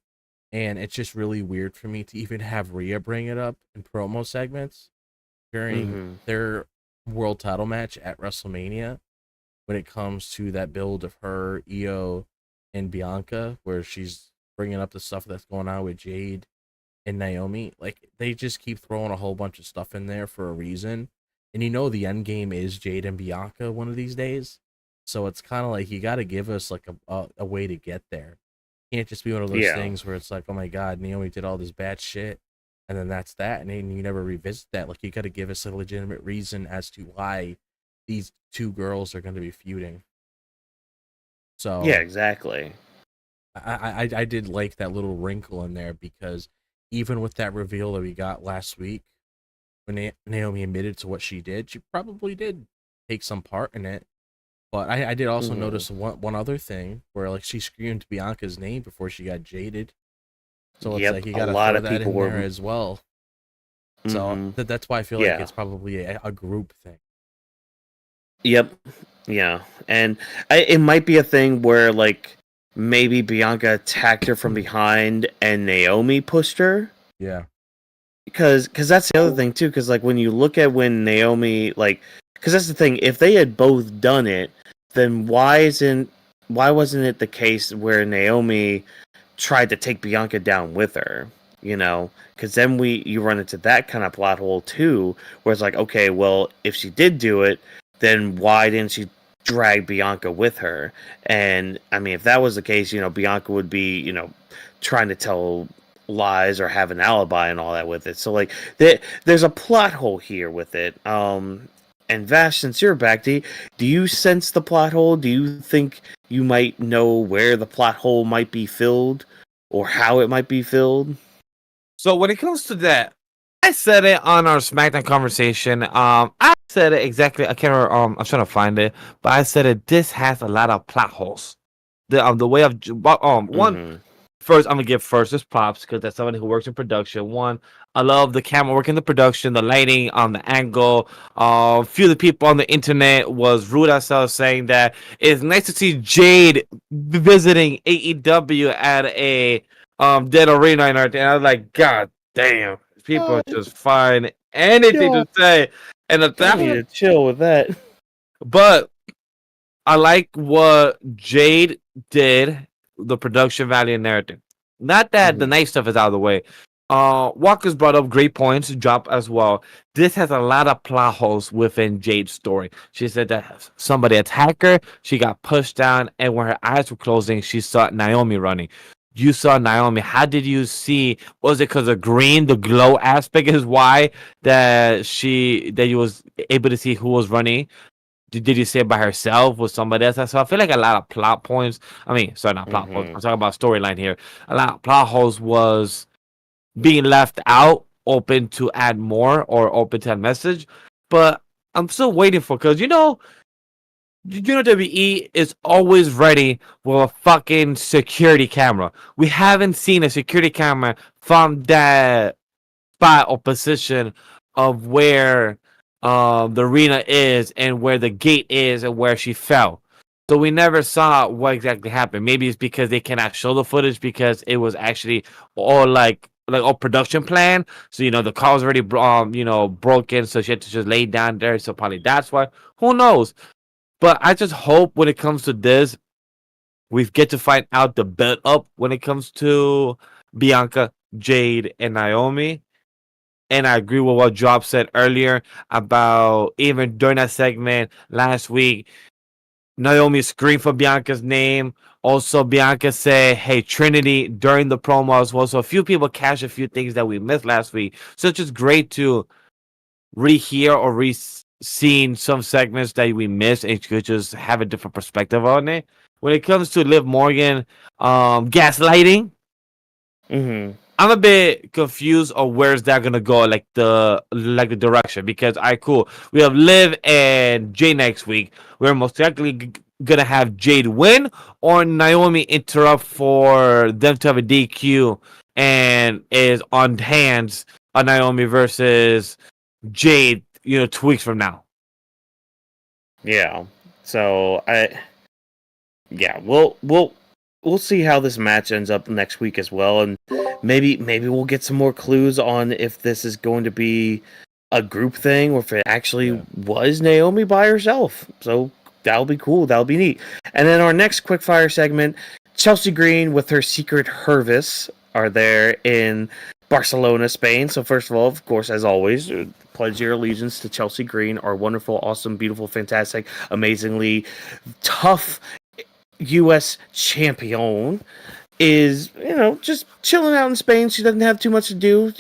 And it's just really weird for me to even have Rhea bring it up in promo segments during their world title match at WrestleMania when it comes to that build of her, Io, and Bianca, where she's bringing up the stuff that's going on with Jade and Naomi. Like, they just keep throwing a whole bunch of stuff in there for a reason. And the end game is Jade and Bianca one of these days. So it's kind of like, you got to give us like a way to get there. It can't just be one of those things where it's like, oh my God, Naomi did all this bad shit, and then that's that, and then you never revisit that. Like, you got to give us a legitimate reason as to why these two girls are going to be feuding. So yeah, exactly. I did like that little wrinkle in there, because even with that reveal that we got last week, when Naomi admitted to what she did, she probably did take some part in it. But I did also notice one other thing where, like, she screamed Bianca's name before she got jaded. So it's like, you got to throw that in there as well. So that's why I feel like it's probably a group thing. Yep. Yeah. And it might be a thing where, like, maybe Bianca attacked her from behind and Naomi pushed her. Yeah. Because that's the other thing, too. Because, like, when you look at when Naomi, like... Because that's the thing. If they had both done it, then why wasn't it the case where Naomi tried to take Bianca down with her? Because then you run into that kind of plot hole too, where it's like, okay, well, if she did do it, then why didn't she drag Bianca with her? And I mean, if that was the case, Bianca would be, trying to tell lies or have an alibi and all that with it. So like, there's a plot hole here with it. And Vash, since you're back, do you sense the plot hole? Do you think you might know where the plot hole might be filled or how it might be filled? So when it comes to that, I said it on our SmackDown conversation. I said it exactly. I can't remember. I'm trying to find it, but I said it. This has a lot of plot holes. The way of one. First, I'm gonna give this props because that's somebody who works in production. One, I love the camera work in the production, the lighting, the angle. A few of the people on the internet was rude as hell, saying that it's nice to see Jade visiting AEW at a dead arena and everything. And I was like, God damn, people just find anything to say. And I need to chill with that. But I like what Jade did. The production value and narrative. Not that the nice stuff is out of the way. Walker's brought up great points, drop as well. This has a lot of plot holes within Jade's story. She said that somebody attacked her, she got pushed down, and when her eyes were closing, she saw Naomi running. You saw Naomi. How did you see? Was it because of green, the glow aspect is why that you was able to see who was running? Did you say it by herself? Was somebody else? So I feel like a lot of plot points. I mean, sorry, not plot points. I'm talking about storyline here. A lot of plot holes was being left out, open to add more or open to a message. But I'm still waiting for, because WWE is always ready with a fucking security camera. We haven't seen a security camera from that spot or position of where the arena is and where the gate is and where she fell. So we never saw what exactly happened. Maybe it's because they cannot show the footage because it was actually all like all production plan. So the car was already broken, so she had to just lay down there. So probably that's why. Who knows? But I just hope when it comes to this, we get to find out the build up when it comes to Bianca, Jade, and Naomi. And I agree with what Job said earlier about even during that segment last week, Naomi screamed for Bianca's name. Also, Bianca said, hey, Trinity, during the promo as well. So a few people catch a few things that we missed last week. So it's just great to rehear or re-seen some segments that we missed and could just have a different perspective on it. When it comes to Liv Morgan gaslighting, I'm a bit confused on where's that gonna go, like the direction. Because cool, we have Liv and Jay next week. We're most likely gonna have Jade win or Naomi interrupt for them to have a DQ and is on hands on Naomi versus Jade, 2 weeks from now. Yeah. So we'll see how this match ends up next week as well, and maybe we'll get some more clues on if this is going to be a group thing or if it actually was Naomi by herself. So that'll be cool. That'll be neat. And then our next quickfire segment, Chelsea Green with her secret Hervis are there in Barcelona, Spain. So first of all, of course, as always, pledge your allegiance to Chelsea Green, our wonderful, awesome, beautiful, fantastic, amazingly tough U.S. champion. Is just chilling out in Spain. She doesn't have too much to do.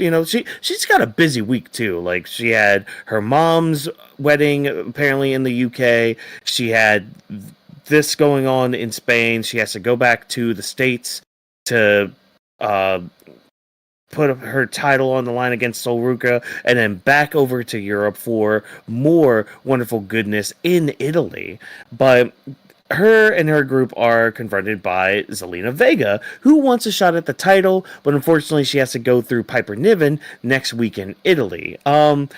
She's got a busy week too. Like, she had her mom's wedding apparently in the UK. She had this going on in Spain. She has to go back to the States to put up her title on the line against Solruka, and then back over to Europe for more wonderful goodness in Italy. But her and her group are confronted by Zelina Vega, who wants a shot at the title, but unfortunately she has to go through Piper Niven next week in Italy. I'm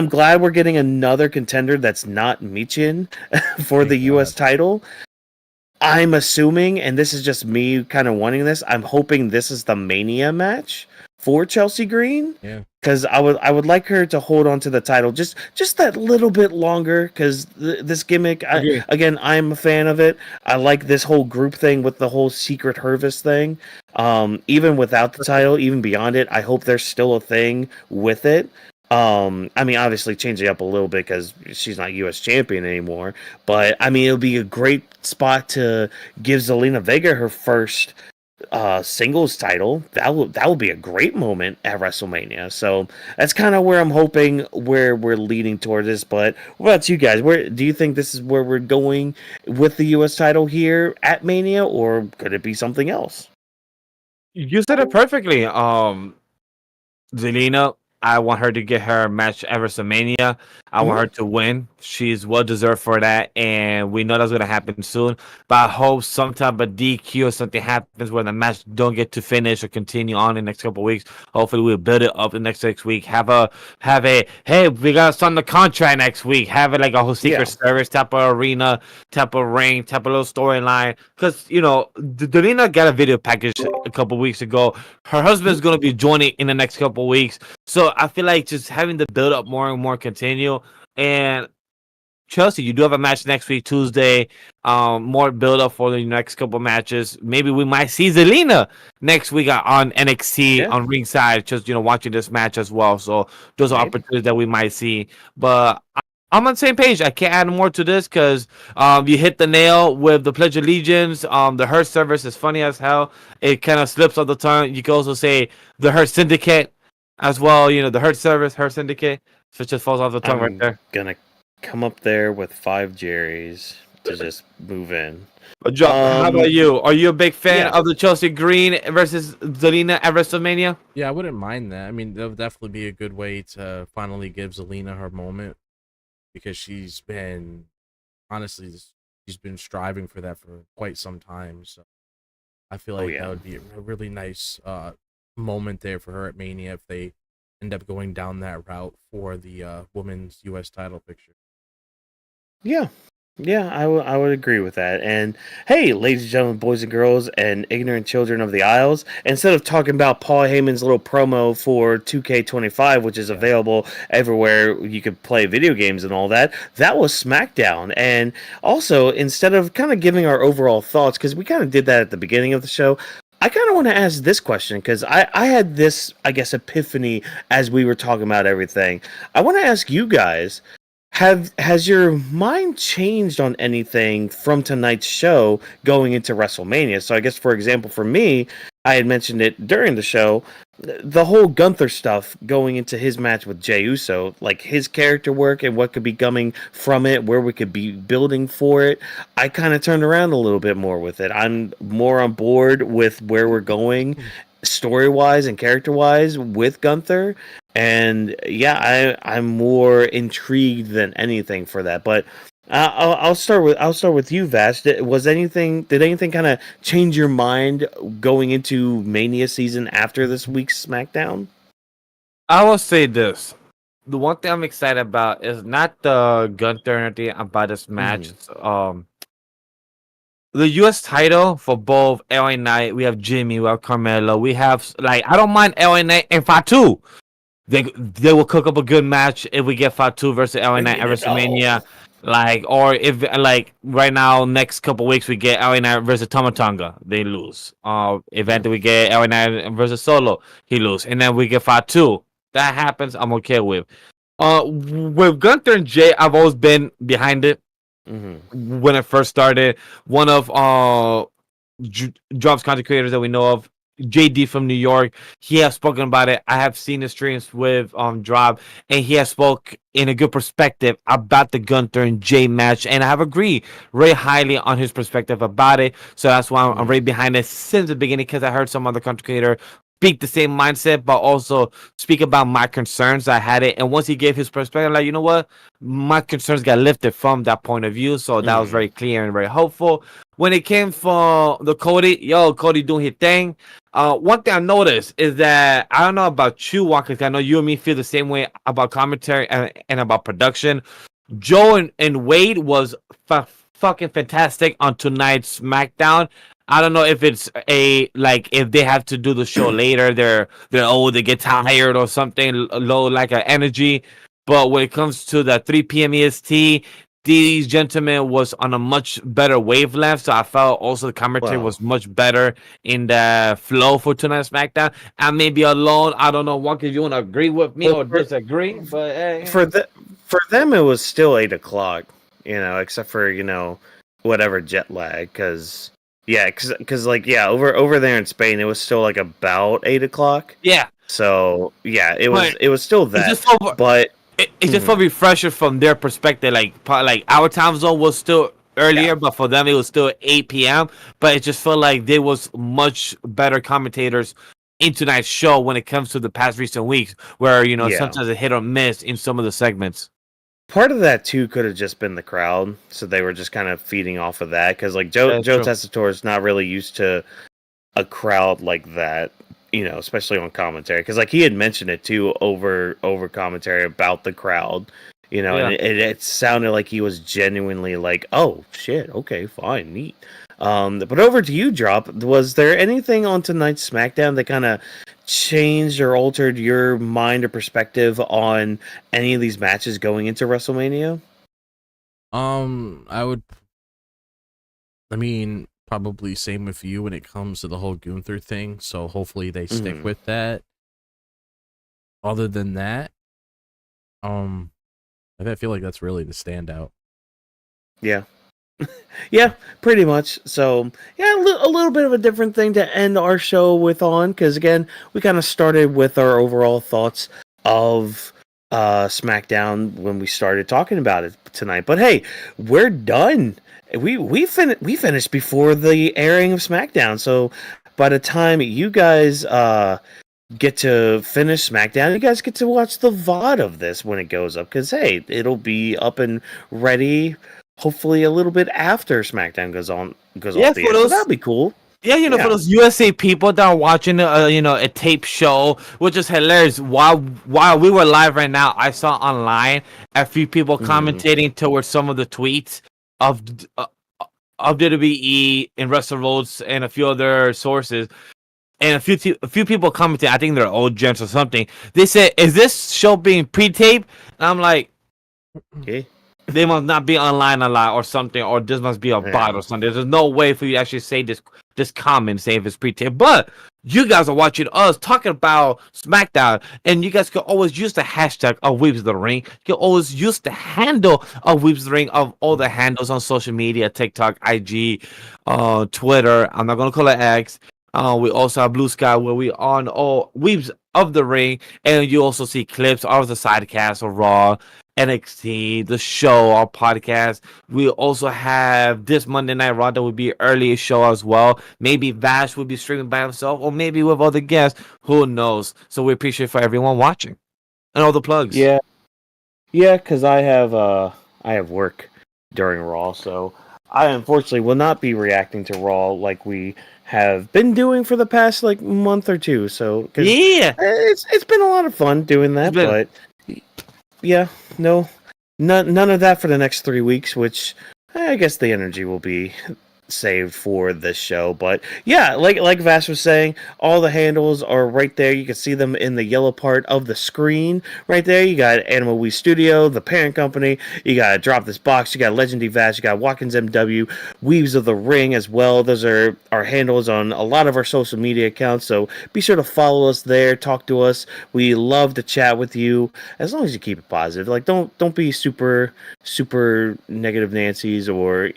glad we're getting another contender that's not Michin for the U.S. title. I'm assuming, and this is just me kind of wanting this, I'm hoping this is the Mania match for Chelsea Green. Yeah. Because I would like her to hold on to the title just that little bit longer, because this gimmick, I'm a fan of it. I like this whole group thing with the whole secret Hervis thing. Even without the title, even beyond it, I hope there's still a thing with it. Obviously change it up a little bit because she's not U.S. champion anymore. But, it'll be a great spot to give Zelina Vega her first singles title. That will be a great moment at WrestleMania. So that's kind of where I'm hoping where we're leading towards this. But what about you guys? Where do you think this is where we're going with the U.S. title here at Mania, or could it be something else? You said it perfectly. Zelina, I want her to get her match at WrestleMania. I want her to win. She's well deserved for that, and we know that's gonna happen soon. But I hope some type of DQ or something happens where the match don't get to finish or continue on in the next couple of weeks. Hopefully, we'll build it up the next 6 weeks. Have a hey, we gotta sign the contract next week. Have it like a whole secret service type of arena, type of ring, type of little storyline. Because Delina got a video package a couple of weeks ago. Her husband's gonna be joining in the next couple of weeks. So I feel like just having the build up more and more continue. And Chelsea, you do have a match next week, Tuesday. More build up for the next couple matches. Maybe we might see Zelina next week on NXT on ringside, just watching this match as well. So those are opportunities that we might see. But I'm on the same page. I can't add more to this because you hit the nail with the Pledge of Allegiance. The Hurt service is funny as hell. It kind of slips on the tongue. You can also say the Hurt Syndicate as well. The Hurt service, Hurt Syndicate. So it just falls off the tongue right there. Gonna come up there with 5 Jerrys to just move in. How about you? Are you a big fan of the Chelsea Green versus Zelina at WrestleMania? Yeah, I wouldn't mind that. I mean, that would definitely be a good way to finally give Zelina her moment, because she's been striving for that for quite some time. So I feel like that would be a really nice moment there for her at Mania if they end up going down that route for the women's U.S. title picture. Yeah, I would agree with that. And hey, ladies and gentlemen, boys and girls, and ignorant children of the aisles, instead of talking about Paul Heyman's little promo for 2K25, which is available everywhere you could play video games and all that, that was SmackDown. And also, instead of kind of giving our overall thoughts, because we kind of did that at the beginning of the show, I kind of want to ask this question, because I had this, I guess, epiphany as we were talking about everything. I want to ask you guys, has your mind changed on anything from tonight's show going into WrestleMania? So I guess, for example, for me, I had mentioned it during the show. The whole Gunther stuff going into his match with Jey Uso, like his character work and what could be coming from it, where we could be building for it. I kind of turned around a little bit more with it. I'm more on board with where we're going, story wise and character wise, with Gunther. And yeah, I'm more intrigued than anything for that. But I'll start with you, Vash. Did anything kind of change your mind going into Mania season after this week's SmackDown? I will say this: the one thing I'm excited about is not the Gunther or anything about this match. It's, the U.S. title for both LA Knight. We have Jimmy. We have Carmelo. We have I don't mind LA Knight and Fatu. They will cook up a good match if we get Fatu versus LA Knight at WrestleMania. Or if right now, next couple weeks we get LA Knight versus Tomatonga, they lose. Event we get LA Knight versus Solo, he lose, and then we get Fatu. That happens, I'm okay with. With Gunther and Jay, I've always been behind it. When it first started, one of Drop's content creators that we know of, JD from New York, he has spoken about it. I have seen the streams with Drop, and he has spoke in a good perspective about the Gunther and Jay match, and I have agreed very highly on his perspective about it. So that's why I'm right behind it since the beginning, because I heard some other content creator speak the same mindset, but also speak about my concerns. I had it, and once he gave his perspective, you know what, my concerns got lifted from that point of view. So that was very clear and very hopeful. When it came from the Cody doing his thing. One thing I noticed is that I don't know about you, Walker, because I know you and me feel the same way about commentary and about production. Joe and Wade was fucking fantastic on tonight's SmackDown. I don't know if it's if they have to do the show later, they're old, they get tired or something, low energy. But when it comes to the 3 p.m. EST, these gentlemen was on a much better wavelength, so I felt also the commentary was much better in the flow for tonight's SmackDown. I may be alone. I don't know, Walker, if you want to agree with me or disagree. But for them, it was still 8 o'clock, except for whatever jet lag, because over there in Spain, it was still about 8 o'clock. Yeah. So yeah, it was still that, but. It's just for refresher from their perspective. Our time zone was still earlier, but for them it was still 8 p.m. But it just felt like they was much better commentators in tonight's show when it comes to the past recent weeks, where sometimes it hit or miss in some of the segments. Part of that too could have just been the crowd, so they were just kind of feeding off of that, because Joe Tessitore is not really used to a crowd like that. Especially on commentary, because he had mentioned it too over commentary about the crowd, and it sounded like he was genuinely oh shit, okay, fine, neat. But over to you, Drop. Was there anything on tonight's SmackDown that kind of changed or altered your mind or perspective on any of these matches going into WrestleMania? Probably same with you when it comes to the whole Gunther thing, so hopefully they stick with that. Other than that, I feel like that's really the standout. Yeah. Yeah, pretty much. So, yeah, a little bit of a different thing to end our show with because again, we kind of started with our overall thoughts of SmackDown when we started talking about it tonight. But hey, we're done. We finished before the airing of SmackDown, so by the time you guys get to finish SmackDown, you guys get to watch the VOD of this when it goes up, because hey, it'll be up and ready hopefully a little bit after SmackDown goes off the air. So that'd be cool. Yeah, for those USA people that are watching a tape show, which is hilarious. While we were live right now, I saw online a few people commentating towards some of the tweets of WWE and Wrestle Roads and a few other sources, and a few people commented. I think they're old gents or something. They said, "Is this show being pre-taped?" And I'm like, "Okay, they must not be online a lot or something, or this must be a bot or something." There's no way for you to actually say this comment, say if it's pre-taped, but you guys are watching us talking about SmackDown, and you guys can always use the hashtag of Weebs of the Ring. You can always use the handle of Weebs of the Ring of all the handles on social media, TikTok, IG, Twitter. I'm not going to call it X. We also have Blue Sky, where we on all Weebs of the Ring, and you also see clips of the sidecast of Raw, NXT, the show, our podcast. We also have this Monday Night Raw that would be early show as well. Maybe Vash would be streaming by himself, or maybe with other guests. Who knows? So we appreciate for everyone watching and all the plugs. Yeah, because I have work during Raw, so I unfortunately will not be reacting to Raw like we have been doing for the past like month or two. So 'cause Yeah. it's been a lot of fun doing that, but yeah, none of that for the next 3 weeks, which I guess the energy will be saved for this show. But yeah, like Vash was saying, all the handles are right there. You can see them in the yellow part of the screen right there. You got Animal We Studio, the parent company. You got Drop This Box. You got Legendary Vash. You got Watkins MW, Weebs of the Ring as well. Those are our handles on a lot of our social media accounts. So be sure to follow us there. Talk to us. We love to chat with you as long as you keep it positive. Like don't be super negative Nancy's, or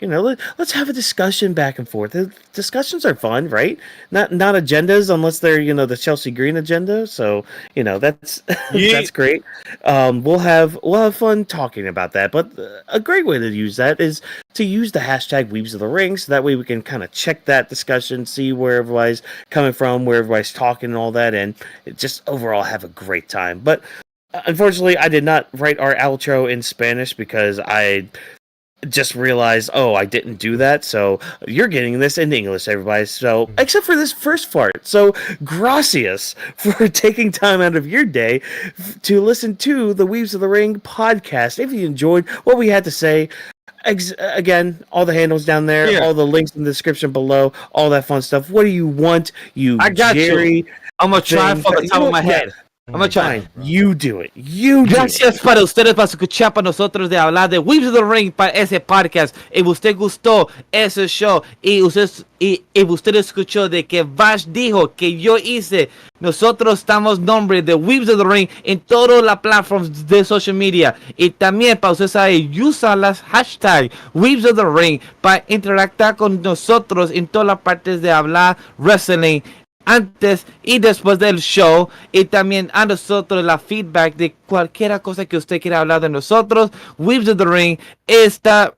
let's have a discussion back and forth. The discussions are fun, right? Not agendas, unless they're the Chelsea Green agenda. So that's that's great. We'll have fun talking about that. But a great way to use that is to use the hashtag Weebs of the Ring, so that way we can kind of check that discussion, see where everybody's coming from, where everybody's talking, and all that, and just overall have a great time. But unfortunately, I did not write our outro in Spanish because I just realized, I didn't do that. So you're getting this in English, everybody. So except for this first part. So gracias for taking time out of your day to listen to the Weebs of the Ring podcast. If you enjoyed what we had to say, again, all the handles down there, all the links in the description below, all that fun stuff. What do you want? I got Jerry, you. I'm gonna try from the top of my head. I'm gonna try. You do it. Gracias para ustedes por escuchar para nosotros de hablar de Weebs of the Ring para ese podcast. Y usted gustó ese show y usted escuchó de que Vash dijo que yo hice. Nosotros estamos nombre de Weebs of the Ring en todas las plataformas de social media. Y también para usted saber, usa las hashtag Weebs of the Ring para interactuar con nosotros en todas las partes de hablar wrestling, antes y después del show, y también a nosotros la feedback de cualquier cosa que usted quiera hablar de nosotros. Weebs of the Ring está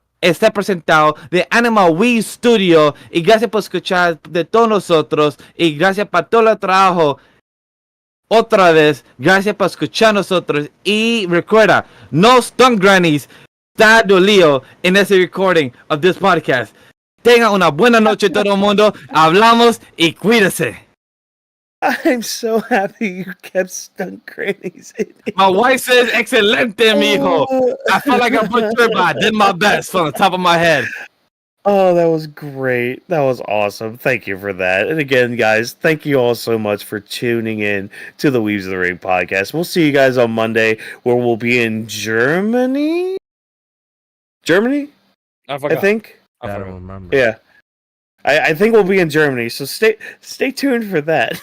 presentado de Animal We Studio, y gracias por escuchar de todos nosotros, y gracias por todo el trabajo. Otra vez, gracias por escuchar nosotros, y recuerda, no Stunt Grannies está dolido en ese recording of this podcast. Tengan una buena noche todo el mundo, hablamos y cuídese. I'm so happy you kept Stunt Grannies in it. My wife says, excelente, mijo. I felt like I butchered, but I did my best from the top of my head. Oh, that was great. That was awesome. Thank you for that. And again, guys, thank you all so much for tuning in to the Weebs of the Ring podcast. We'll see you guys on Monday, where we'll be in Germany? I think. I don't remember. Yeah. I think we'll be in Germany, so stay tuned for that.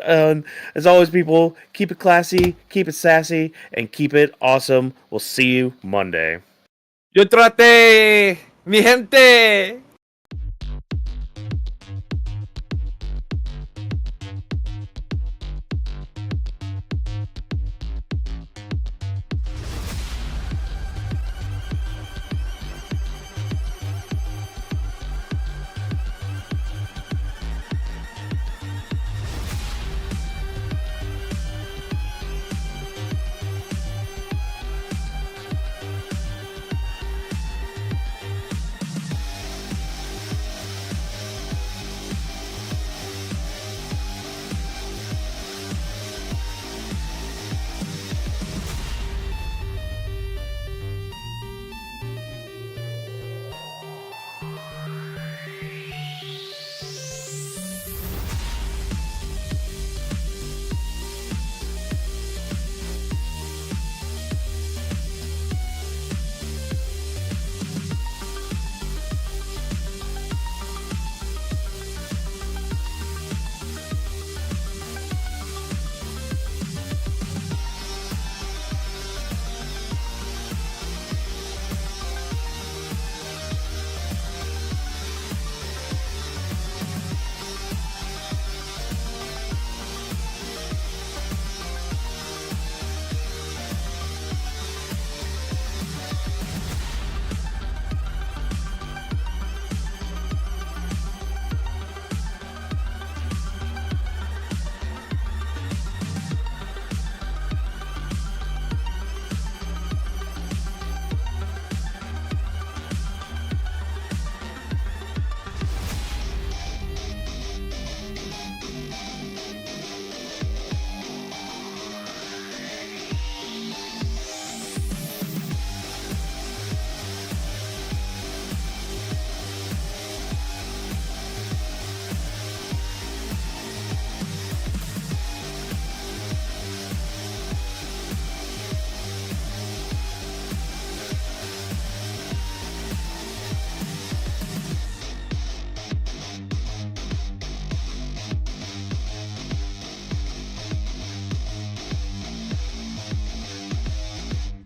As always, people, keep it classy, keep it sassy, and keep it awesome. We'll see you Monday. Yo traté, mi gente.